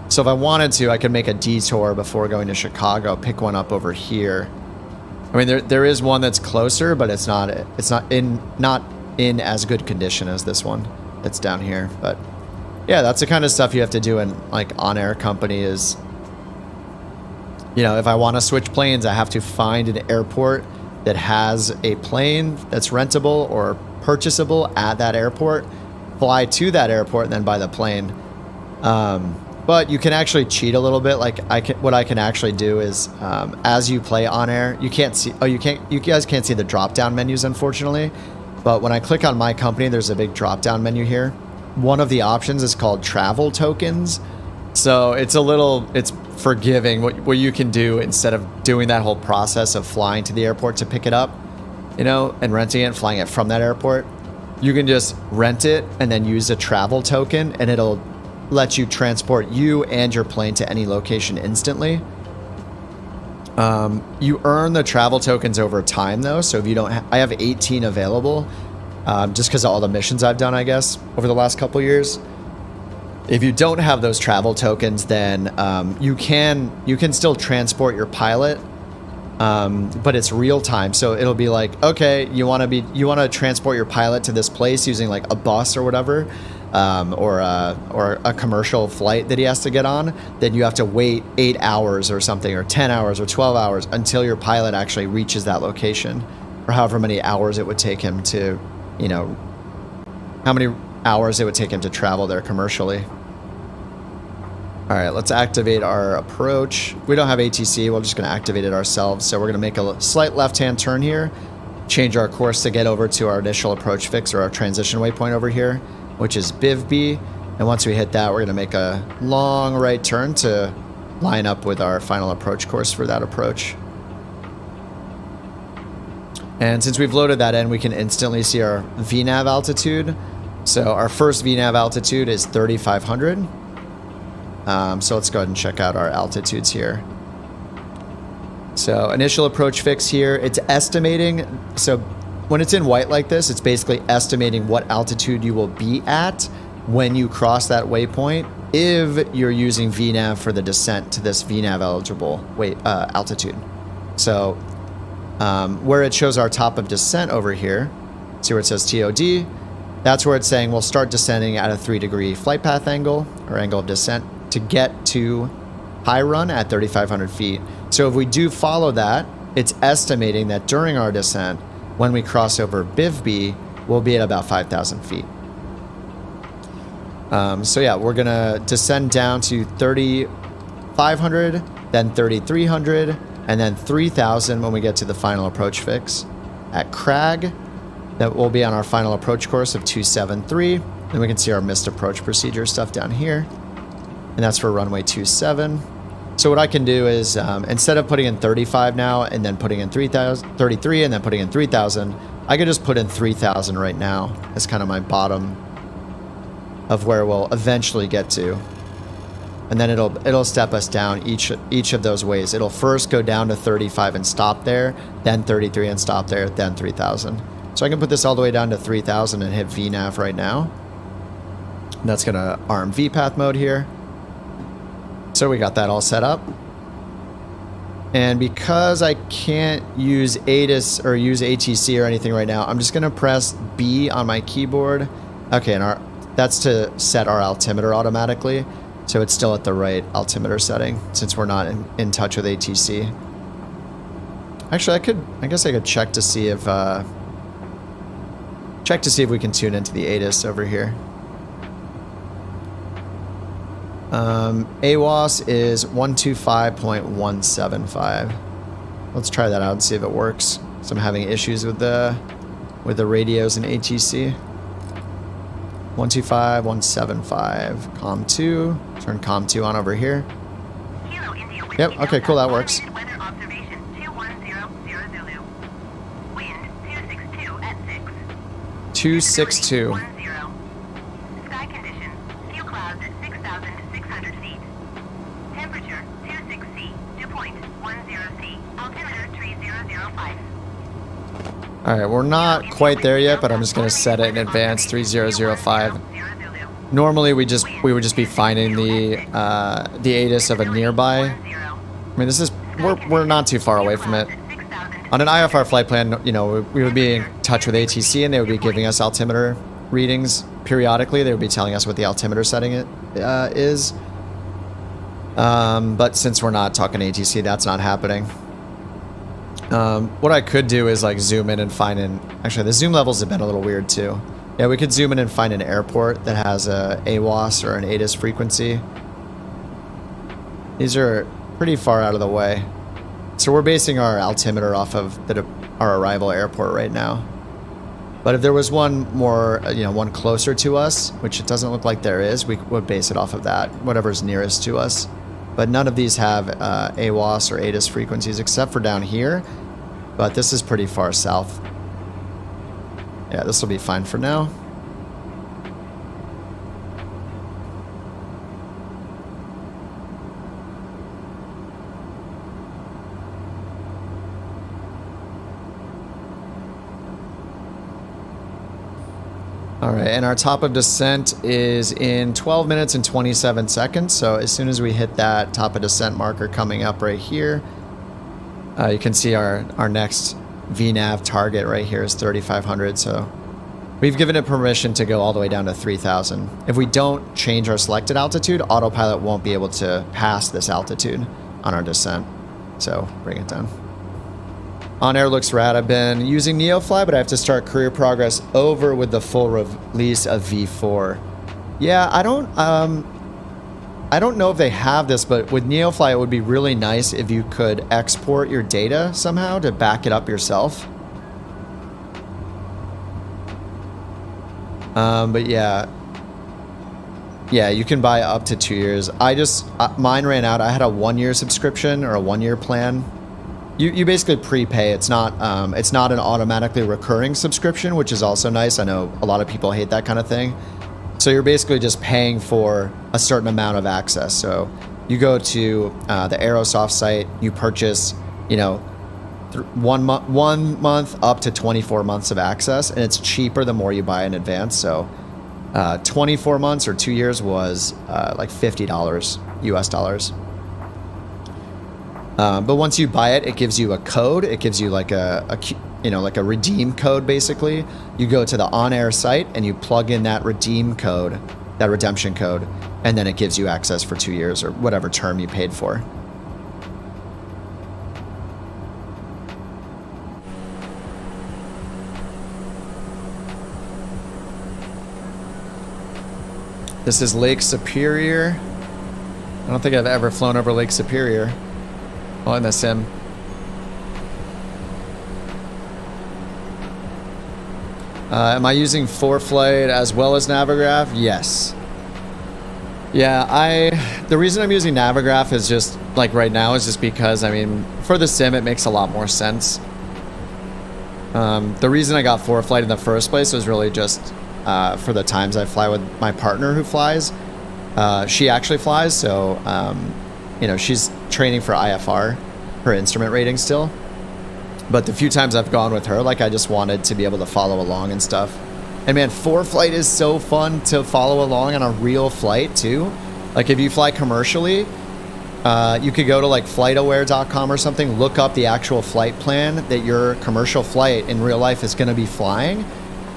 So if I wanted to, I could make a detour before going to Chicago, pick one up over here. I mean, there is one that's closer, but it's not in as good condition as this one that's down here. But yeah, that's the kind of stuff you have to do in like OnAir Company is, you know, if I want to switch planes, I have to find an airport that has a plane that's rentable or purchasable at that airport, fly to that airport, and then buy the plane. But you can actually cheat a little bit. Like what I can actually do is, as you play OnAir, you can't see. Oh, you guys can't see the drop-down menus, unfortunately. But when I click on my company, there's a big drop-down menu here. One of the options is called travel tokens. So it's forgiving what you can do instead of doing that whole process of flying to the airport to pick it up, you know, and renting it and flying it from that airport. You can just rent it and then use a travel token, and it'll let you transport you and your plane to any location instantly. You earn the travel tokens over time though, so if you don't I have 18 available, just because of all the missions I've done, I guess, over the last couple years. If you don't have those travel tokens, then you can still transport your pilot, but it's real time. So it'll be like, okay, you want to transport your pilot to this place using like a bus or whatever, or a commercial flight that he has to get on. Then you have to wait 8 hours or something, or 10 hours or 12 hours until your pilot actually reaches that location, or however many hours it would take him to, you know, how many hours it would take him to travel there commercially. All right, let's activate our approach. We don't have ATC, we're just gonna activate it ourselves. So we're gonna make a slight left-hand turn here, change our course to get over to our initial approach fix, or our transition waypoint over here, which is BIVB. And once we hit that, we're gonna make a long right turn to line up with our final approach course for that approach. And since we've loaded that in, we can instantly see our VNAV altitude. So our first VNAV altitude is 3,500. So let's go ahead and check out our altitudes here. So initial approach fix here, it's estimating. So when it's in white like this, it's basically estimating what altitude you will be at when you cross that waypoint if you're using VNAV for the descent to this VNAV eligible altitude. So where it shows our top of descent over here, see where it says TOD, that's where it's saying we'll start descending at a 3-degree flight path angle or angle of descent to get to high run at 3,500 feet. So if we do follow that, it's estimating that during our descent, when we cross over BIV-B, we'll be at about 5,000 feet. So yeah, we're gonna descend down to 3,500, then 3,300, and then 3,000 when we get to the final approach fix. At Crag, that will be on our final approach course of 273. Then we can see our missed approach procedure stuff down here. And that's for runway 27. So what I can do is, instead of putting in 35 now and then putting in 33 and then putting in 3,000, I could just put in 3,000 right now as kind of my bottom of where we'll eventually get to. And then it'll step us down each of those ways. It'll first go down to 35 and stop there, then 33 and stop there, then 3,000. So I can put this all the way down to 3,000 and hit VNAV right now. And that's gonna arm VPath mode here. So we got that all set up. And because I can't use ATIS or use ATC or anything right now, I'm just gonna press B on my keyboard. Okay, and that's to set our altimeter automatically. So it's still at the right altimeter setting since we're not in touch with ATC. Actually, I guess I could check to see if we can tune into the ATIS over here. AWOS is 125.175. Let's try that out and see if it works. So I'm having issues with the radios in ATC. 125.175. COM2. Turn COM2 on over here. Yep. Okay. Cool. That works. 262. Sky conditions. Few clouds at 6,600 feet. Temperature 26 C. Dew point 10 C. Altimeter 3005. All right, we're not quite there yet, but I'm just going to set it in advance 3005. Normally we would just be finding the ATIS of a nearby. I mean, we're not too far away from it. On an IFR flight plan, you know, we would be in touch with ATC and they would be giving us altimeter readings periodically. They would be telling us what the altimeter setting is. But since we're not talking ATC, that's not happening. What I could do is like zoom in and find actually the zoom levels have been a little weird too. Yeah, we could zoom in and find an airport that has a AWOS or an ATIS frequency. These are pretty far out of the way. So we're basing our altimeter off of our arrival airport right now. But if there was one more, one closer to us, which it doesn't look like there is, we would base it off of that, whatever's nearest to us. But none of these have AWOS or ATIS frequencies except for down here. But this is pretty far south. Yeah, this will be fine for now. All right, and our top of descent is in 12 minutes and 27 seconds. So as soon as we hit that top of descent marker coming up right here, you can see our next VNAV target right here is 3,500. So we've given it permission to go all the way down to 3,000. If we don't change our selected altitude, autopilot won't be able to pass this altitude on our descent. So bring it down. OnAir looks rad. I've been using NeoFly, but I have to start career progress over with the full release of V4. Yeah, I don't know if they have this, but with NeoFly, it would be really nice if you could export your data somehow to back it up yourself. But yeah, Yeah, you can buy up to 2 years. Mine ran out. I had a 1 year subscription or a 1 year plan. You basically prepay. It's not an automatically recurring subscription, which is also nice. I know a lot of people hate that kind of thing. So you're basically just paying for a certain amount of access. So you go to the Aerosoft site, you purchase, 1 month up to 24 months of access, and it's cheaper the more you buy in advance. So 24 months or 2 years was like $50 US dollars. But once you buy it, it gives you a code. It gives you like like a redeem code, basically. You go to the OnAir site and you plug in that redeem code, that redemption code, and then it gives you access for 2 years or whatever term you paid for. This is Lake Superior. I don't think I've ever flown over Lake Superior. Oh, in the sim. Am I using ForeFlight as well as Navigraph? Yes. Yeah, the reason I'm using Navigraph is just, like right now, is just because, I mean, for the sim, it makes a lot more sense. The reason I got ForeFlight in the first place was really just for the times I fly with my partner who flies. She actually flies, so, she's training for IFR, her instrument rating still. But the few times I've gone with her, like, I just wanted to be able to follow along and stuff. And man, ForeFlight is so fun to follow along on a real flight too. Like if you fly commercially, you could go to like flightaware.com or something, look up the actual flight plan that your commercial flight in real life is going to be flying,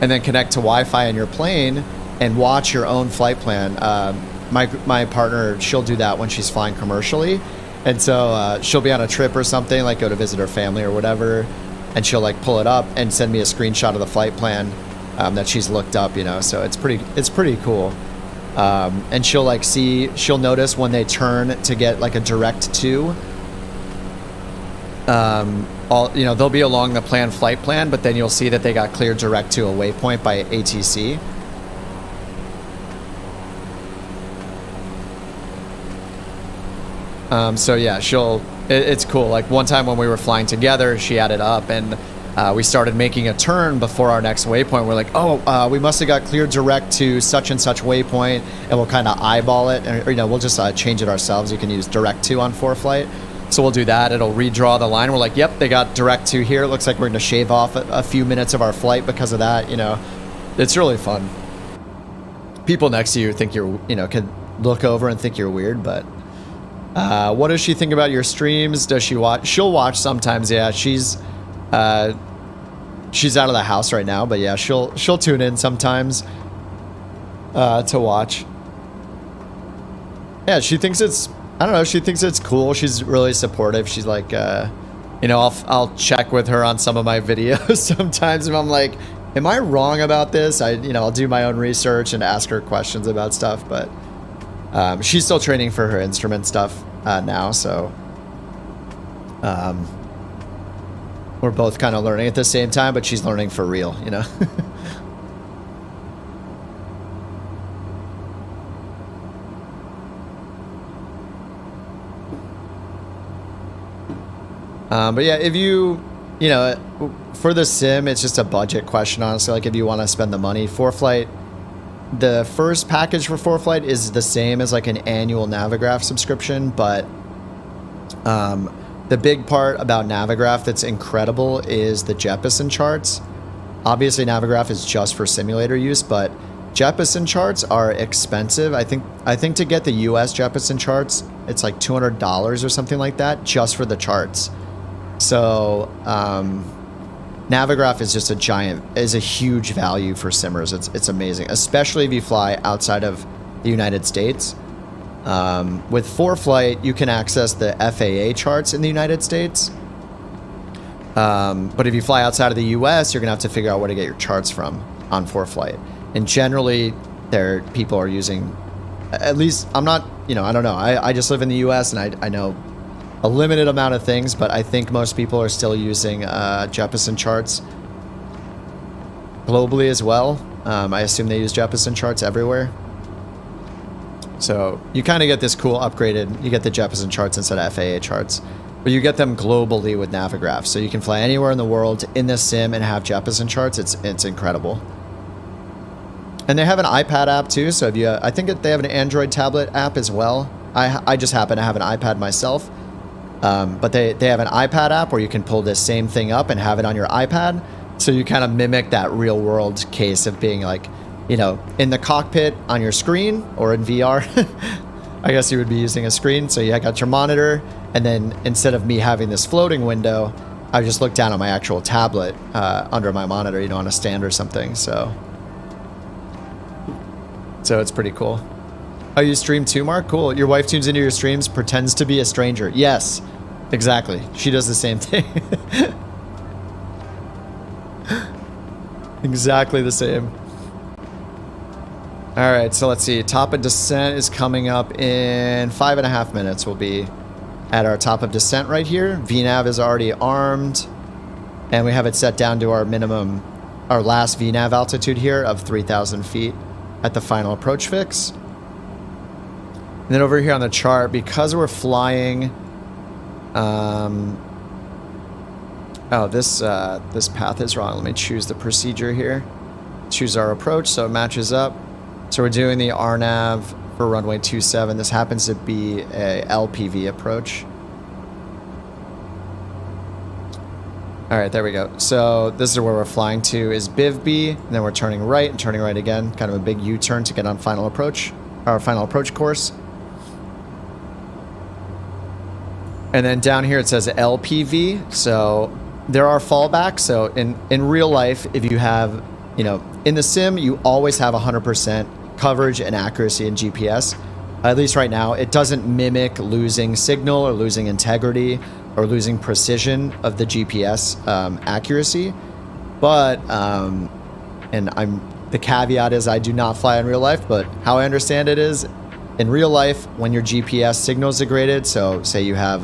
and then connect to Wi-Fi on your plane and watch your own flight plan. My partner, she'll do that when she's flying commercially. And so she'll be on a trip or something, like go to visit her family or whatever, and she'll like pull it up and send me a screenshot of the flight plan that she's looked up, so it's pretty cool. And she'll like she'll notice when they turn to get like a direct to, they'll be along the planned flight plan, but then you'll see that they got cleared direct to a waypoint by ATC. So yeah, it's cool. Like one time when we were flying together, she had it up and we started making a turn before our next waypoint. We're like, we must have got cleared direct to such and such waypoint, and we'll kind of eyeball it, or we'll just change it ourselves. You can use direct to on ForeFlight. So we'll do that. It'll redraw the line. We're like, yep, they got direct to here. It looks like we're going to shave off a few minutes of our flight because of that. It's really fun. People next to you think you're, could look over and think you're weird, but what does she think about your streams? Does she watch? She'll watch sometimes. Yeah, she's out of the house right now, but yeah, she'll tune in sometimes to watch. Yeah, she thinks it's, I don't know, she thinks it's cool. She's really supportive. She's like, I'll check with her on some of my videos sometimes, and I'm like, am I wrong about this? I'll do my own research and ask her questions about stuff, but she's still training for her instrument stuff now, so we're both kind of learning at the same time, but she's learning for real, But yeah, if for the sim, it's just a budget question, honestly. Like if you want to spend the money, ForeFlight, the first package for ForeFlight is the same as like an annual Navigraph subscription, but the big part about Navigraph that's incredible is the Jeppesen charts. Obviously, Navigraph is just for simulator use, but Jeppesen charts are expensive. I think to get the US Jeppesen charts, it's like $200 or something like that just for the charts. So Navigraph is just a huge value for simmers. It's amazing, especially if you fly outside of the United States. With ForeFlight, you can access the FAA charts in the United States. But if you fly outside of the US, you're gonna have to figure out where to get your charts from on ForeFlight. And generally, people are using, at least, I'm not, I don't know. I just live in the US and I know a limited amount of things, but I think most people are still using Jeppesen charts globally as well. I assume they use Jeppesen charts everywhere. So you kind of get this cool upgraded, you get the Jeppesen charts instead of FAA charts, but you get them globally with Navigraph. So you can fly anywhere in the world in this sim and have Jeppesen charts. It's incredible. And they have an iPad app too. So if you, I think they have an Android tablet app as well. I just happen to have an iPad myself. But they have an iPad app where you can pull this same thing up and have it on your iPad. So you kind of mimic that real world case of being like, you know, in the cockpit on your screen or in VR. I guess you would be using a screen. So you got your monitor, and then instead of me having this floating window, I just look down on my actual tablet under my monitor, you know, on a stand or something. So it's pretty cool. Oh, you stream too, Mark? Cool. Your wife tunes into your streams, pretends to be a stranger. Yes, exactly. She does the same thing. Exactly the same. All right, so let's see. Top of descent is coming up in 5.5 minutes. We'll be at our top of descent right here. VNAV is already armed, and we have it set down to our minimum, our last VNAV altitude here of 3,000 feet at the final approach fix. And then over here on the chart, because we're flying, this path is wrong. Let me choose the procedure here. Choose our approach so it matches up. So we're doing the RNAV for runway 27. This happens to be a LP+V approach. All right, there we go. So this is where we're flying to is BIV-B, and then we're turning right and turning right again. Kind of a big U-turn to get on final approach, our final approach course. And then down here it says LP+V. So there are fallbacks. So in real life, if you have, you know, in the sim, you always have 100% coverage and accuracy in GPS. At least right now, it doesn't mimic losing signal or losing integrity or losing precision of the GPS accuracy. But, and the caveat is I do not fly in real life, but how I understand it is in real life, when your GPS signal is degraded, so say you have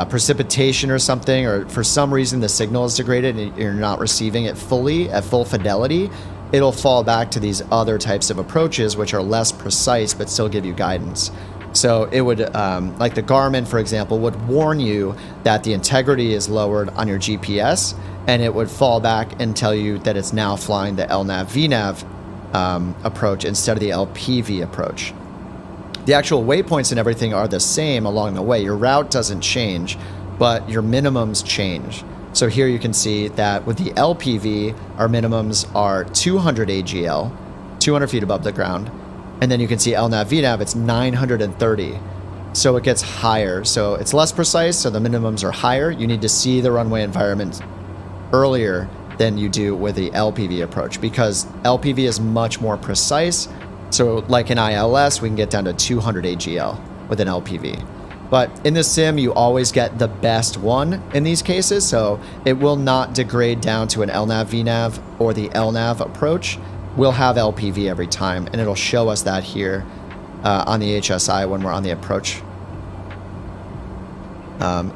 precipitation or something, or for some reason the signal is degraded and you're not receiving it fully at full fidelity, it'll fall back to these other types of approaches which are less precise but still give you guidance. So it would, like the Garmin, for example, would warn you that the integrity is lowered on your GPS, and it would fall back and tell you that it's now flying the LNAV VNAV approach instead of the LP+V approach. The actual waypoints and everything are the same along the way. Your route doesn't change, but your minimums change. So here you can see that with the LP+V, our minimums are 200 AGL, 200 feet above the ground. And then you can see LNAV VNAV, it's 930. So it gets higher. So it's less precise, so the minimums are higher. You need to see the runway environment earlier than you do with the LP+V approach, because LP+V is much more precise. So like in ILS, we can get down to 200 AGL with an LP+V. But in the sim, you always get the best one in these cases. So it will not degrade down to an LNAV VNAV or the LNAV approach. We'll have LP+V every time, and it'll show us that here on the HSI when we're on the approach.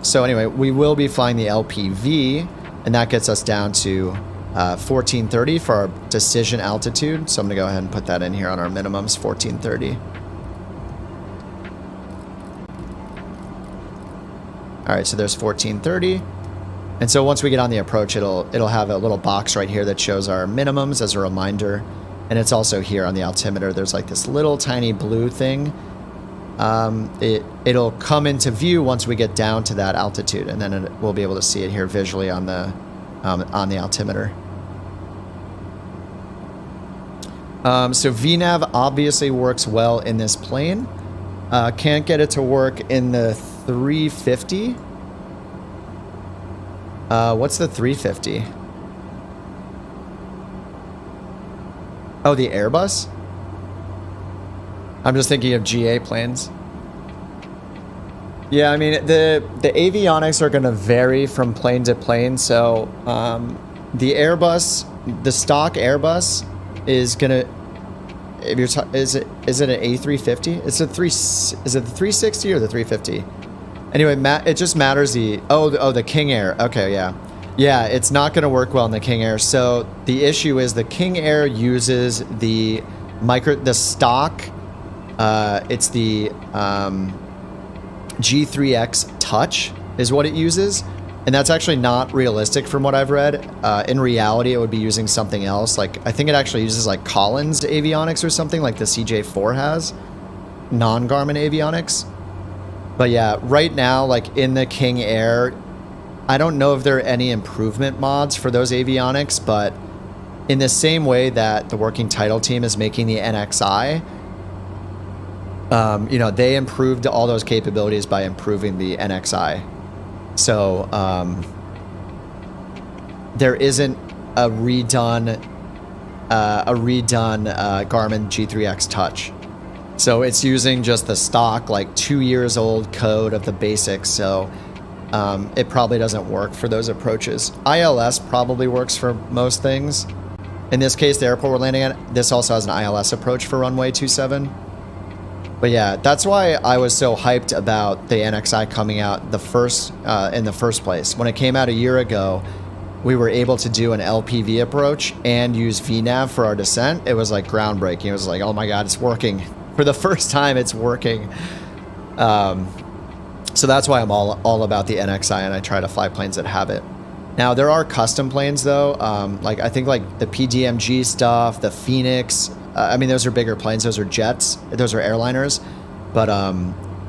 So anyway, we will be flying the LP+V, and that gets us down to 1430 for our decision altitude. So I'm going to go ahead and put that in here on our minimums, 1430. All right, so there's 1430. And so once we get on the approach, it'll have a little box right here that shows our minimums as a reminder. And it's also here on the altimeter. There's like this little tiny blue thing. It'll come into view once we get down to that altitude, and then we'll be able to see it here visually on the altimeter. So VNAV obviously works well in this plane. Can't get it to work in the 350. What's the 350? Oh, the Airbus? I'm just thinking of GA planes. Yeah, I mean, the avionics are going to vary from plane to plane. So the Airbus, the stock Airbus is going to, if you're is it an A350? Is it the 360 or the 350? Anyway, it just matters the the King Air. Okay, yeah, it's not going to work well in the King Air. So the issue is the King Air uses the stock It's the G3X Touch is what it uses. And that's actually not realistic from what I've read. In reality, it would be using something else. Like, I think it actually uses like Collins avionics or something like the CJ4 has. Non-Garmin avionics. But yeah, right now, like in the King Air, I don't know if there are any improvement mods for those avionics, but in the same way that the working title team is making the NXI, you know, they improved all those capabilities by improving the NXI. So there isn't a redone Garmin G3X Touch. So it's using just the stock, like 2 years old code of the basics. So it probably doesn't work for those approaches. ILS probably works for most things. In this case, the airport we're landing at, this also has an ILS approach for runway 27. But yeah, that's why I was so hyped about the NXI coming out in the first place. When it came out a year ago, we were able to do an LP+V approach and use VNAV for our descent. It was like groundbreaking. It was like, oh my God, it's working. For the first time, it's working. So that's why I'm all about the NXI, and I try to fly planes that have it. Now, there are custom planes though. Like I think like the PDMG stuff, the Phoenix, I mean, those are bigger planes. Those are jets. Those are airliners. But,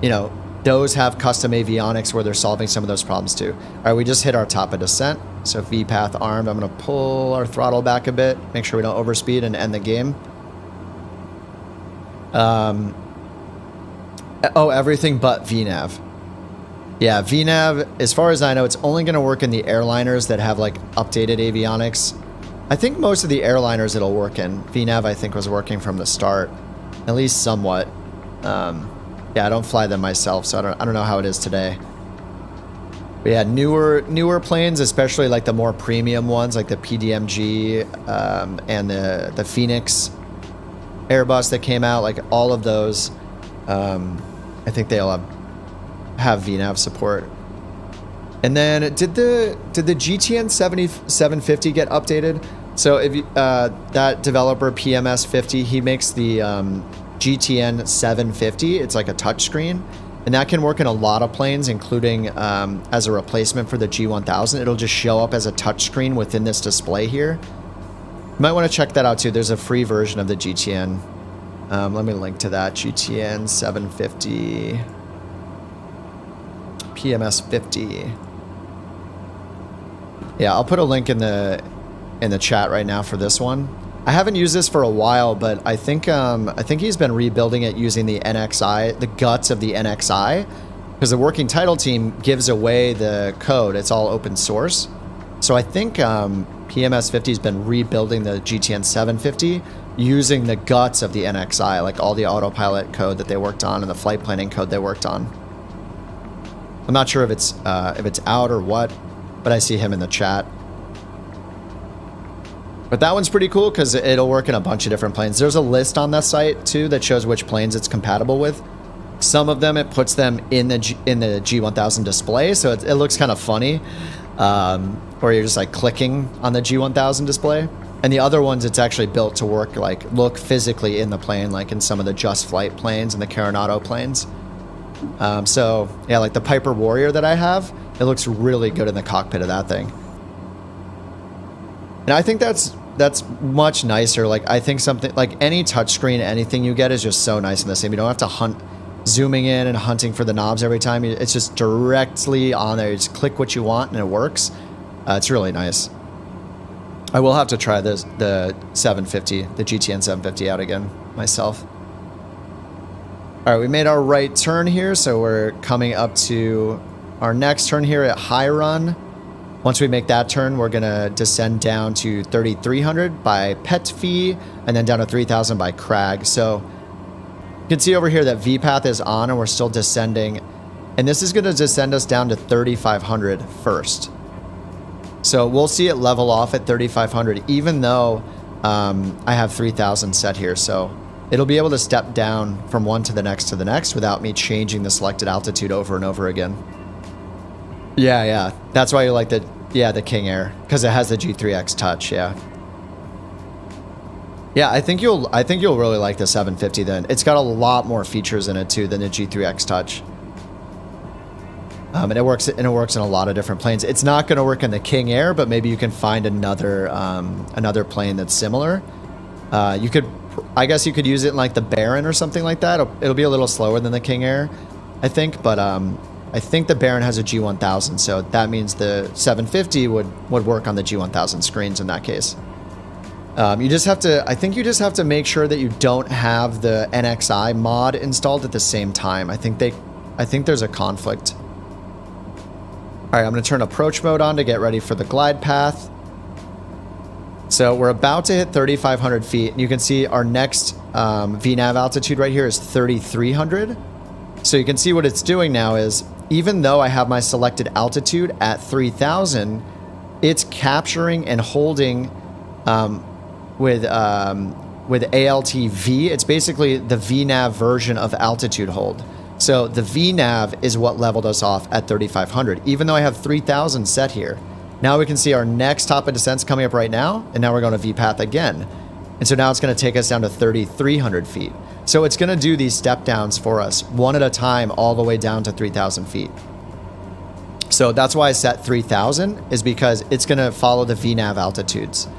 you know, those have custom avionics where they're solving some of those problems too. All right, we just hit our top of descent. So VPath armed. I'm going to pull our throttle back a bit, make sure we don't overspeed and end the game. Oh, everything but VNAV. Yeah, VNAV, as far as I know, it's only going to work in the airliners that have like updated avionics. I think most of the airliners it'll work in. VNAV, I think, was working from the start, at least somewhat. Yeah, I don't fly them myself, so I don't know how it is today. But yeah, newer planes, especially like the more premium ones, like the PDMG and the Phoenix Airbus that came out, like all of those, I think they'll have VNAV support. And then did the GTN 750 get updated? So if you, that developer PMS50, he makes the GTN 750. It's like a touchscreen, and that can work in a lot of planes, including as a replacement for the G1000. It'll just show up as a touchscreen within this display here. You might want to check that out too. There's a free version of the GTN. Let me link to that. GTN 750 PMS50. Yeah, I'll put a link in the chat right now for this one. I haven't used this for a while, but I think he's been rebuilding it using the NXI, the guts of the NXI, because the working title team gives away the code. It's all open source. So I think PMS50 has been rebuilding the GTN 750 using the guts of the NXI, like all the autopilot code that they worked on and the flight planning code they worked on. I'm not sure if it's out or what, but I see him in the chat. But that one's pretty cool because it'll work in a bunch of different planes. There's a list on the site too that shows which planes it's compatible with. Some of them, it puts them in the G1000 display, so it looks kind of funny. Or you're just like clicking on the G1000 display. And the other ones, it's actually built to work, like look physically in the plane, like in some of the Just Flight planes and the Carenado planes. So yeah, like the Piper Warrior that I have, it looks really good in the cockpit of that thing. And I think that's much nicer. Like I think something like any touchscreen, anything you get is just so nice in the same. You don't have to hunt, zooming in and hunting for the knobs every time. It's just directly on there. You just click what you want and it works. It's really nice. I will have to try the 750, the GTN 750 out again myself. All right, we made our right turn here, so we're coming up to our next turn here at high run. Once we make that turn, we're gonna descend down to 3,300 by Petfi, and then down to 3,000 by Crag. So you can see over here that VPath is on, and we're still descending, and this is gonna descend us down to 3,500 first. So we'll see it level off at 3,500, even though I have 3,000 set here. So it'll be able to step down from one to the next without me changing the selected altitude over and over again. Yeah. That's why you like the King Air, because it has the G3X touch, yeah. Yeah, I think you'll really like the 750 then. It's got a lot more features in it too than the G3X Touch. And it works in a lot of different planes. It's not going to work in the King Air, but maybe you can find another another plane that's similar. I guess you could use it in like the Baron or something like that. It'll be a little slower than the King Air, I think, but I think the Baron has a G1000, so that means the 750 would work on the G1000 screens in that case. You just have to, I think you just have to make sure that you don't have the NXI mod installed at the same time. I think there's a conflict. All right, I'm going to turn approach mode on to get ready for the glide path. So we're about to hit 3,500 feet. And you can see our next VNAV altitude right here is 3,300. So you can see what it's doing now is, even though I have my selected altitude at 3,000, it's capturing and holding with ALTV. It's basically the VNAV version of altitude hold. So the VNAV is what leveled us off at 3,500, even though I have 3,000 set here. Now we can see our next top of descent's coming up right now, and now we're going to VPATH again. And so now it's going to take us down to 3,300 feet. So it's going to do these step downs for us one at a time all the way down to 3,000 feet. So that's why I set 3,000, is because it's going to follow the VNAV altitudes.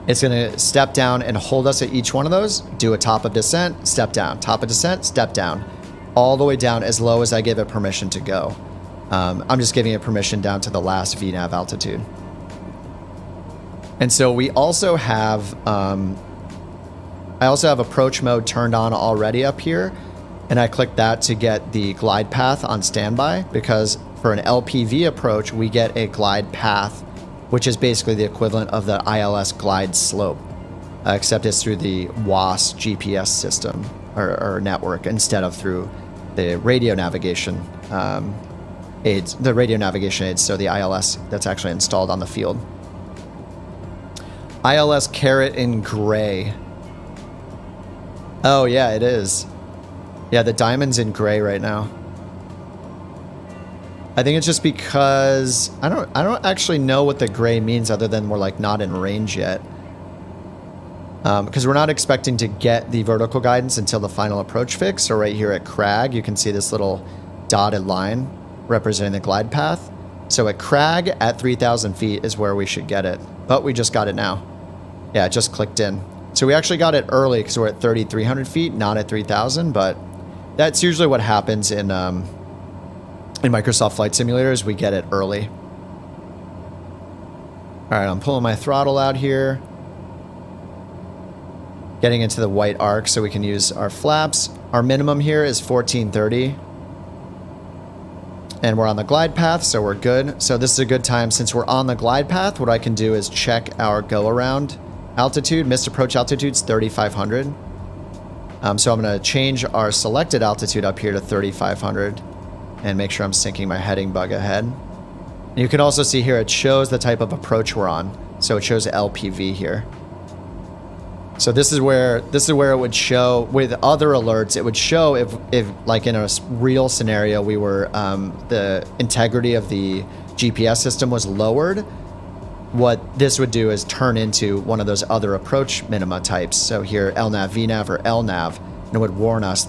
It's going to step down and hold us at each one of those, do a top of descent, step down, top of descent, step down, all the way down as low as I give it permission to go. I'm just giving it permission down to the last VNAV altitude. And so we also have, I also have approach mode turned on already up here. And I clicked that to get the glide path on standby, because for an LP+V approach, we get a glide path, which is basically the equivalent of the ILS glide slope, except it's through the WAS GPS system or network instead of through the radio navigation aids, so the ILS that's actually installed on the field. ILS carrot in gray. Oh yeah, it is. Yeah, the diamond's in gray right now. I think it's just because I don't actually know what the gray means, other than we're like not in range yet. Because we're not expecting to get the vertical guidance until the final approach fix. So right here at Crag, you can see this little dotted line representing the glide path. So at Crag at 3,000 feet is where we should get it. But we just got it now. Yeah, it just clicked in. So we actually got it early because we're at 3,300 feet, not at 3,000. But that's usually what happens in Microsoft Flight Simulators. We get it early. All right, I'm pulling my throttle out here. Getting into the white arc so we can use our flaps. Our minimum here is 1430. And we're on the glide path, so we're good. So this is a good time. Since we're on the glide path, what I can do is check our go-around altitude. Missed approach altitude's 3,500. So I'm going to change our selected altitude up here to 3,500 and make sure I'm syncing my heading bug ahead. And you can also see here it shows the type of approach we're on. So it shows LP+V here. So this is where it would show with other alerts. It would show if like in a real scenario we were the integrity of the GPS system was lowered. What this would do is turn into one of those other approach minima types. So here LNAV, VNAV, or LNAV, and it would warn us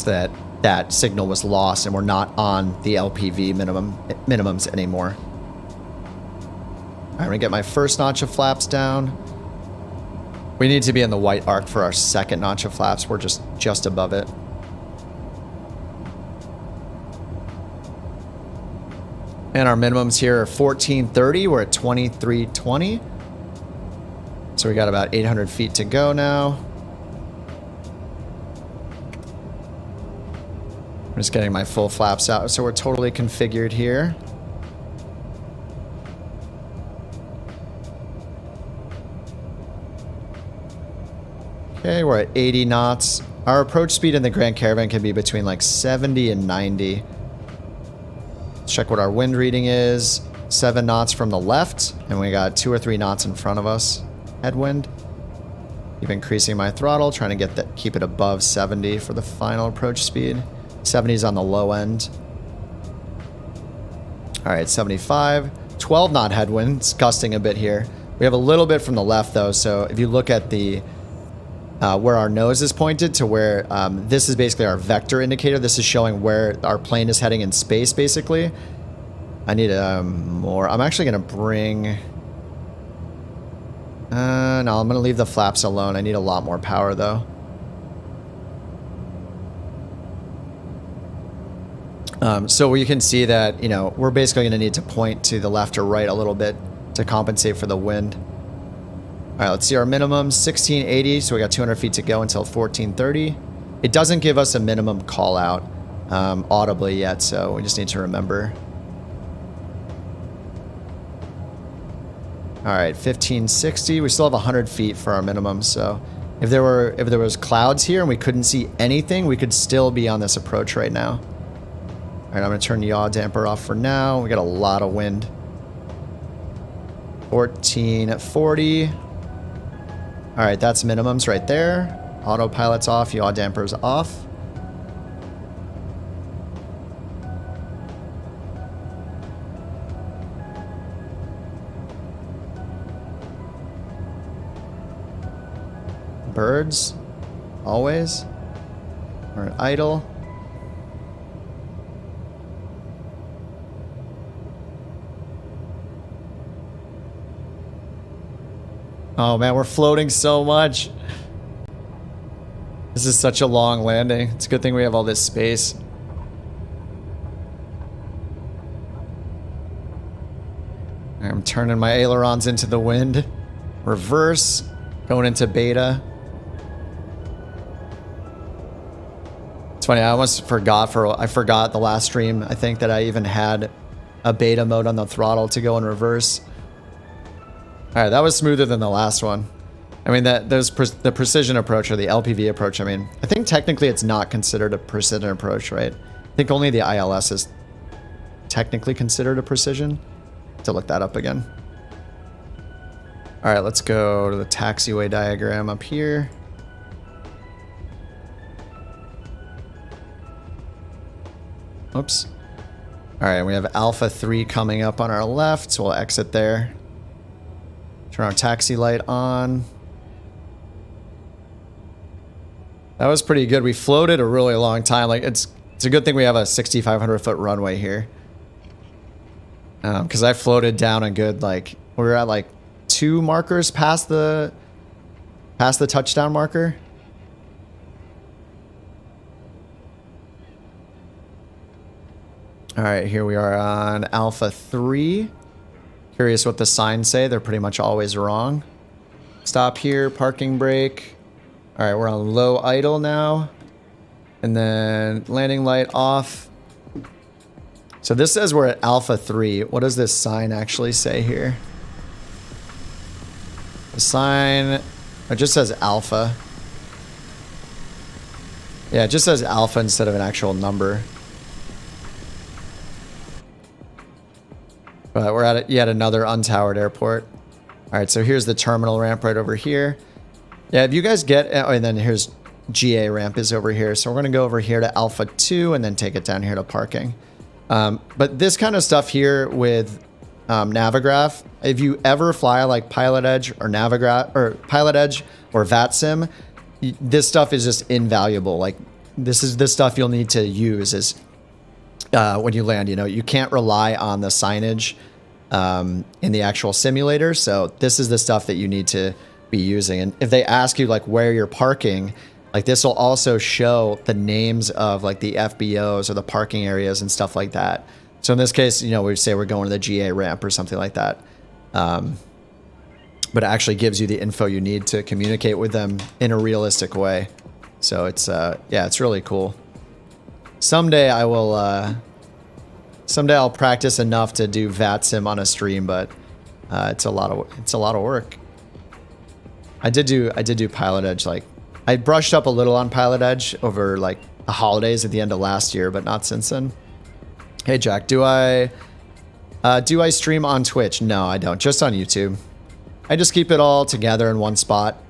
that that signal was lost and we're not on the LP+V minimums anymore. I'm gonna get my first notch of flaps down. We need to be in the white arc for our second notch of flaps. We're just above it. And our minimums here are 1430. We're at 2320. So we got about 800 feet to go now. I'm just getting my full flaps out. So we're totally configured here. Okay, we're at 80 knots. Our approach speed in the Grand Caravan can be between like 70 and 90. Let's check what our wind reading is. 7 knots from the left, and we got 2 or 3 knots in front of us. Headwind. Keep increasing my throttle, trying to keep it above 70 for the final approach speed. 70 is on the low end. All right, 75. 12 knot headwind. It's gusting a bit here. We have a little bit from the left though, so if you look at the where our nose is pointed to where this is basically our vector indicator. This is showing where our plane is heading in space, basically. I need more. I'm actually going to bring... no, I'm going to leave the flaps alone. I need a lot more power, though. So you can see that, you know, we're basically going to need to point to the left or right a little bit to compensate for the wind. All right, let's see our minimum, 1680, so we got 200 feet to go until 1430. It doesn't give us a minimum call out audibly yet, so we just need to remember. All right, 1560. We still have 100 feet for our minimum, so if there was clouds here and we couldn't see anything, we could still be on this approach right now. All right, I'm gonna turn the yaw damper off for now. We got a lot of wind. 1440. All right, that's minimums right there. Autopilot's off, yaw damper's off. Birds, always. We're at idle. Oh man, we're floating so much. This is such a long landing. It's a good thing we have all this space. I'm turning my ailerons into the wind. Reverse, going into beta. It's funny, I almost forgot I forgot the last stream, I think, that I even had a beta mode on the throttle to go in reverse. All right, that was smoother than the last one. I mean, the precision approach or the LP+V approach, I mean, I think technically it's not considered a precision approach, right? I think only the ILS is technically considered a precision. To look that up again. All right, let's go to the taxiway diagram up here. Oops. All right, we have Alpha 3 coming up on our left, so we'll exit there. Turn our taxi light on. That was pretty good. We floated a really long time. Like it's a good thing we have a 6,500 foot runway here. Because I floated down a good, like, we were at like 2 markers past the touchdown marker. All right, here we are on Alpha 3. Curious what the signs say. They're pretty much always wrong. Stop here, parking brake. All right, we're on low idle now. And then landing light off. So this says we're at Alpha 3. What does this sign actually say here? The sign, it just says Alpha. Yeah, it just says Alpha instead of an actual number. But we're at yet another untowered airport. All right, so here's the terminal ramp right over here. Yeah, if you guys get, oh, and then here's GA ramp is over here. So we're gonna go over here to Alpha 2 and then take it down here to parking. But this kind of stuff here with Navigraph, if you ever fly like Pilot Edge or Navigraph or Pilot Edge or VATSIM, this stuff is just invaluable. Like this is the stuff you'll need to use is when you land. You know, you can't rely on the signage in the actual simulator. So this is the stuff that you need to be using. And if they ask you like where you're parking, like this will also show the names of like the FBOs or the parking areas and stuff like that. So in this case, you know, we say we're going to the GA ramp or something like that. But it actually gives you the info you need to communicate with them in a realistic way. So it's, yeah, it's really cool. Someday I will, someday I'll practice enough to do VATSIM on a stream, but it's a lot of work. I did do Pilot Edge. Like I brushed up a little on Pilot Edge over like the holidays at the end of last year, but not since then. Hey Jack, do I stream on Twitch? No, I don't. Just on YouTube. I just keep it all together in one spot.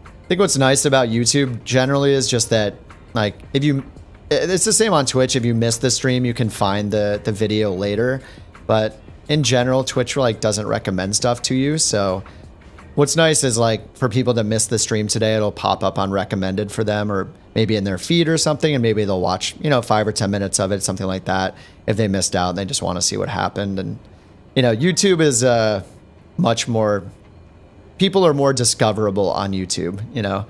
I think what's nice about YouTube generally is just that, like, if you, it's the same on Twitch. If you miss the stream, you can find the video later. But in general, Twitch like doesn't recommend stuff to you. So what's nice is like for people to miss the stream today, it'll pop up on recommended for them, or maybe in their feed or something, and maybe they'll watch, you know, 5 or 10 minutes of it, something like that, if they missed out and they just want to see what happened. And you know, YouTube is much more, people are more discoverable on YouTube, you know.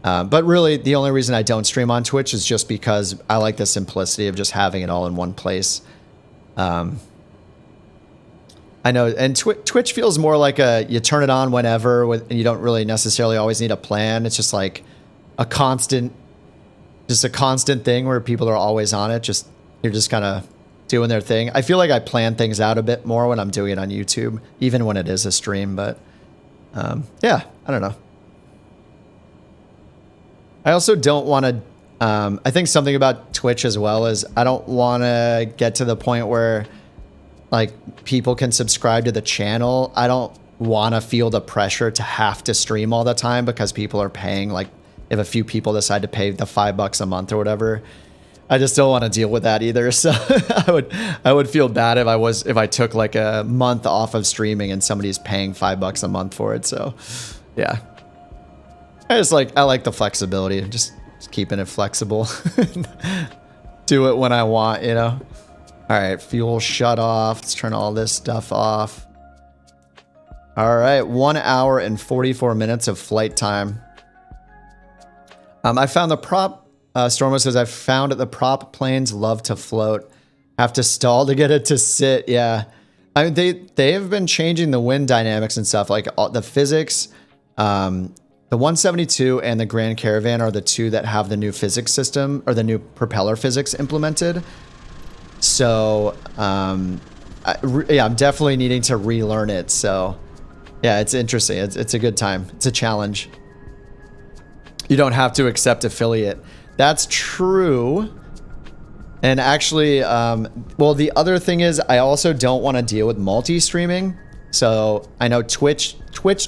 But really, the only reason I don't stream on Twitch is just because I like the simplicity of just having it all in one place. I know, and Twitch feels more like you turn it on whenever, and you don't really necessarily always need a plan. It's just like a constant thing where people are always on it. You're just kind of doing their thing. I feel like I plan things out a bit more when I'm doing it on YouTube, even when it is a stream. But yeah, I don't know. I also don't want to, I think something about Twitch as well is I don't want to get to the point where like people can subscribe to the channel. I don't want to feel the pressure to have to stream all the time because people are paying, like if a few people decide to pay the $5 a month or whatever. I just don't want to deal with that either. So I would feel bad if I took like a month off of streaming and somebody's paying $5 a month for it. So yeah. I like the flexibility, just keeping it flexible. Do it when I want, you know. All right, fuel shut off. Let's turn all this stuff off. All right, 1 hour and 44 minutes of flight time. I found the prop. Stormo says I found that the prop planes love to float. Have to stall to get it to sit. Yeah, I mean they have been changing the wind dynamics and stuff, like the physics. The 172 and the Grand Caravan are the two that have the new physics system, or the new propeller physics implemented. So, yeah, I'm definitely needing to relearn it. So, yeah, it's interesting. It's a good time. It's a challenge. You don't have to accept affiliate. That's true. And actually, well, the other thing is I also don't want to deal with multi-streaming. So I know Twitch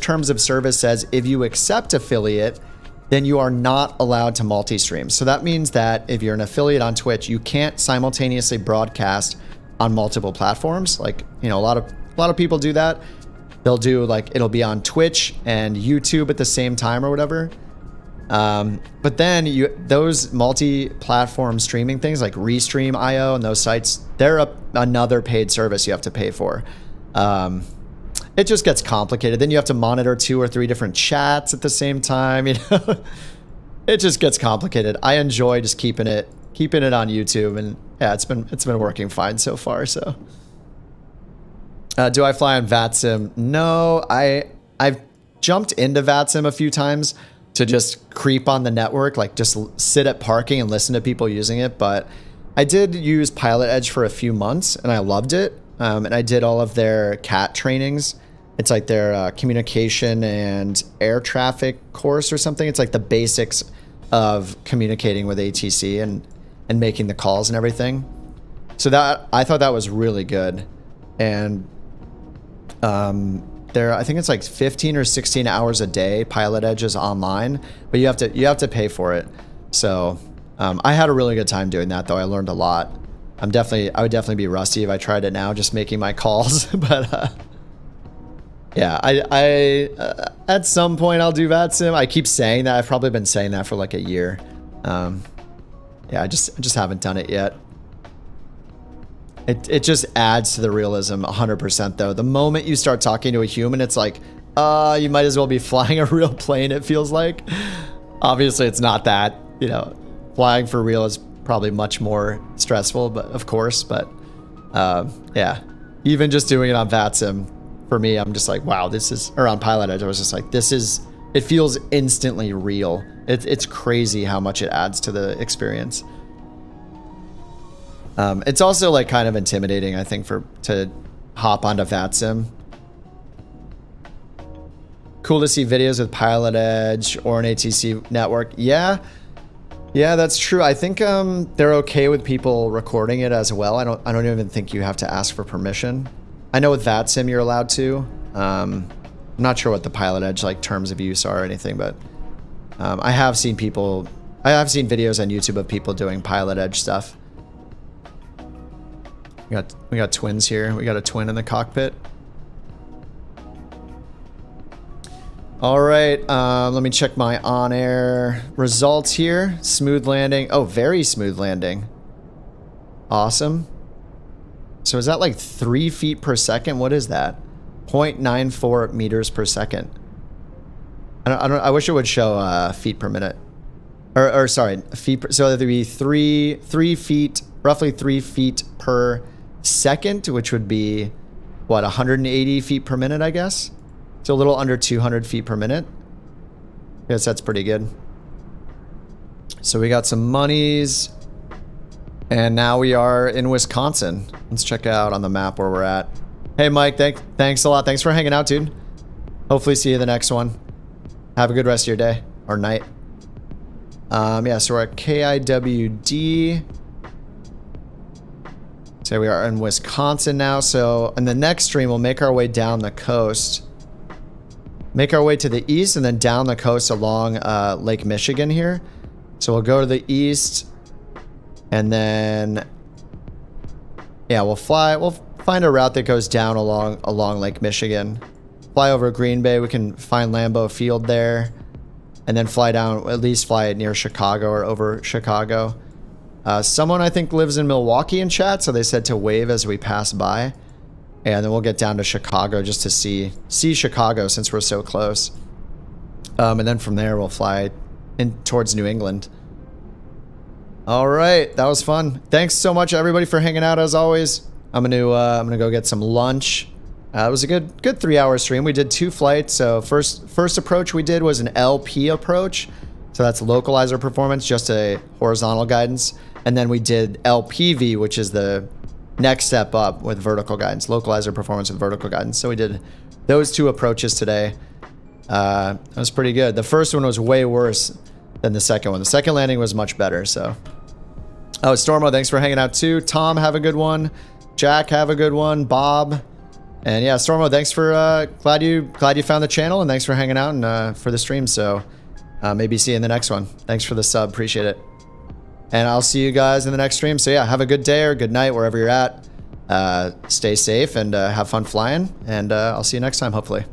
terms of service says if you accept affiliate, then you are not allowed to multi-stream. So that means that if you're an affiliate on Twitch, you can't simultaneously broadcast on multiple platforms. Like, you know, a lot of people do that. They'll do like, it'll be on Twitch and YouTube at the same time or whatever. But then those multi-platform streaming things like Restream.io and those sites, they're another paid service you have to pay for. It just gets complicated. Then you have to monitor 2 or 3 different chats at the same time. You know, it just gets complicated. I enjoy just keeping it on YouTube, and yeah, it's been working fine so far. So, do I fly on VATSIM? No, I've jumped into VATSIM a few times to just creep on the network, like just sit at parking and listen to people using it. But I did use Pilot Edge for a few months, and I loved it. And I did all of their CAT trainings. It's like their communication and air traffic course or something. It's like the basics of communicating with ATC and making the calls and everything. So that, I thought that was really good. And I think it's like 15 or 16 hours a day. Pilot Edge is online, but you have to pay for it. So I had a really good time doing that, though. I learned a lot. I would definitely be rusty if I tried it now, just making my calls. But yeah, I at some point I'll do VATSIM. I keep saying that. I've probably been saying that for like a year. Yeah, I just haven't done it yet. It just adds to the realism 100% though. The moment you start talking to a human, it's like, you might as well be flying a real plane, it feels like. Obviously it's not that, you know, flying for real is probably much more stressful, but of course, but yeah, even just doing it on VATSIM, for me, I'm just like, wow, or on Pilot Edge, I was just like, it feels instantly real. It's crazy how much it adds to the experience. It's also like kind of intimidating, I think, to hop onto VATSIM. Cool to see videos with Pilot Edge or an ATC network. Yeah, that's true. I think they're okay with people recording it as well. I don't even think you have to ask for permission. I know with VATSIM you're allowed to. I'm not sure what the Pilot Edge like terms of use are or anything, but I have seen videos on YouTube of people doing Pilot Edge stuff. We got twins here. We got a twin in the cockpit. All right, let me check my on-air results here. Smooth landing. Oh, very smooth landing. Awesome. So is that like 3 feet per second? What is that? 0.94 meters per second. I wish it would show feet per minute. Or sorry, feet per, so there'd be 3 feet, roughly 3 feet per second, which would be, what, 180 feet per minute, I guess? So a little under 200 feet per minute. I guess that's pretty good. So we got some monies. And now we are in Wisconsin. Let's check out on the map where we're at. Hey, Mike, thanks a lot. Thanks for hanging out, dude. Hopefully see you the next one. Have a good rest of your day or night. Yeah, so we're at KIWD. So we are in Wisconsin now. So in the next stream, we'll make our way down the coast. Make our way to the east and then down the coast along Lake Michigan here. So we'll go to the east and then, yeah, we'll find a route that goes down along Lake Michigan. Fly over Green Bay. We can find Lambeau Field there and then fly down, at least fly near Chicago or over Chicago. Someone I think lives in Milwaukee in chat, so they said to wave as we pass by. And then we'll get down to Chicago just to see Chicago since we're so close. And then from there we'll fly in towards New England. All right, that was fun. Thanks so much everybody for hanging out as always. I'm gonna go get some lunch. It was a good 3-hour stream. We did 2 flights. So first approach we did was an LP approach. So that's localizer performance, just a horizontal guidance. And then we did LP+V, which is the next step up with vertical guidance, localizer performance with vertical guidance. So we did those 2 approaches today. That was pretty good. The first one was way worse than the second one. The second landing was much better. So, oh, Stormo, thanks for hanging out too. Tom, have a good one. Jack, have a good one. Bob, and yeah, Stormo, thanks for glad you found the channel, and thanks for hanging out and for the stream. So maybe see you in the next one. Thanks for the sub, appreciate it. And I'll see you guys in the next stream. So yeah, have a good day or good night wherever you're at. Stay safe and have fun flying. And I'll see you next time, hopefully.